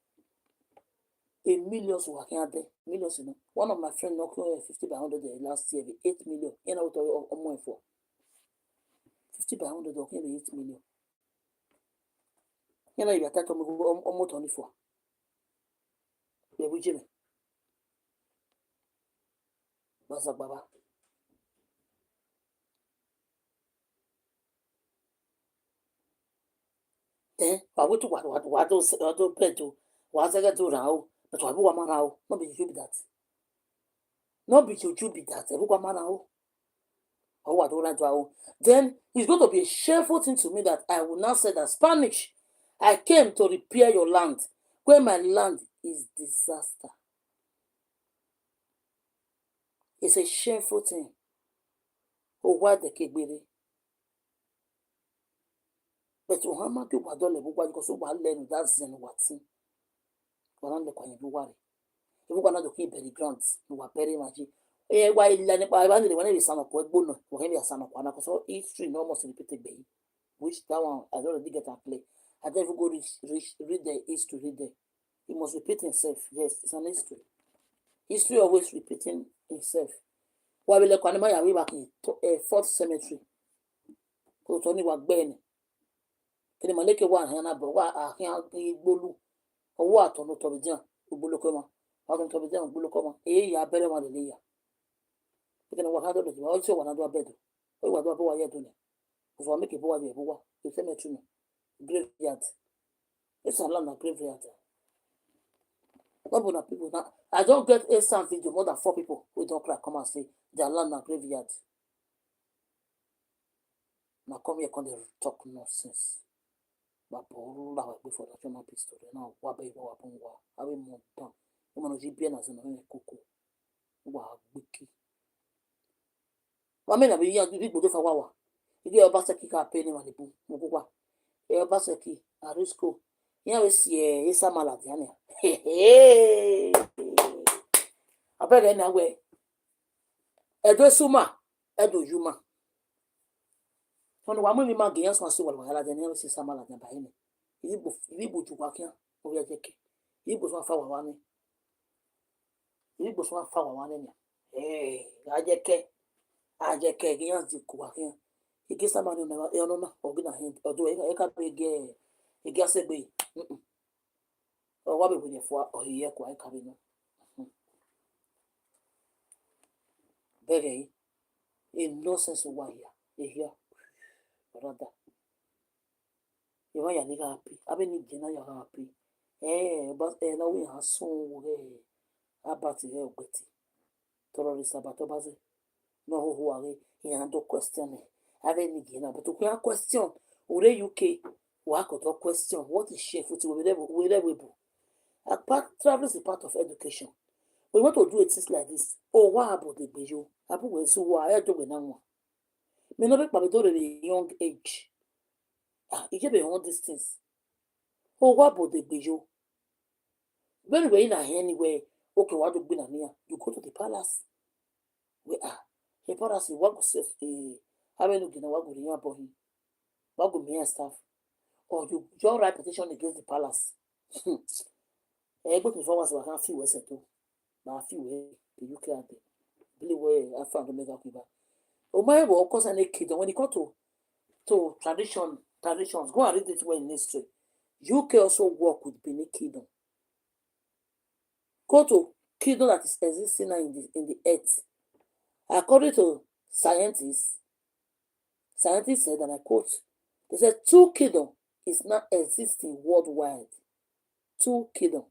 a millions working out there. Millions, you know. One of my friends knocked 50 by 100 last year, 8 million. You know what I'm more for? 50 by 100, okay, 8 million. You know, you attack them almost 24. Yeah, we Jimmy. Mazagba. Then, I went to what those pay to was I got to now, but I will man now, not be you be that. Not be you be that, I will man now. Oh, I don't like to. Then it's going to be a shameful thing to me that I will now say that Spanish, I came to repair your land, where my land is disaster. It's a shameful thing. Oh, why the kebiri? But to hammer to Badole, because so well learn that's in what's in. Around the coin, you worry. If you want to keep very grants, you are very much. Why learn by one when it is son of what bono, or maybe a son of one, so history almost repeated bay. Which that one I already get a play. I never go read the history read there. It must repeat itself. Yes, it's an history. History always repeating itself. Why will the Kwanima way back in a fourth cemetery? Because only what Ben. Can you make one hand up? I can't be bolu. Or what on the Tobijan, Ubulokoma. Out on Tobijan, Bulokoma. Ya better one than ya. You can walk out of it. Also, one other bed. Oh, what do I do? If I make a boy, the cemetery. Graveyard. It's a land of graveyard. What would people now? I don't get a sound video more than 4 people who don't cry come and say their land and graveyard. Now come here, come talk nonsense. But before the German pistol, now what baby, what happened? I will move down. You want to be as an cocoa. Wow, wiki. What mean I be young people do for Wawa? You get a basaki car penny on the book. Mugua. A basaki, a risco. Here we see a Samaladiana. Hey. I bet anyway. Edo Suma, Edo Yuma. When one woman man gains one so well, I never see Samala than by him. He would to work here over a decade. He was one for one. He was one for one. Hey, I just can't get the work here. He gets somebody never, or good at him, or do a couple of gay. He gets a bay. Or what will you for, or he quite coming. Very in no sense of why here. Brother. You want your nigga happy. I mean, you know you're happy. But now we have so about the hell with it. Terrorist about Obaze. No, who are he? No question. I mean, you know, but to a question, would the UK work out question? What is chef with whatever? Apart, travel is a part of education. We want to do it things like this. Oh, what about the Bejo? I put with so I do with now. May not be probably at a young age. You get beyond these things. Oh, what about the Bejo? When we're in anywhere, okay, what do you mean? You go to the palace. We are. The palace is what says how many looking at what would you about him? What would me and stuff? Or you your right petition against the palace. Able to forward so I can't feel what's it too. But I feel the UK at the believe where I found to make up with that. Oh, my will of course any kid when you go to traditions, go and read it well in history. UK also work with Benin Kingdom. Go to kingdom that is existing now in the earth. According to scientists said, and I quote, they said 2 kingdoms is not existing worldwide. 2 kingdoms.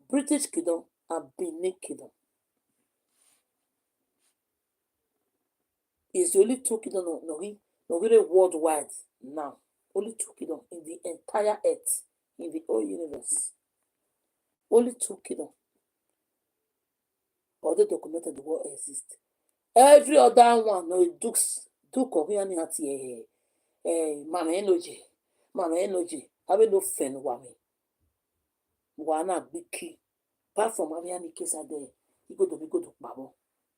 British kingdom and Benin kingdom. It's the only 2 kingdoms no really worldwide now. Only 2 kingdoms in the entire earth, in the whole universe. Only 2 kingdoms. Although documented the world exists. Every other one, no, Duke of Yanati, mama energy habe no fen wame wana biki apart from having any case there you go to babo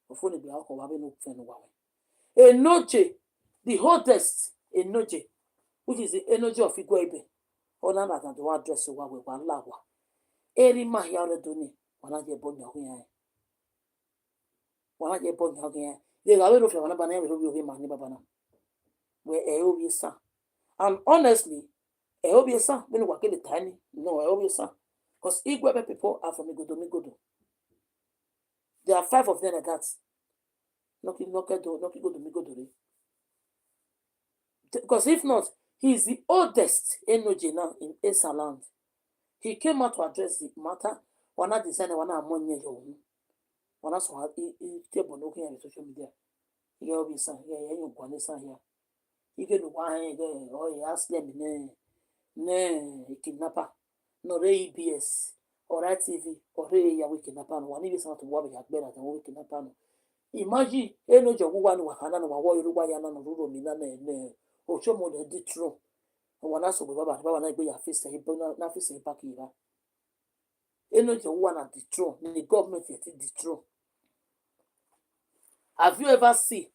before the alcohol habe no fen wame enoje the hottest enoje which is the energy of igwebe ona na to wa address wa we wa lawa eri ma ya re doni wana je bonya hu ya wana je bonya hu ya they ga we no fe wana bana we obi ma ni baba na we obi sa and honestly obi sa me no wa ke the tiny no obi sa because igwebe people are from Migodo. There are 5 of them like that. No go to Migodo. Because if not, he is the oldest Enoje now in Esan land. He came out to address the matter. Wana design wana amonye yo. Wana so he table no here on social media. He obi san here you go na san here. He get no one here oh he ask them ne kidnapper. No EBS or TV or ya we kidnapper no one even to worry at better than we kidnapper no. Imagine Enoje wo wa no wakana no wa yoruba ya na no ruro mi na ne ochomo de ditro. Wana so baba na gbe ya face e na face e back ira. Enoje wo na ditro the government yet ditro. Have you ever seen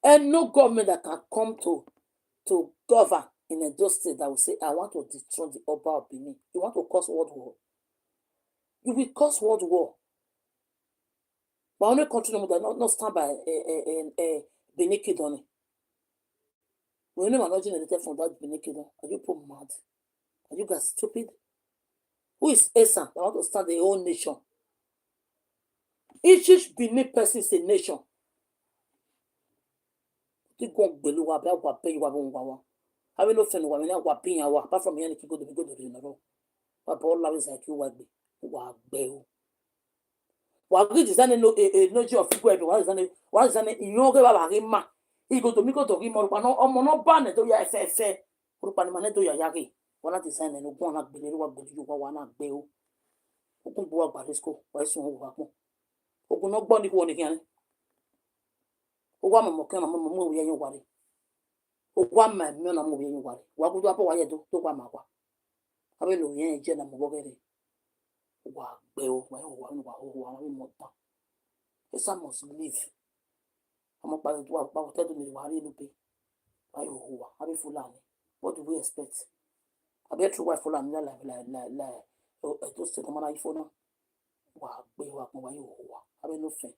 no government that can come to govern in a just state that will say, I want to dethrone the Oba of Benin? You want to cause world war? You will cause world war. But only country that not stand by Benin Kingdom. When you are not generated from that Benin Kingdom, are you poor mad? Are you guys stupid? Who is Esan that want to stand their own nation? Each Benin person is a nation. You go below wa ba wa pay wa wa. Have no friend wa me na wa pin ya wa apart from here go to no. Wa ba all is like you wa be. Wa gbe o. Wa gi design no energy of people wa design iyan ke baba ke ma. I go to mi go to ki mo pa no omo no ba ne to ya fe. Ru pa ni ma ne to ya ke. Wa na design no go na gbe wa gbe ju wa na gbe o. Okun bo wa gba risco wa sun o wa pon. Okun no gbo ni ko ni kian. Ogwa mo ke na mo ye yin ware ogwa ma mi na mo ye yin ware wa gudu apo wa ye to kwa ma kwa abe lo yen je na mo bogere wa gbe o wa mo ta esa must live amo pa te do mi wa ri lu pe ayo wa abe fulani what do we expect abe true wife fulani la to se ko ma na ifo wa gbe wa pon wa yo wa abe no fe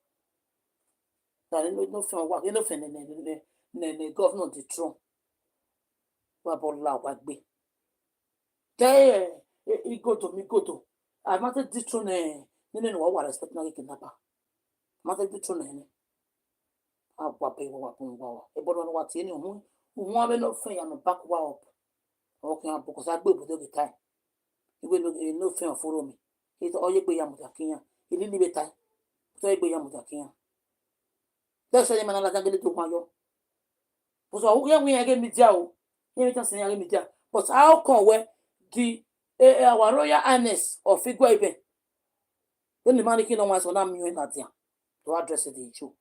no fe wa no fe ne governor the throne wa bola wa gbe go to I wanted the throne ne wa respect na kidnapper mate the throne ne wa pe wa pon wa e bodo no wa ti ni hu abe no fe ya no back wa up okay am because agbe bodo the time igbe no fe follow me it oye gbe ya mutakiyan ili ni be time so gbe ya mutakiyan that's why man la tangele to mayo so we get media o we can say media but how come when the our royal highness of Igwe when the man king wants na mi na dia to address the issue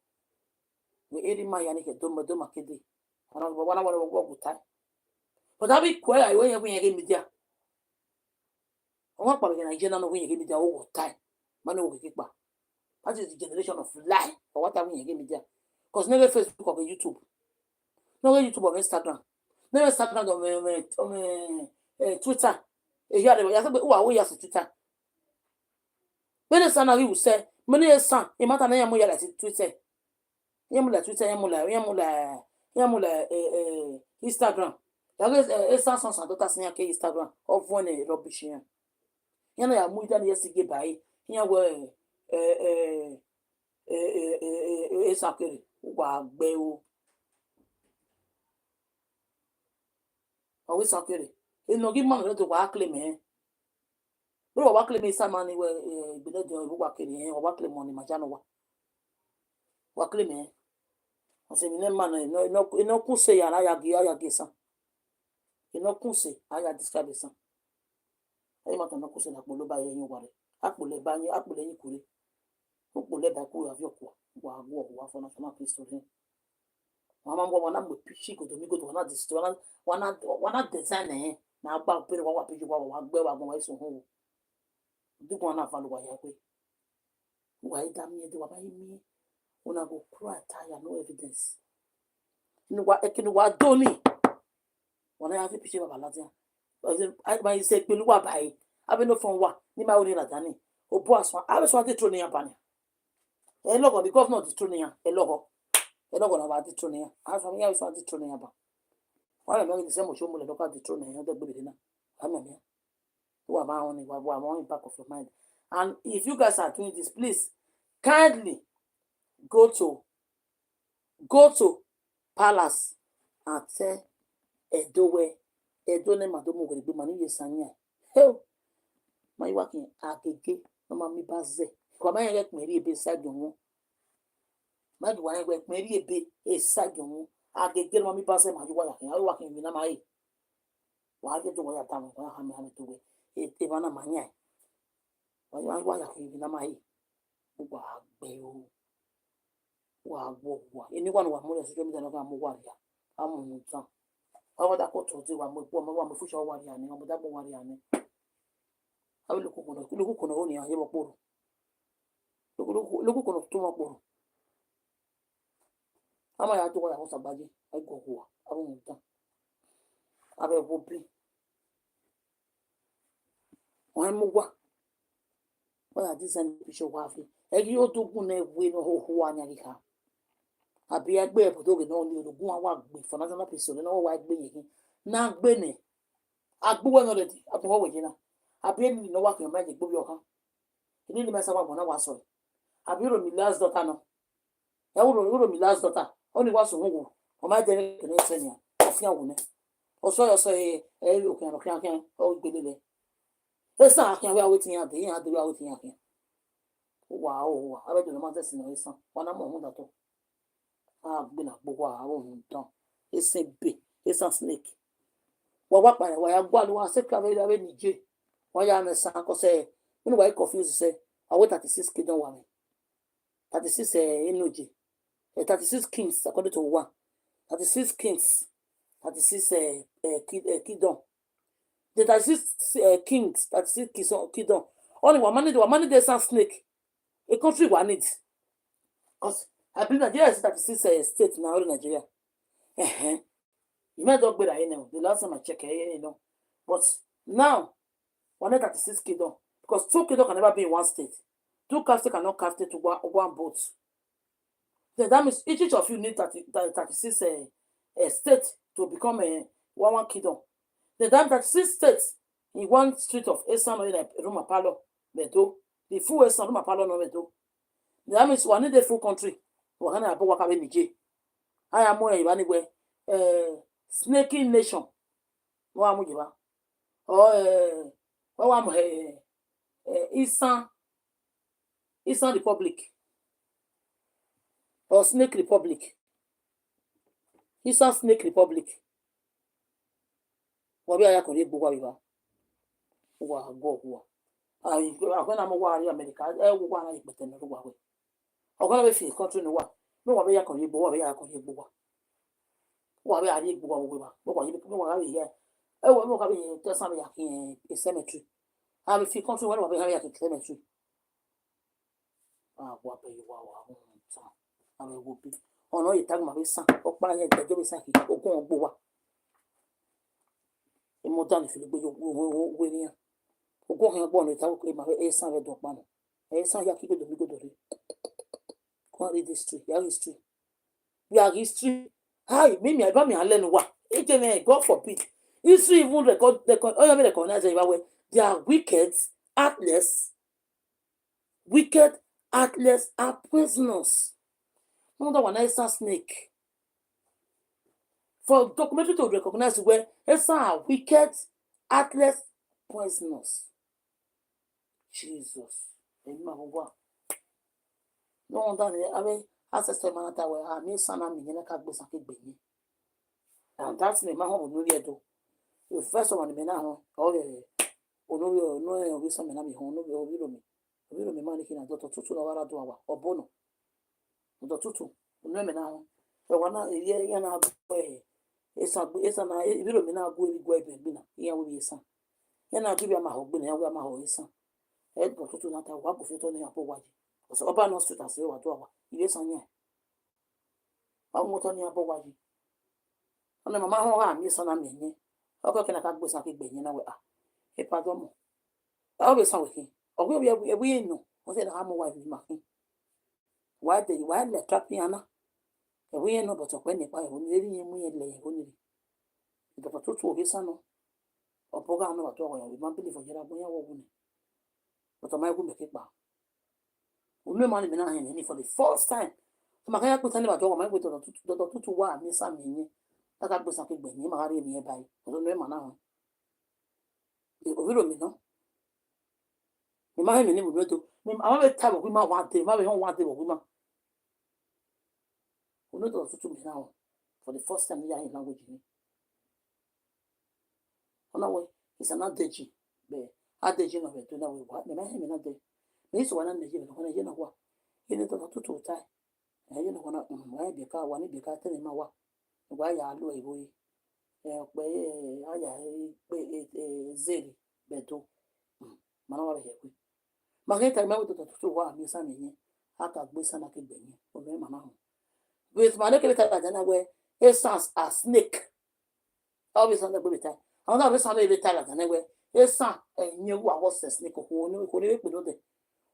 we eri ma ya ni ke do makede ana wana go time but abi kwe ai we get media o pa be Nigeria no we get media o time man o ke pa that is the generation of lie or what we get media because never Facebook or YouTube no YouTube or Instagram no Instagram or Twitter you are ya say who are we as Twitter when the son will say many son e mata na ya mo ya la Twitter ya mo la Twitter ya mo la Instagram ya go Esan son dota sin ya ke Instagram of one rubbish ya na ya mu ida na yesige bai ya go Esan kere wa gbe o always sakere no give man to wa claim bro wa claim Esan man we be le do wa kere wa claim money ma jano wa claim o se mi ne man no ku se ya ya gi Esan no ku se aya describe Esan ai ma to no ku se na polo ba yin wa re apole ba yin apole yin kure o pole ba ku ya fi okwa wa go wa for national priest to him Mama wana mpishi go do mi go do wana design na agba pere wa piji wa gbe wa gon wa so ho. Du ko na fa lo wa ya pe. Wa ida mi de wa ba mi. Una go cry tire no evidence. Ni wa doni. Wana ya fi pishi baba latin. I ba se pelu wa bai. Abi no fun wa ni ma oni la dani. O bo aso. Abi so ati tro ni yan pa ni. E logo the governor di tro ni yan. E logo na ba di tro ni yan. Aso mi ya so ati tro ni yan ba. Wa me ngi se mo show mo le loka di tro ni yan de gbe bi na. Ami mi. Wa ba on ni wa on back of your mind. And if you guys are doing this, please kindly go to palace and tell Edo ne madomo gbe mani Esan yan. Hell, my working agege no ma mi baze. Ko ma yen pin ri ebe side won. Ma du wa yen pin ri ebe e side won. Agege no ma mi baze ma ju wa yakin. Ayo working mi na ma yi. Wa je to wa ya ta mo ha mi to we. E ba na ma yan. Wa yakin mi na ma yi. Wa gbe o. Wa wo. Eni wa no wa mo le so mi da no ka mo wa ya. Amu mu tan. Awa da ko to ti wa mo fu so wa ya ni. Mo da bo wa ya ni. Awi lu ko no ni aye mo poro. Lu ko no to mo poro. Ama ya to wa ya ho sagbaje. Ai go ho wa. Awu mu tan. Abe wo bi. Wa mo wa. Wa di san bi so wa fi. E ki o to gun na ewe no ho wa nya ri ka. Abi agbe e bodo ge no ni ologun wa gbe for national person no wa gbe yin. Na gbe ni. Agbo wa no le di. Apo wo we na. Abi ni no wa kan ma je gbo bi okan. Ni ni ma sa wa mo na wa so. Abi ro mi last daughter no. E ro mi last daughter. O ni wa so wo. O ma je ni kene senia. Afian wo ne. O so yo so e lo kan o gbele le. E sa kan we awetin ya de yan de we awetin ya kan. Wow, abe do ma tesi no Esan. Wana mo hun da to. Gbe na gbogbo àwọn ohun tán Esan be Esan snake wa pa wa ya gwa lo wa se ka be nije wa ya na san ko se when we confuse say awo 36 kingdom wa me 36 enoji 36 kings according to one 36 kings 36 kingdom the 36 kings 36 kingdom only one manage the Esan snake a country one need because I believe Nigeria is 36 states now in Nigeria. You might not be that the last time I checked, But now, 136 kingdom. Because 2 kingdom can never be in one state. 2 castle cannot cast it to one boat. Then that means each of you need 36 states to become one kingdom. Then that 36 states in one street of Esan or in Roma Palo, Medo. The full Esan Roma Palo no Medo. That means one need the full country. Wakana abo wakabe nije. Aya mo e bani we snaking nation. Wa mo jiba. Wa mo Esan Republic. Or Snake Republic. Esan Snake Republic. Wa bi aya ko le gbogbo biba. Wa go wa. When I'm wa America, wo wa na ipete no wa we. Ogana be fi country no wa. No wa be ya kon yibo wa be ya kon yibo wa. Wa be ari yibo wa wo ba. Wo wa yibo no wa be ya. E wo mo ka be to san be ya kin cemetery. Ha be fi country wa be ha ya kin cemetery. Wa be wa wa so. Ame wo bi. Ono yi tag ma be san. O pa yen tejo be san ki ogun ogbo wa. E mo dan fi le gbe wo ni yan. Ogun kan gbo ni ta ko ma be Esan be do pa no. Esan ya ki go do re. Go read history. Your history. Your history. Hi, me I me learn what. God forbid. History even record. Oh, you recognize it. They are wicked, heartless, and poisonous. No wonder one Esan snake. For documentary to recognize where Esan are wicked, heartless, poisonous. Jesus. No wonder they ancestor manata we me sana mi na ka gbe san ke gbe ni. And that's me ma ho no ri edo. The first one me na ho onori no we so me na me ho no we obiro me ma ni kina do tutu na wara do awa obono do tutu no me na ho wana ya na Esan na ibiro mi na go igwe ibe na ya we Esan ya na give ya ma hogbe na ya we ma ho Esan e go tutu na ta wa go fito na ya po waji so oba no street ase wa to wa ile san ya awon to ni ya po waji ona mama ho ha mi Esan na mi yin oko ke na ka gbe san ke gbe yin na we e pa do mo awo be san we kin ogwe we e no o se na ha mo wa bi ma kin wa le trap yana we no but okwe ni pa e ni ri yin mu yen le yin ni ito pa tutu obi sano opoga no bato ko ya mambili fo jera boya wo gune but ma ku me ke pa unu ma ni bina hen ni for the first time so ma ka ku tani bato ko ma ku to tutu wa mi sa mi yin ta ka gbe san ke gbe ni ma ri ni e bai so no e ma na e o biro mi no mi ma hen ni mu to mi ama be ta bo ku ma wa te ma be hon wa te bo ku ma unu to tutu mi na for the first time ya in language ni ona we is an adage be adage no be to na we wa me na he me na de me so wana de je no na je na wa ine to tutu tai e je no na wa be ka wa ni be ka tele ma wa wa ya lo e boyi pe aya pe zeri be to mana wa he ku ma ke ta me to tutu wa mi sa mi ni aka gbe sana ke gbe ni o me mama ho with ma ne ke ta na we essence a snake always on the good time àwọn náà fi sàn lè ta la na we Esan ẹ̀yin wo àwọn ses ni ko ni pe lo de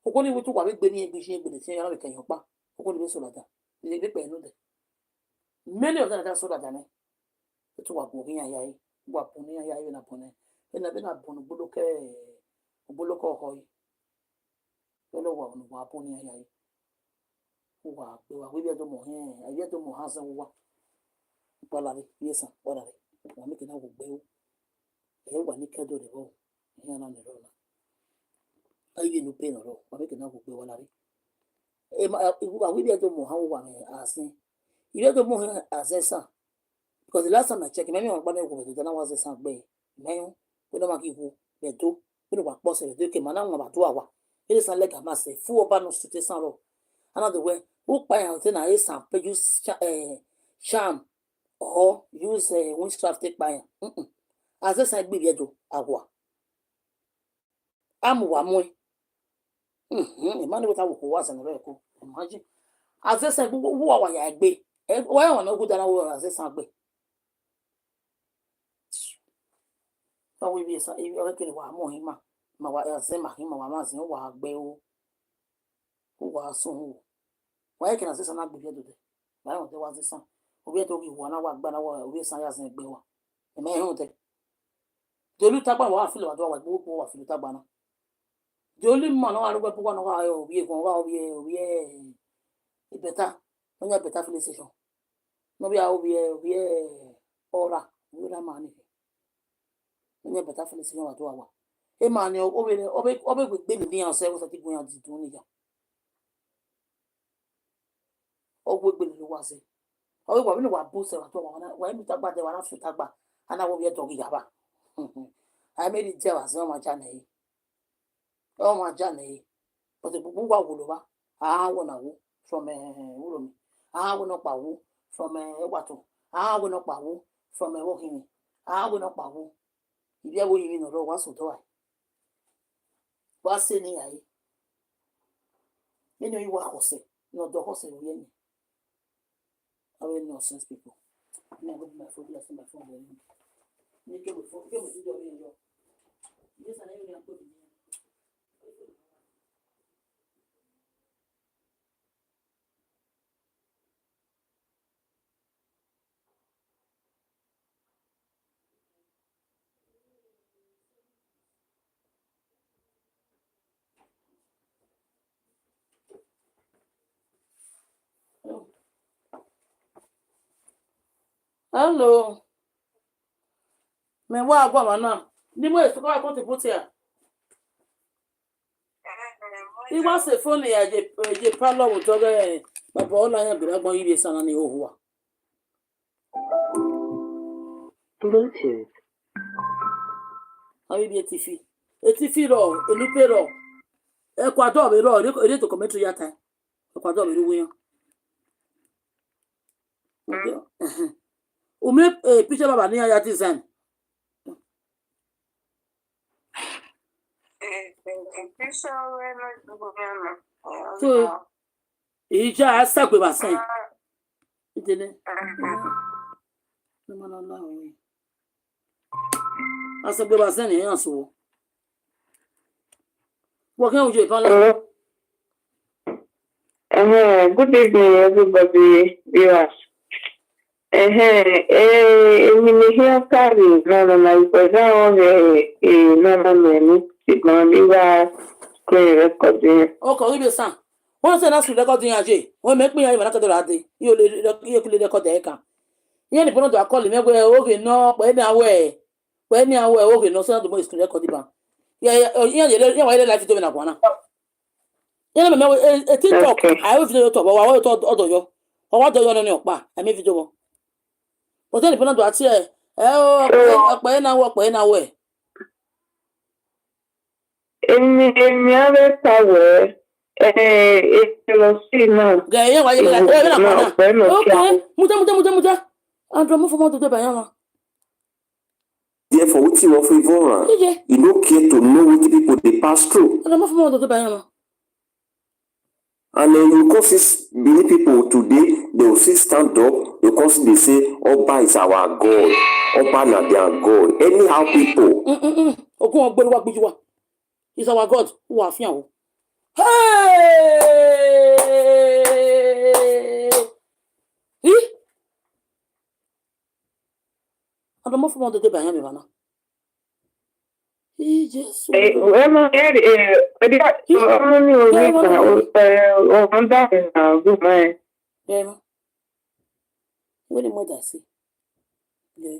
ko ni wo tu wa be gbe ni egbe se egbe ti yan la ke yan pa ko ni be so la da le gbe pe no de many of them that so la da ne tu wa bo kin ya yi wa po ni ya yi na po ne be na bo no gbolo ko ho yi lo wa po ni ya yi wa pe wa we be do mo hen aye do mo ha san wa pa la ri Esan pa la ri wa mi ke na wo gbe o e wa ni kedo re o ya na ne ro na ayi no pe no ro wa mi ke na wo gbe wa la ri e ma wa we be do mo ha wa me asin ile do mo Esan because the last time I check me on pa na wo be do na wa Esan gbe me ko na ma ki wo be do ko wa po se de ke ma na wa ba to wa Esan le ga ma se fu oba no street Esan ro another way who buy out na Esan pe use charm or use witchcraft take buy as Esan gbe be do agwa am wa mo imani we ta wo ko wa san re ko imagine as Esan gbe wo wa ya gbe wa ya na go dana wo as Esan gbe so we be Esan e ke wa mo hin ma wa Esan ma hin ma sin wa gbe o wa sun o wa ya ke na Esan na gbe be do de ba won te wa Esan obi to ki wo na wa gba na wa obi Esan ya sin gbe wa e me hun te dolu tagba wa filo wa do wa gbo wa filo tagba na dolu mo na wa ro gbo wa na wa obi kon wa obi beta onya beta filling station no bi a obi ora we na mani onya beta filling station wa do wa e ma ni obi gbe mi an se wo so ti gun yan ti dun ni ja ogbe gbe ni wa se obi wa mi wa bo se wa to wa mi tagba de wa na fi tagba ana wo bi to ki jaba I made it tell us, oh my Johnny. Oh my Johnny. But the Bubu Wuluba, I want to woo from a woman. I will not bow from a wattle. I will not bow from a walking. I will not bow. If you will in a row, what's to I? What's in I? You know, you are horse, not the horse in the I will know sense people. Never my food lesson my phone. You give me for give me your yes, I know you hello. Me wa agwa mana. Ni mo e so ka ko te put here. He was a phone ya je parlor wo to ge baba ola yan bira gbon yi Esan ni ohu wa. Bluetooth. Ayi bi TV. TV ro, elupe ro. E kwa do be ro, ere to commentary ya tan. E kwa do be ro yan. Ume picture baba ni ya design. So ija asagbe basen. Idene. No la o. Asagbe basen ni yan so. Wo kan oje pan la. Good evening, everybody. Viewers. Èmi here carry na ìpẹ̀dá ọ̀rẹ́ náà mẹ́ni ṣùgbọ́n nígbà screen recording. Ọkọ̀ rí bí sàn. Wọ́n ṣe náà screen recording àjẹ́. Wọ́n mẹ́pẹ́ yẹn ìmọ̀ náà kẹ́dọ̀rọ̀ àdé. Yóò kúlé record ẹ̀ka. Yẹn nìkan tó àkọlù mẹ́gbẹ́ oge náà pẹ̀lú àwẹ̀ oge náà sọ́nà tó mọ́ screen recording bá. Yẹn wà ilé láti tó mi nàkọ́ náà. Yẹn náà mẹ́wẹ́ TikTok àyẹ̀wò fídíò tó bọ̀ wà wọ́n tó ọ̀dọ̀ yọ. Ọwọ́ ọ̀dọ̀ yọ ní ọ̀pá àmì fídíò wọn. Ọ̀tẹ́ nìkan tó àti ọ̀pẹ̀ náà wẹ̀. Èmi abẹ́ta wẹ̀ EXP0SE náà. Gẹ̀ẹ́yẹ́ wáyé náà. Mútẹ́. Andrew, move from the Bayama. Therefore, what you offer, you don't care to know what people they pass through. And I'm from the Bayama. And then you cause these many people today, they will still stand up because they say, Oba is our God. Oba na their God. Anyhow, people. He's our God. Who are few. Hey! And I'm from the Bayama. Jesus. What did mother say? Yeah.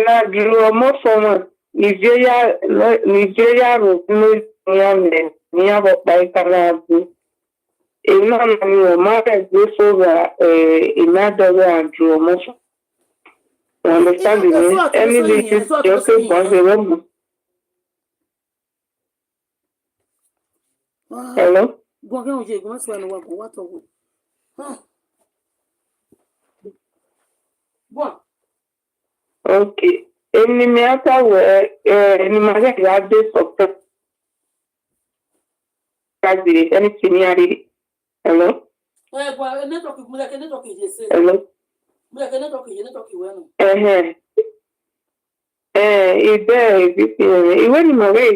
Na duro mo somo Nigeria ro ni abo pa ikarabu. Ina na mara gbésora inadoro Andrew Omoso. Understand me? Any visit just once a month. Hello? Okay. Any matter where any matter you have this of anything here. Hello? Hello? Even in my way,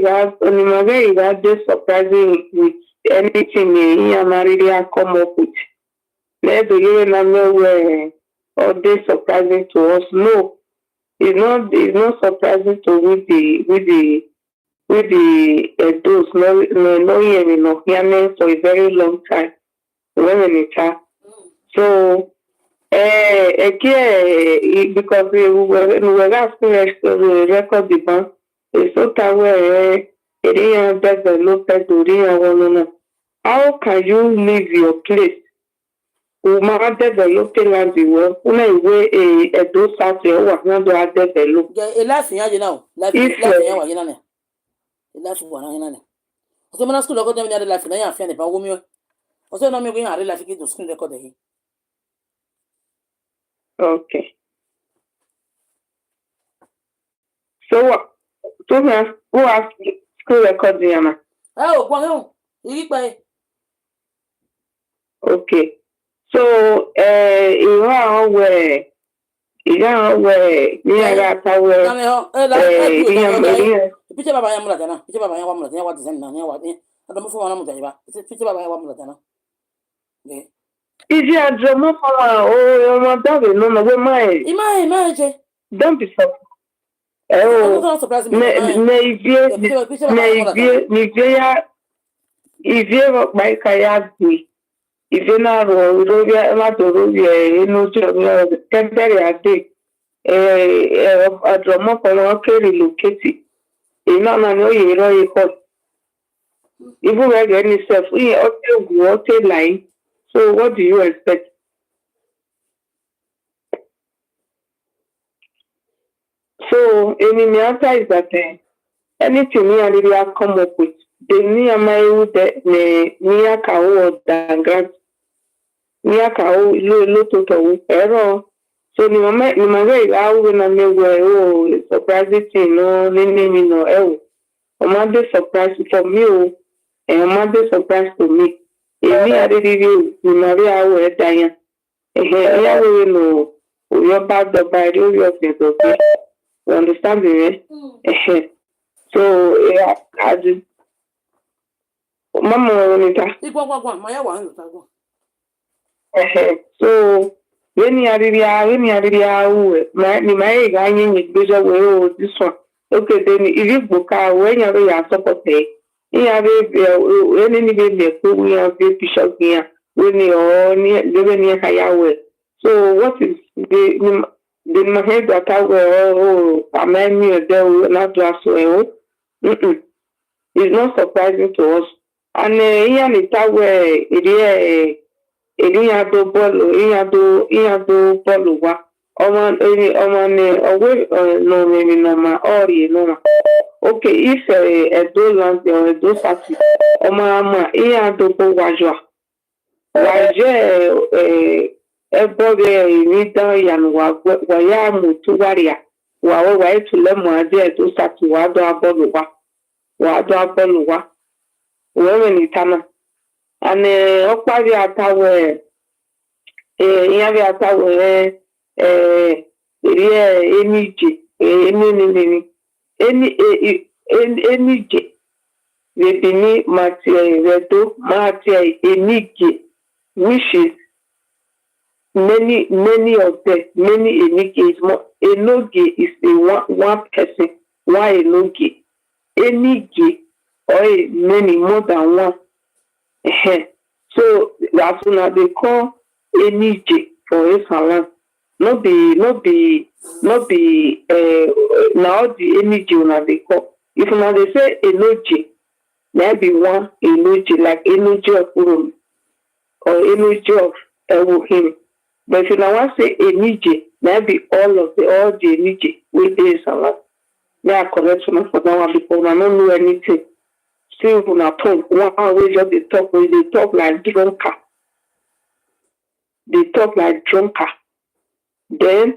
surprising with anything you come up with. Let's begin where all this surprising to us. No, it's not surprising to with those knowing enough for a very long time. So again, because we were asking record the bank, it's so where it developed. How can you leave your place? We might develop land the world. We a those out there who have not developed. Life in now. Life in life one. So when school record them the life na ya fian e ba wo mi o. So na me go yan life ki to school record e. Okay. So who has school record yana? O gbo yan. Iri pa e. Okay. So ìran wẹ̀ ní ara táwẹ̀ picture baba ya mula tana picture baba ya wa mula tana wa design na wa ni adamu fún wa na mu tana ba picture baba ya wa mula tana eh iji ajomo fún wa ọmọ dawe no no we mai je don't be surprised Ivie by Kayagui. If you know, a drama for relocated. In no you even like any self, we are line. So, what do you expect? So, in the answer is that anything me and they come up with, the near my the near cow than grant near cow little error. So ni mama I when I know surprising thing no name no Mama surprise for me and Mama surprise for me. If me I did you Maria will die. Yeah, we know you're about the body of your things, okay? You understand me? So yeah, I just Mama so when you are my guy this one. Okay, then if you book out when you are support pay, you have any baby we have baby shop here when you are near higher way. So what is the my head that I will a man near there will not do as well. It's not surprising to us. And here in Tower, ìyá tó bọ́ọ̀lù wa ọmọ ọwé nọmìnì nọmà ọ̀rì nọmà okay if Edo land or Edo Sati ọmọ àmà ìyá tó bọ́ wájọ́ ẹgbọ́rẹ̀ ìrìndán ìyànà wàyà mùtúwárìà wàá ètùlẹ̀mọ̀ adé Edo Sati wàá dọ́ abọ́ọ̀lù wa wẹ́rẹ̀ nìtánà. And ọkpari atawe ihe atawe enije enije rebini mati redo mati enije which is many of them many enige is more enoge is a one person one enoge enije or many more than one. So that's what they call NEJ for Esan. Not be now the NEJ when they call. If now they say NOJ, maybe one NOJ like NOJ of Urum or NOJ of Elohim. But if you now want to say NEJ, maybe all the NEJ with Esan. They are correct for that one because I don't know anything. Still when I talk, one way just they talk like drunker. They talk like drunker. Then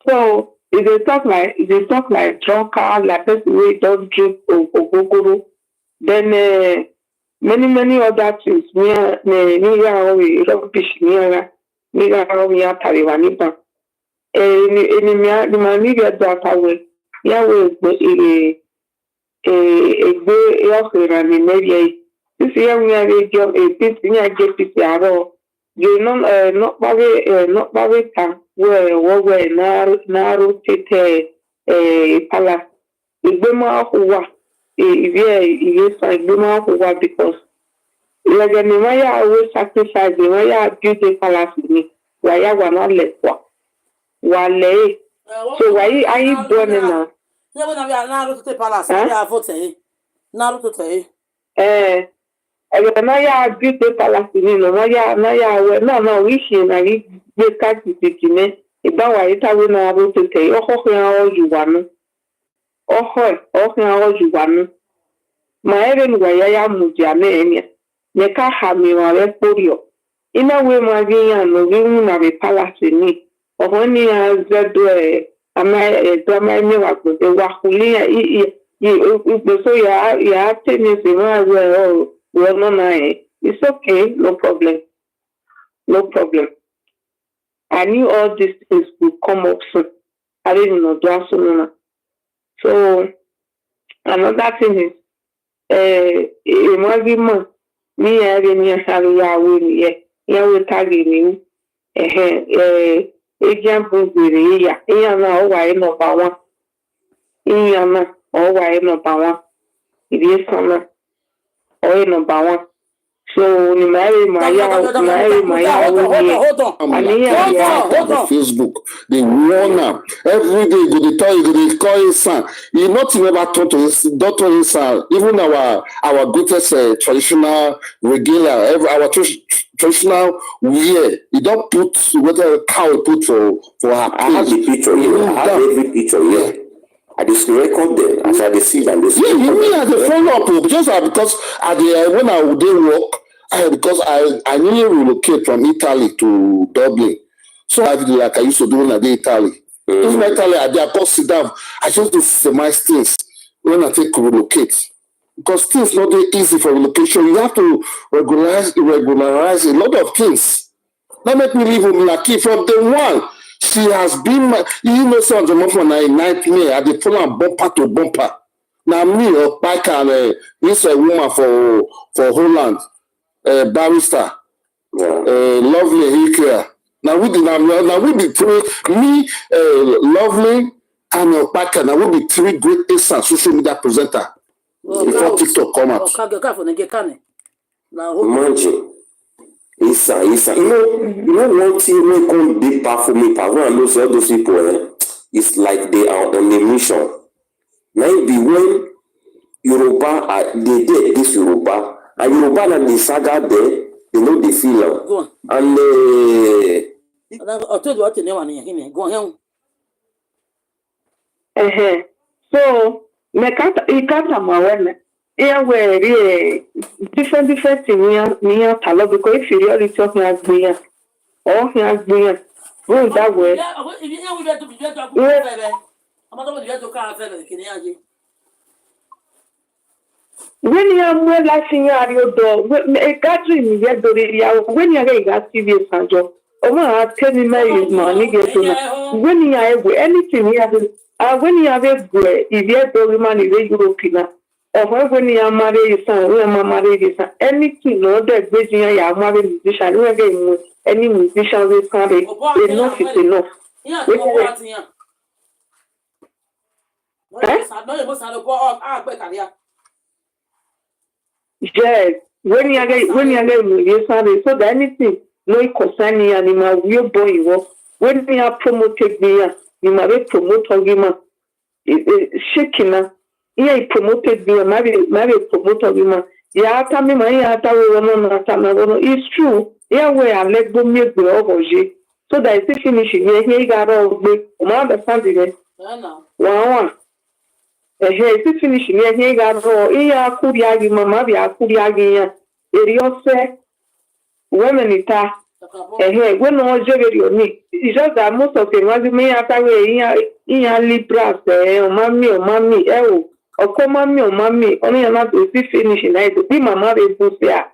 so if they talk like drunker, like person who don't drink ogogoro, then many other things me rubbish nígbà àwọn ya tàríwá nígbà ènìyàn ni màá níbi ẹ̀dọ̀ àtàwẹ̀ yàwó ègbé ọ̀fẹ́ra ní mẹ́rin yìí sísè yàwó ya rédíò èpè tí ní àjẹ́ pípé àárọ̀ yóò nọ́pàwé ta wọ́wẹ́ náírà tètè ìpalà ìgbé máa kó wà ìyẹ́sàn ìgbé máa kó wà because like ni waya always sacrifice the waya build a palace ni waya wa na le kwa wale so why are you born now yeah when na ro to palace ya vote na ro to na ya build a palace ni no na ya we no wish na ri gbe ka tikine igba wa ita we na ro to oho yan oju wa nu ma ere ni waya ya muji ame Neka hamiwa reporio. Ina we magia no gimu na be palace ni. Ohoni ya zedo ama me wa ko wa kulia so ya tennis ma we no na it's okay, no problem. I knew all these things would come up soon. I didn't know that soon. So another thing is me ere ni asari yawe ni yawe tagi ni example bere ya na o wa number 1 na o wa number 1 ibi sana o number 1 So ni marry Maya hold on. On Facebook, they warn am every day. Go dey tell you, they call Esan. You not never talk to Dr. Esan. Even our greatest traditional regalia, our traditional wear. You don't put whether a cow put for her. I have the picture here. I have every picture here. I just record them as I see them. Yeah, you mean as a follow-up, just because at the when I did work. Because I nearly relocated from Italy to Dublin. So I did like I used to do when I did Italy. Even Italy, I just sit down. I just do my things when I take relocate. Because things not very easy for relocation. You have to regularize a lot of things. That make me live with Milaki from day one. She has been my, you know, some of the month when I nightmare, I did pull on bumper to bumper. Now me, back and this woman for Holland. Barrister, Lovely Hikea. Now we be three, me, Lovely, and Opaka. Now we be three great Esan social media presenter before TikTok come out. Imagine, Esan. You know one thing we come big part for me. When I know all those people, it's like they are on a mission. Maybe when Yoruba they did this Yoruba. And Yoruba and the saga there, they know the feel. Go on. And I'll tell you what the name is. Go on. So, ikata mawene. Yeah, where different things near Talo because if you really talk as being or he has been go that way. When you are more like in your door, when a gathering you get the when you are got TV Sanjo, oh, tell me my money get when you are anything you have when you have a boy, if you have the money, they European. Or when you are married, son, when I'm married, anything, no, that Virginia, you are married musician, you again, any musician will come, enough is enough. Yes, when you are musician, so that anything, no concerning animal, you boy, you when you are promoted, you might promote him, shaking. He promoted me, marry promoter woman. Yeah, tell me my it's true. Yeah, where I let go make the overje. So that it's finishing. Yeah, he got all the understand it. Wow. It's finishing. Yeah, he got all. Yeah, could yagi, mamma, yeah, could yagi. Eriose women it are. Hey, when all jewelry on me. It's just that most of them was me after way in Libras, mommy, oh. Ọkọ mami only not to see finish in night be mama be busia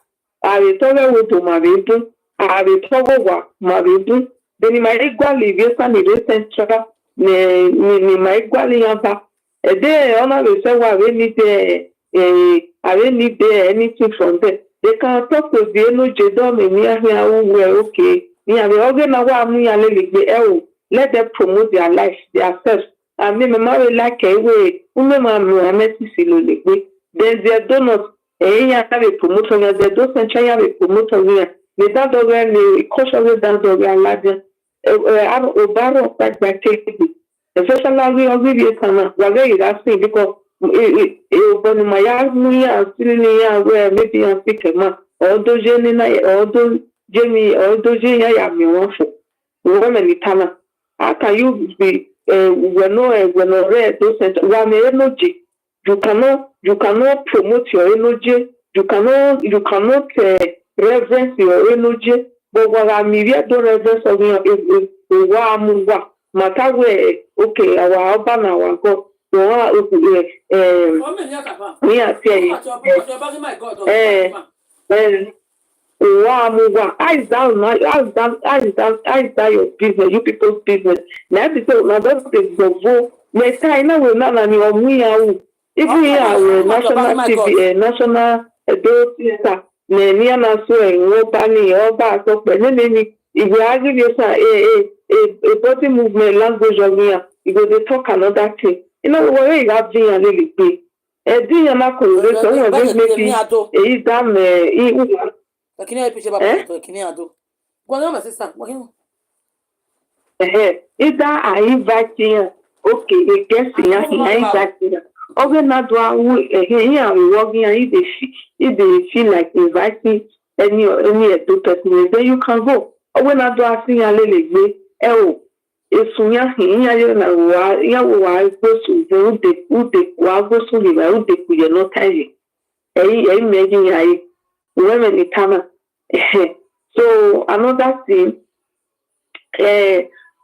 I will tell her to my do I will tell her my do then my equal live and the central ni my equal yamba a day honor will say why we need I will need anything from them they can talk to the no jedom near here were okay near the organ of me and let them promote their life themselves. I mean, my like a way, then their donors, have a promoter, they don't have a promoter here. They don't go and they cautiously dance over a ladder. Obaro back by taking especially we are really some very asking because when my young still where maybe I'm thinking, although Jenny, although Jamie, although Jenny, I am your woman, Itana. How can you be? When read those energy, you cannot promote your energy, you cannot reverence your energy, but what I mean don't reverence of your matter where okay our urban our God we are saying eyes down your business, you people's business. Now because now that's the go. Next time I will not know me if we are national TV, national adult theater, near na so and bani or back of if we argue this a body movement language of me, you go to talk another thing. You know what you have been a little bit. A dinner correlation maybe is damn Lakini aipishe baba to lakini ado. Kwa my sister, kwa hiyo. Either I invite you, okay, it gets here, I invite you. Okay, not one here we working and if they feel like inviting any two person, then you can go. Okay, not do I see a lily Esunya hinya yo na wa ya wa go su ude wa go su ni wa ude ku ye no tayi imagine ya women ni tama so another thing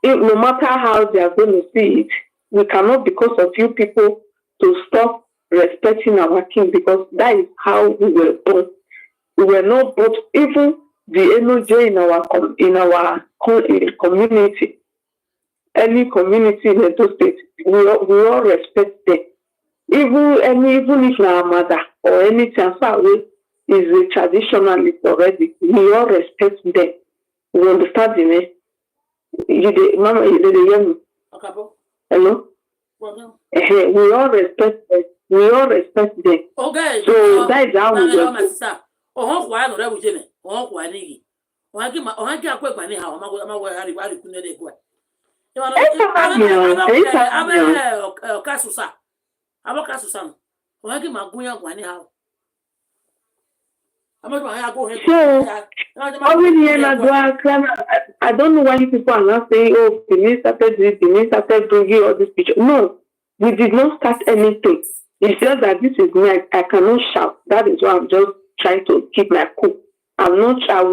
no matter how they are going to see it, we cannot because of you people to stop respecting our king because that is how we were born. We were not born even the energy in our community. Any community in the state, we all respect them. Even if our mother or any transfer away is a traditionalist already, we all respect them. You understand me? Mama, you did hear me? Hello? We all respect them. We all respect them. Okay. So that is how we work. Kwa no rebu jene. Kwa nigi. Ohaki akwa ni ha ma hari kunede kwa. Kasusa. Abakasusa. Ohaki magunya kwa ni ha. So, I don't know why you people are not saying, oh, Benin started this, Benin started bringing all this picture. No, we did not start anything. It's just that this is me. I cannot shout. That is why I'm just trying to keep my cool. I will not, I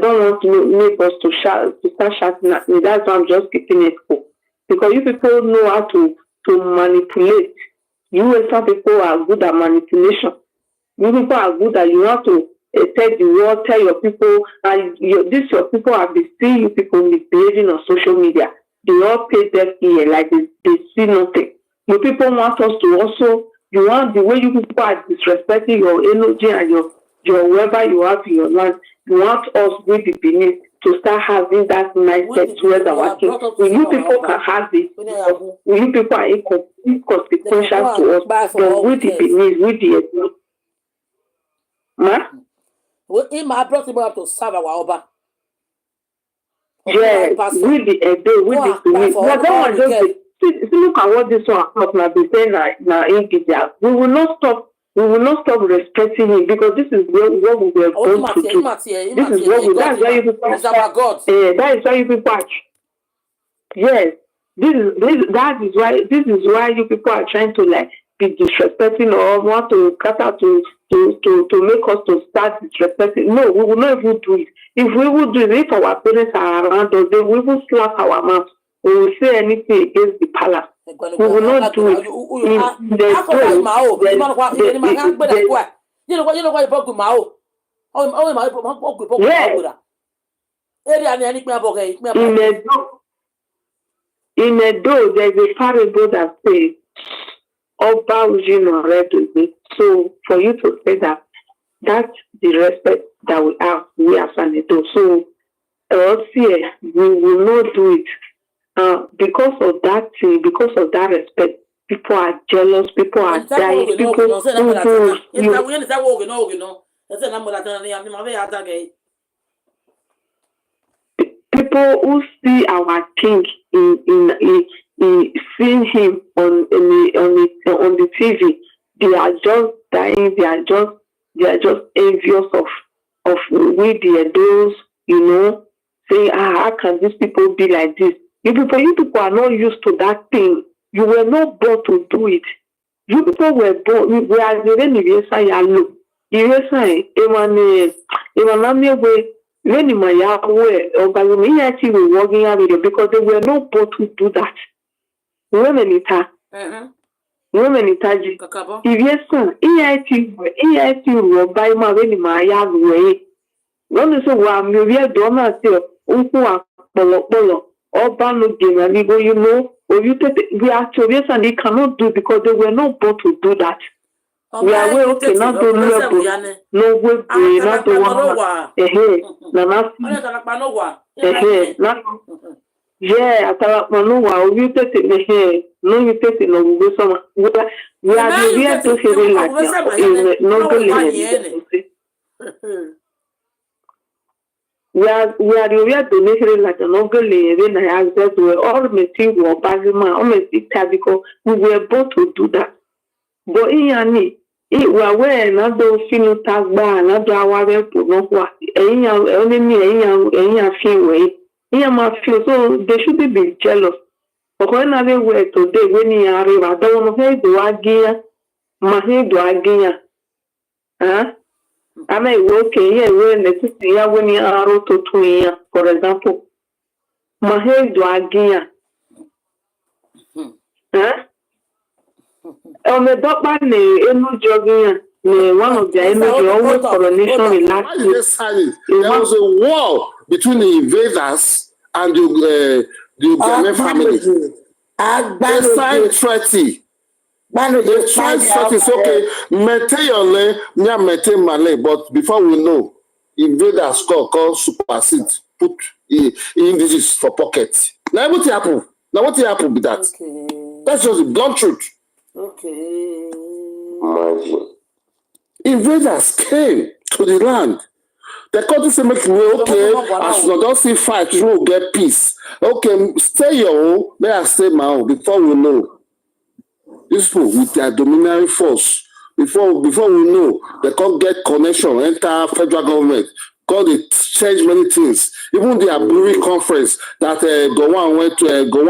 don't want neighbors to start shouting at me. That's why I'm just keeping it cool. Because you people know how to manipulate. You some people are good at manipulation. You people are good at you have to tell the world, tell your people, and your people have been seeing you people misbehaving on social media. They all pay deaf ear like they see nothing. You people want us to also, you want the way you people are disrespecting your energy and your wherever you have in your land, you want us with the Benin to start having that mindset towards our king. You people can have it. You people are inconsequential to us. But with the Benin, with the Ma? In my brought him up to serve our Oba. Yes, with the with the see, look at what this one has been saying now in India. We will not stop respecting him because this is what we were going to do. This is what that's why you people that is why you people are, yes. That is why you people are trying to like be disrespecting or want to cut out to make us to start disrespecting. No, we will not even do it. If we would do it, if our parents are around us, they will even slap our mouth. We will say anything against the palace. We will not do it. In Edo, there's a parable that says, Oba Ujino read. So for you to say that, that's the respect that we as an Edo. So we will not do it. Because of that thing, because of that respect, people are jealous, people are dying, people who see our king in seeing him on the TV, they are just dying. They are just envious of we the Edos, saying, how can these people be like this? You people are not used to that thing. You were not born to do it. You people were born. We are the Esan Yalo. Because they were not born to do that. Women itaji. Esan, EIT will buy my way. One is a one, you don't say, Polo, or Bano Game, or you take we are curious and they cannot do because they were not born to do that. We are way okay, not the level, no way, not the one. Yeah, Atarapanuwa, you take it here, no, you take it, no, we are the real to feel like no, we are donating like an ugly and I asked that we all meeting or Bazima, all meeting Tabico, we were both to do that. But in Yanni, it were aware another female tag bar, another hour to know what any few way. Here must feel so they should be jealous. But when I were today, when you are, I don't know do I gear, my head do I gear. Huh? I may work here when the year when you are to 2 years, for example. My head do I gear. Huh? On the doctor, no jogging. One of the energy always coronation relaxed. Why did they sign it? There was a war between the invaders and the Ghanaian family. They signed treaty. They signed treaty. Okay, maintain your lane, me maintain my lane. But before we know, invaders call supersede, put indigenous for pocket. Now what happen? Now what happen with that? Okay. That's just the blunt truth. Okay. Imagine. Invaders came to the land. The country say make me okay, as you don't see fight, you will get peace. Okay, stay your own, may I stay my own before we know. These people with their dominant force, before we know, they can't get connection, enter federal government, because they change many things. Even the Aburi conference that Gowon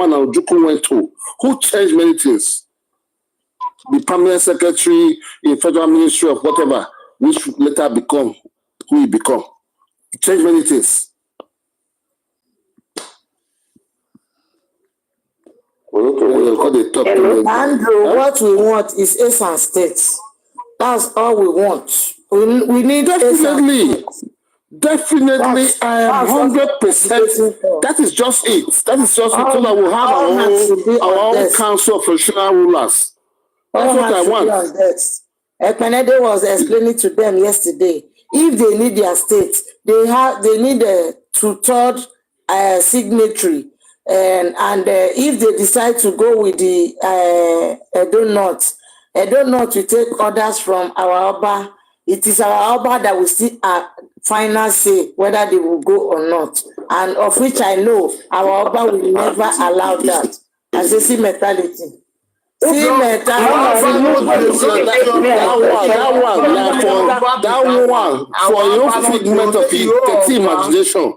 and Ojukwu went to, who changed many things? The permanent secretary in federal ministry of whatever, which later become who he become. Change many things. Andrew, what we want is Esan State. That's all we want. We need definitely. Definitely, I am 100%. That is just it. That is just it. So that we have our own council of professional rulers. That's what I want. Ekpenede was explaining to them yesterday. If they need their state, they need a 2/3 signatory, and if they decide to go with the Edo North will take orders from our Oba. It is our Oba that will see a final say whether they will go or not, and of which I know our Oba will never allow that. As a see mentality. That one for your figment of the imagination.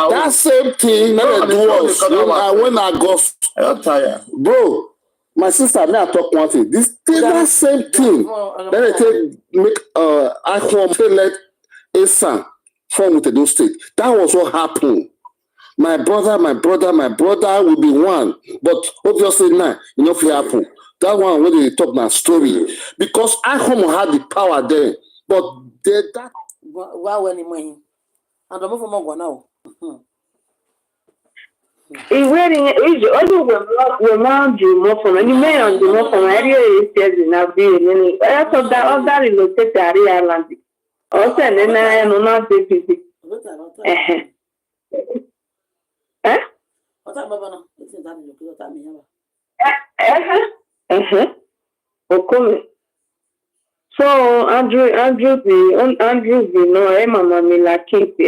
That same thing that do us when I go, bro. My sister, may I talk one thing? That same thing that they take make I let Esan form with those state. That was what happened. My brother will be one. But obviously now, you know, if it happen. That one when they talk now story. Because Ahom had the power there. But that wow, any money. And I'm from Mogwa now. Remind you more from any man, you know, from area is in a being. I thought that other relocated area land. Also, and then I am not busy. Okay. So Andrew, you know, Mama Mila keep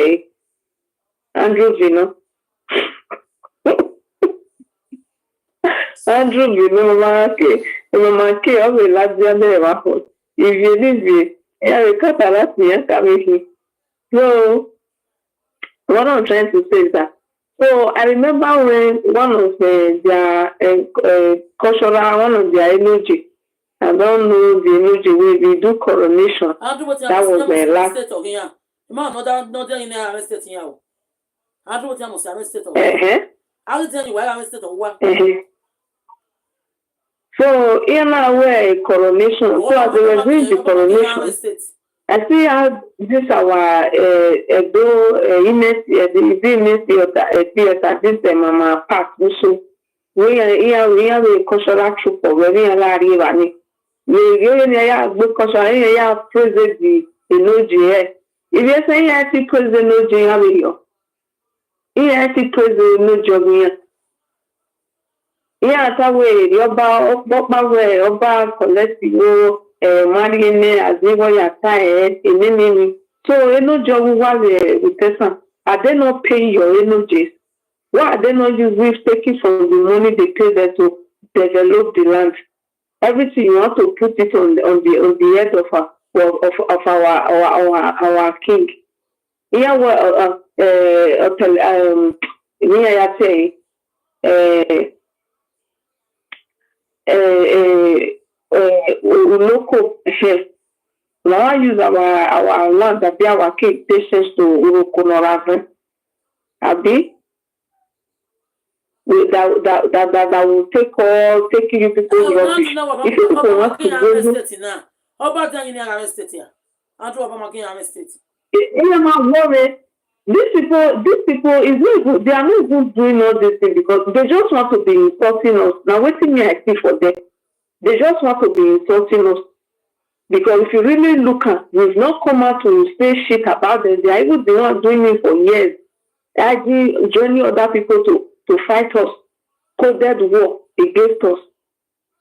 Andrew, you know. Andrew, you know, Mama K, I will love you there. If you leave I cut a lot me coming here. So, what I'm trying to say is that. So, I remember when one of their cultural, one of their energy, I don't know the energy way we do coronation. That was the last. So, in our way, coronation. So, as they were doing the coronation, I see how this our this Mama Park. So, we have a cultural troop of very large. We have good cultural, present the emoji. If you say you have to present the emoji, you have to present the emoji. Yeah, that way, Oba collect you marrying as they were tired, and so no job was with are they not paying your energies? Why are they not using taking from the money they pay them to develop the land? Everything you want to put it on the head of our king. Here what I say local now I use our land that be our king patience to Urukunoraven. Abi that will take you people rubbish. If you people want to go About that, you are arrested here. I do Obama getting arrested. These people is not good. They are not even doing all this thing because they just want to be insulting us. Now, waiting me I see for them. They just want to be insulting us. Because if you really look at, we've not come out to say shit about them. They are even the ones doing it for years. Joining other people to fight us, coded war against us.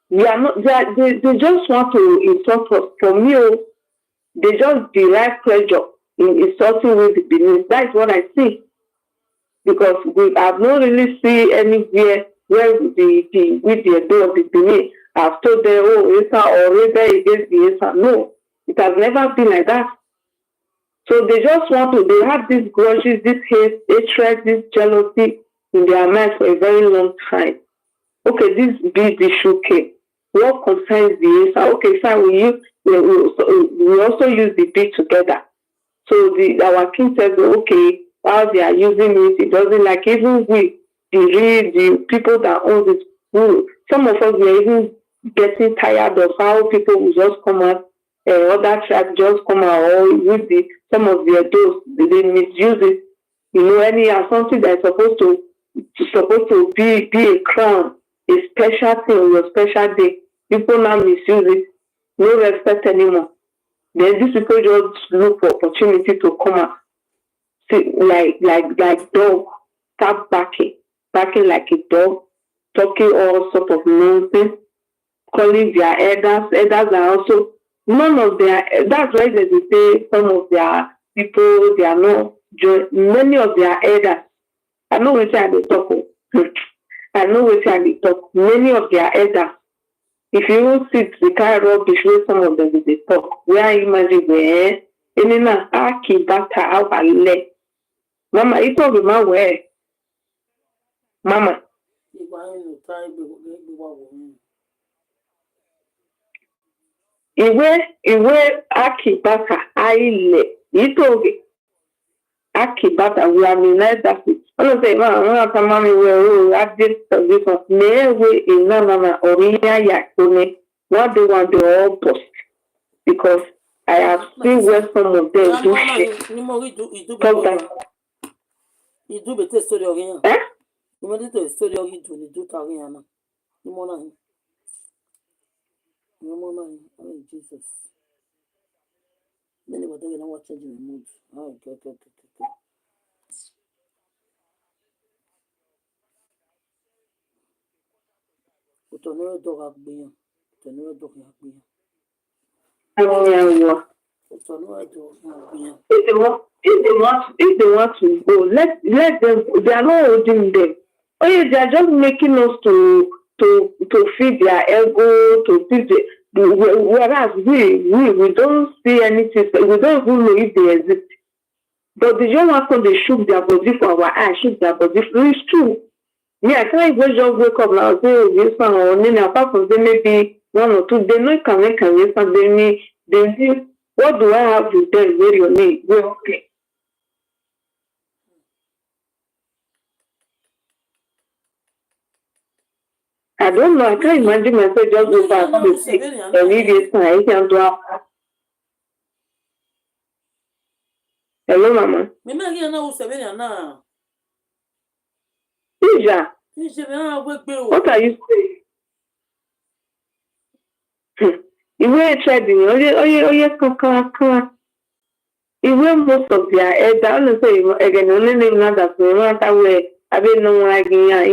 We are not. They just want to insult us. For me, they just derive pleasure in insulting with the Benin. That's what I see. Because we have not really seen anywhere where with the door of the Benin have told them, oh, Esan or rebel against the Esan. No, it has never been like that. So they just want to, they have these grudges, this hate, hatred, this jealousy in their minds for a very long time. Okay, this big issue came. What concerns the Esan? Okay, fine, we also use the big together. So our king says, okay, while they are using it, it doesn't like even the people that own this rule. Some of us were even getting tired of how people will just come out, other tribes just come out, or with some of their those they misuse it. Something that is supposed to be a crown, a special thing on your special day. People now misuse it, no respect anymore. Then these people just look for opportunity to come out. See, like dog, start barking like a dog, talking all sort of nonsense, calling their elders. Elders are also none of their. That's why they say some of their people they are not. Many of their elders. I know what I talk. I know what I talk. Many of their elders. If you sit the kind of rubbish where some of them they talk, where I imagine where aki bata awale. Mama, it will be my way. Mama. Iwe aki bata aile. Itoge aki bata we are in that. I don't say, Mama, we are this one. Never in Mama Oriya Yakune. What they want to all post. Because I have seen where some of them do shit. You do better story again. You want to story again to do again. You want oh Jesus. Many were doing what changing the mood. Oh, okay. Utonero dog agbiyan. Utonero dog agbiyan. If they want to go, let them. They are not holding them. Oh yeah, they are just making us to feed their ego, to feed whereas we don't see anything. We don't even know if they exist. But the young ones, they shook their body for our eyes, shook their body. It's true. Me, I can't even just wake up now and say, oh, this one or then apart from them maybe one or two. They know it can make they need, what do I have with them? Where you need? We're okay. I don't know. I can't imagine myself just go back to the sick and leave this time. I can't do that. Hello, Mama. Ija. What are you saying? Iwe trading. Oh yes, come. Iwe most of their head. I don't say again. Only name not that. No matter where. I don't know why again. I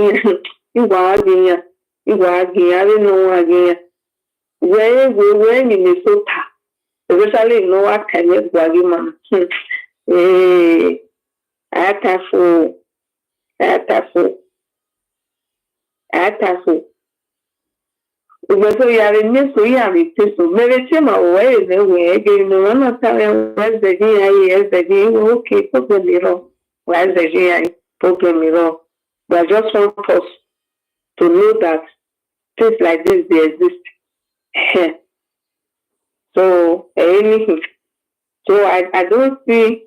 don't know again. we're in Minnesota, especially in North Carolina, Guagima. Atafu. So you are in this, so you are in this. So maybe some away the way again. No one not telling where's the GI, the GI. Okay, problem mirror. Where's the GI? Problem mirror. But I just want us to know that things like this they exist. So anything. So I don't see.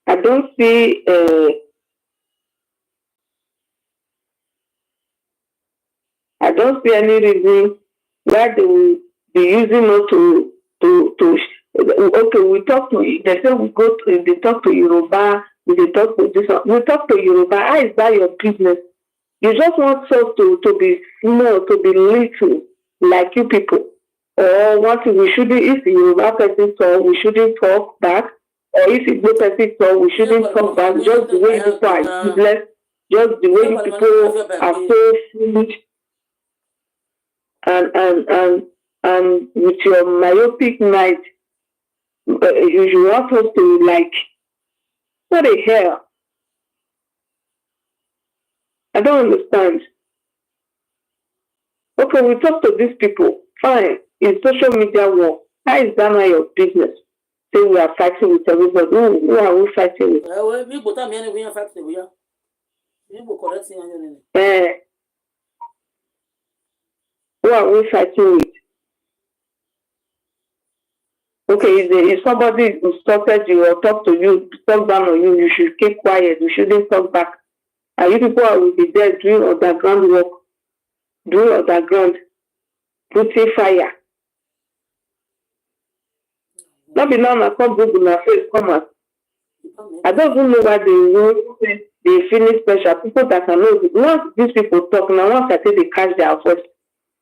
I don't see. I don't see any reason why they will be using it to. Okay, we talk to. They say we go to. They talk to Yoruba. We talk to this. We talk to Yoruba. How is that your business? You just want us to be small, to be little, like you people. Or what we shouldn't, if the Yoruba person talk, we shouldn't talk back. Or if the Igbo person talk, we shouldn't talk back. Just the way you people are useless, just the way you people are so foolish, and with your myopic mind, you want us to like, what the hell? I don't understand. Okay, we talk to these people. Fine. In social media war, how is that not your business? Say we are fighting with everybody. Who are we fighting with? Who are we fighting with? Okay, if somebody insulted you or talk to you, talk down on you, you should keep quiet. You shouldn't talk back. And you people will be there doing underground work, putting fire. Not be now, I come Google my face, come out. I don't even know why they finish special. People that can know, once these people talk, now once I say they catch their voice,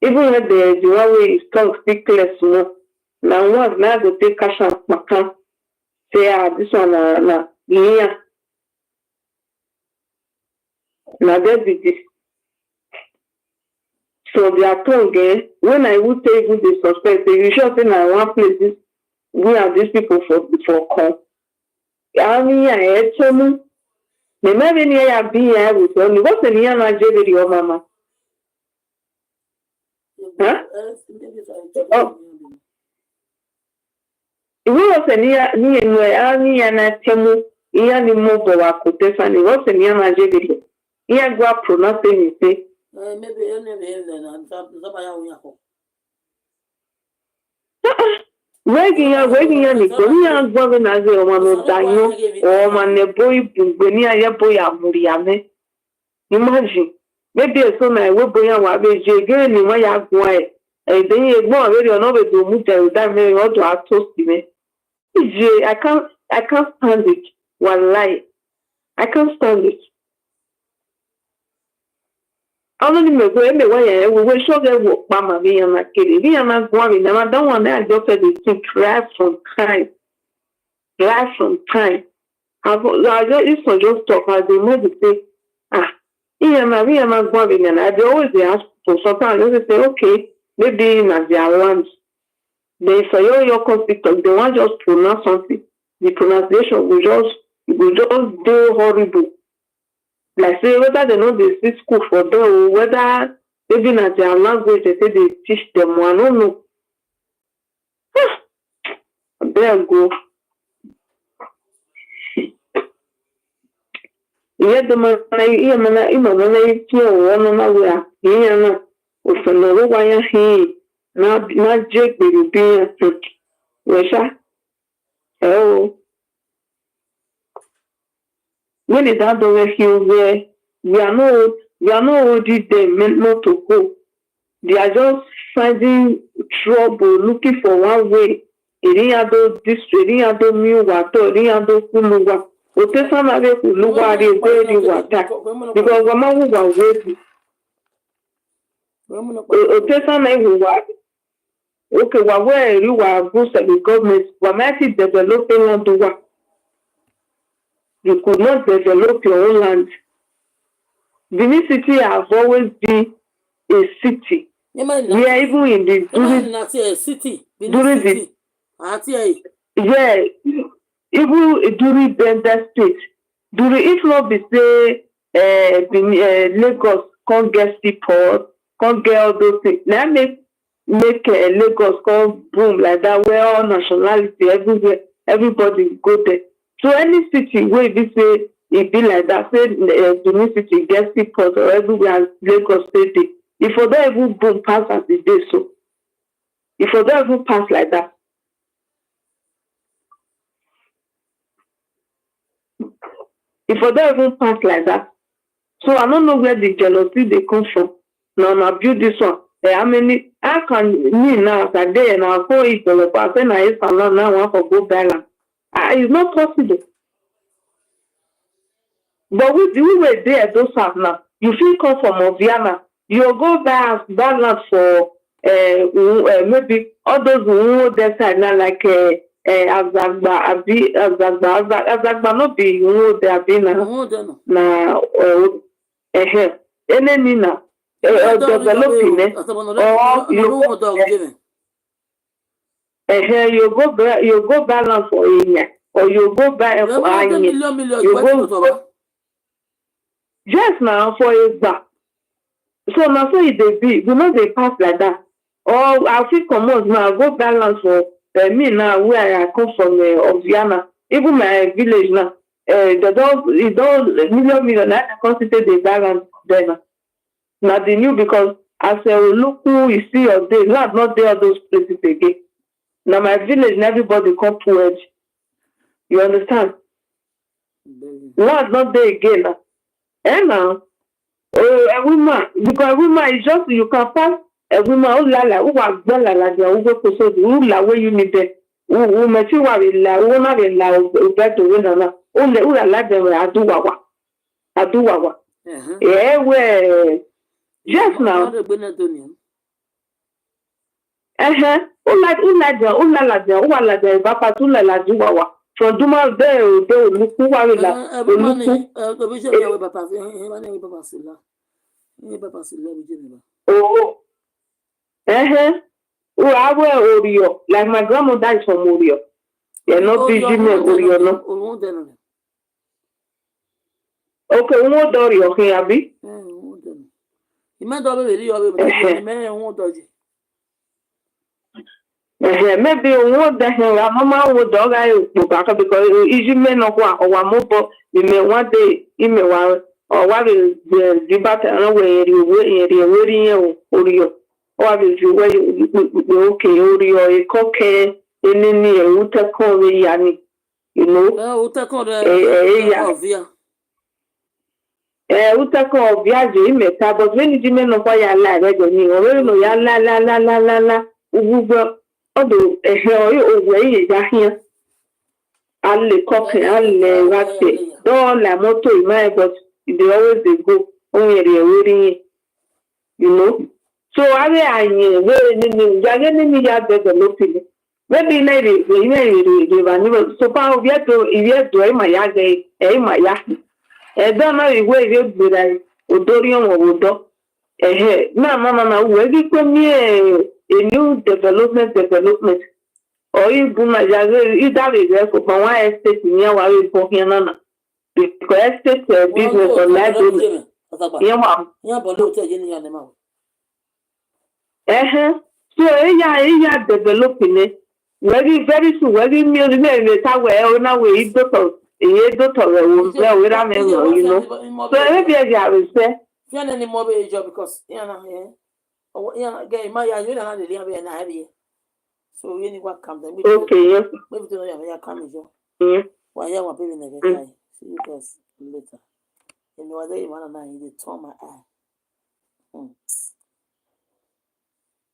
even when the one way is tongue speak clear small, now once now they take cash and macan, say, this one, yeah. Now there be this. So their tongue, when I would say even the suspect, you sure say I one place this, we have these people for call. I mean, I had some. The maybe near I be here with only what's the near Nigeria, your mama? Huh? Oh. It was a near where I mean, and I tell you, here the mobile I could definitely what's the near Nigeria. Here go up pronouncing it. Maybe waking up, Nicolia, governor, or one Daniel, or one boy, Benia, boy, Amuriame. Imagine, maybe a son I will bring out a again in my quiet. And then you go already on over to Muta without very hard to have toast me. I can't stand it. One lie. I can't stand it. I don't even go anywhere. We will show them what Mama be and my kid. We are not going. I don't want that. Just to think right from time. Right from time. I just talk as they know to say, we are not going. And I always ask for sometimes. They say, okay, maybe in their lands. They say, your conflict. They want just pronounce something. The pronunciation will just do horrible. Like say whether they know they see school for them or whether even at their language they say they teach them. I don't know. There go. Yeah, the man I one another. Yeah, no, why he not Jake will be a trick. Wesha? Oh. When it had over here where we are not holding them meant not to go. They are just finding trouble, looking for one way. Iriado this, Iriado new water, Iriado Kuluwa. Otesana Kuluwa, they very water. Because the man who was waiting. Otesana Huwa. Okay, where you are boosted the government, but might developing on the work. You could not develop your own land. Benin City has always been a city. Yeah, even in the even during the state, if not be say Lagos can't get seaport, can't get all those things. Now make Lagos come boom like that, where all nationality everywhere, everybody go there. So any city where we say it be like that, say Benin City get seaport or everywhere Lagos state, if you don't even boom pass as the day so, if you don't even pass like that. If you don't even pass like that. So I don't know where the jealousy they come from. Now I build this one. How can me now as a day and I'll go eat the person I Esan now want to go balance? It's not possible. But we were there those times now. You feel come from Oviana. You go balance for maybe all those who that side now like Azagba not be who they have been now enemy now developing you go balance for Enya or you go buy for Anya. You go yes now for a back. So now so it they be we know they pass like that. Or I feel common now go balance for me now where I come from Oviana. Even my village now. They don't million I consider the balance there now. Now the new because as a local you see your day, not there those places again. Now my village and everybody come to edge. You understand? Not there again now. And now a woman because a woman is just you can pass a woman who was well like who go to so who la where you need it. Who met you are la who not in la get to win na. Who la like them aduwawa. Yeah, where just now. From Duma there, look who are oh, I wear Oreo. Like my grandmother is from Oreo. You're not busy Oreo, no. Okay, what door you okay, Abby? Maybe what the hell, Mama would dog I because easy men of one mobile, you may one day, you may want, or what is the debate away, you're wearing Oreo, or is you wear okay, Oreo, a cocaine, in any Utakore Yani, you know, Utako Viaji, Meta, but when you men of fire lie, I don't know, la, Uber. Although a hell away here, I'll cock and I'll rate. Don't la moto in my but they always they go only reading, you know. So I mean, very developing. Maybe maybe so far we have to my yard, my yard. I don't know where you be like Odorium or Wodo. No, where you come here. A new development, or you do my either is for one estate near where you put here, because estate business or library. So, developing it very soon. Very million tower now we doctor, you know. So, maybe I will say, any more job because, oh, yeah, again, my you don't have the idea and I have so you need what comes. Okay, maybe to know you coming. Why you want people never die? See you guys later. You know, they want to know you turn my eye.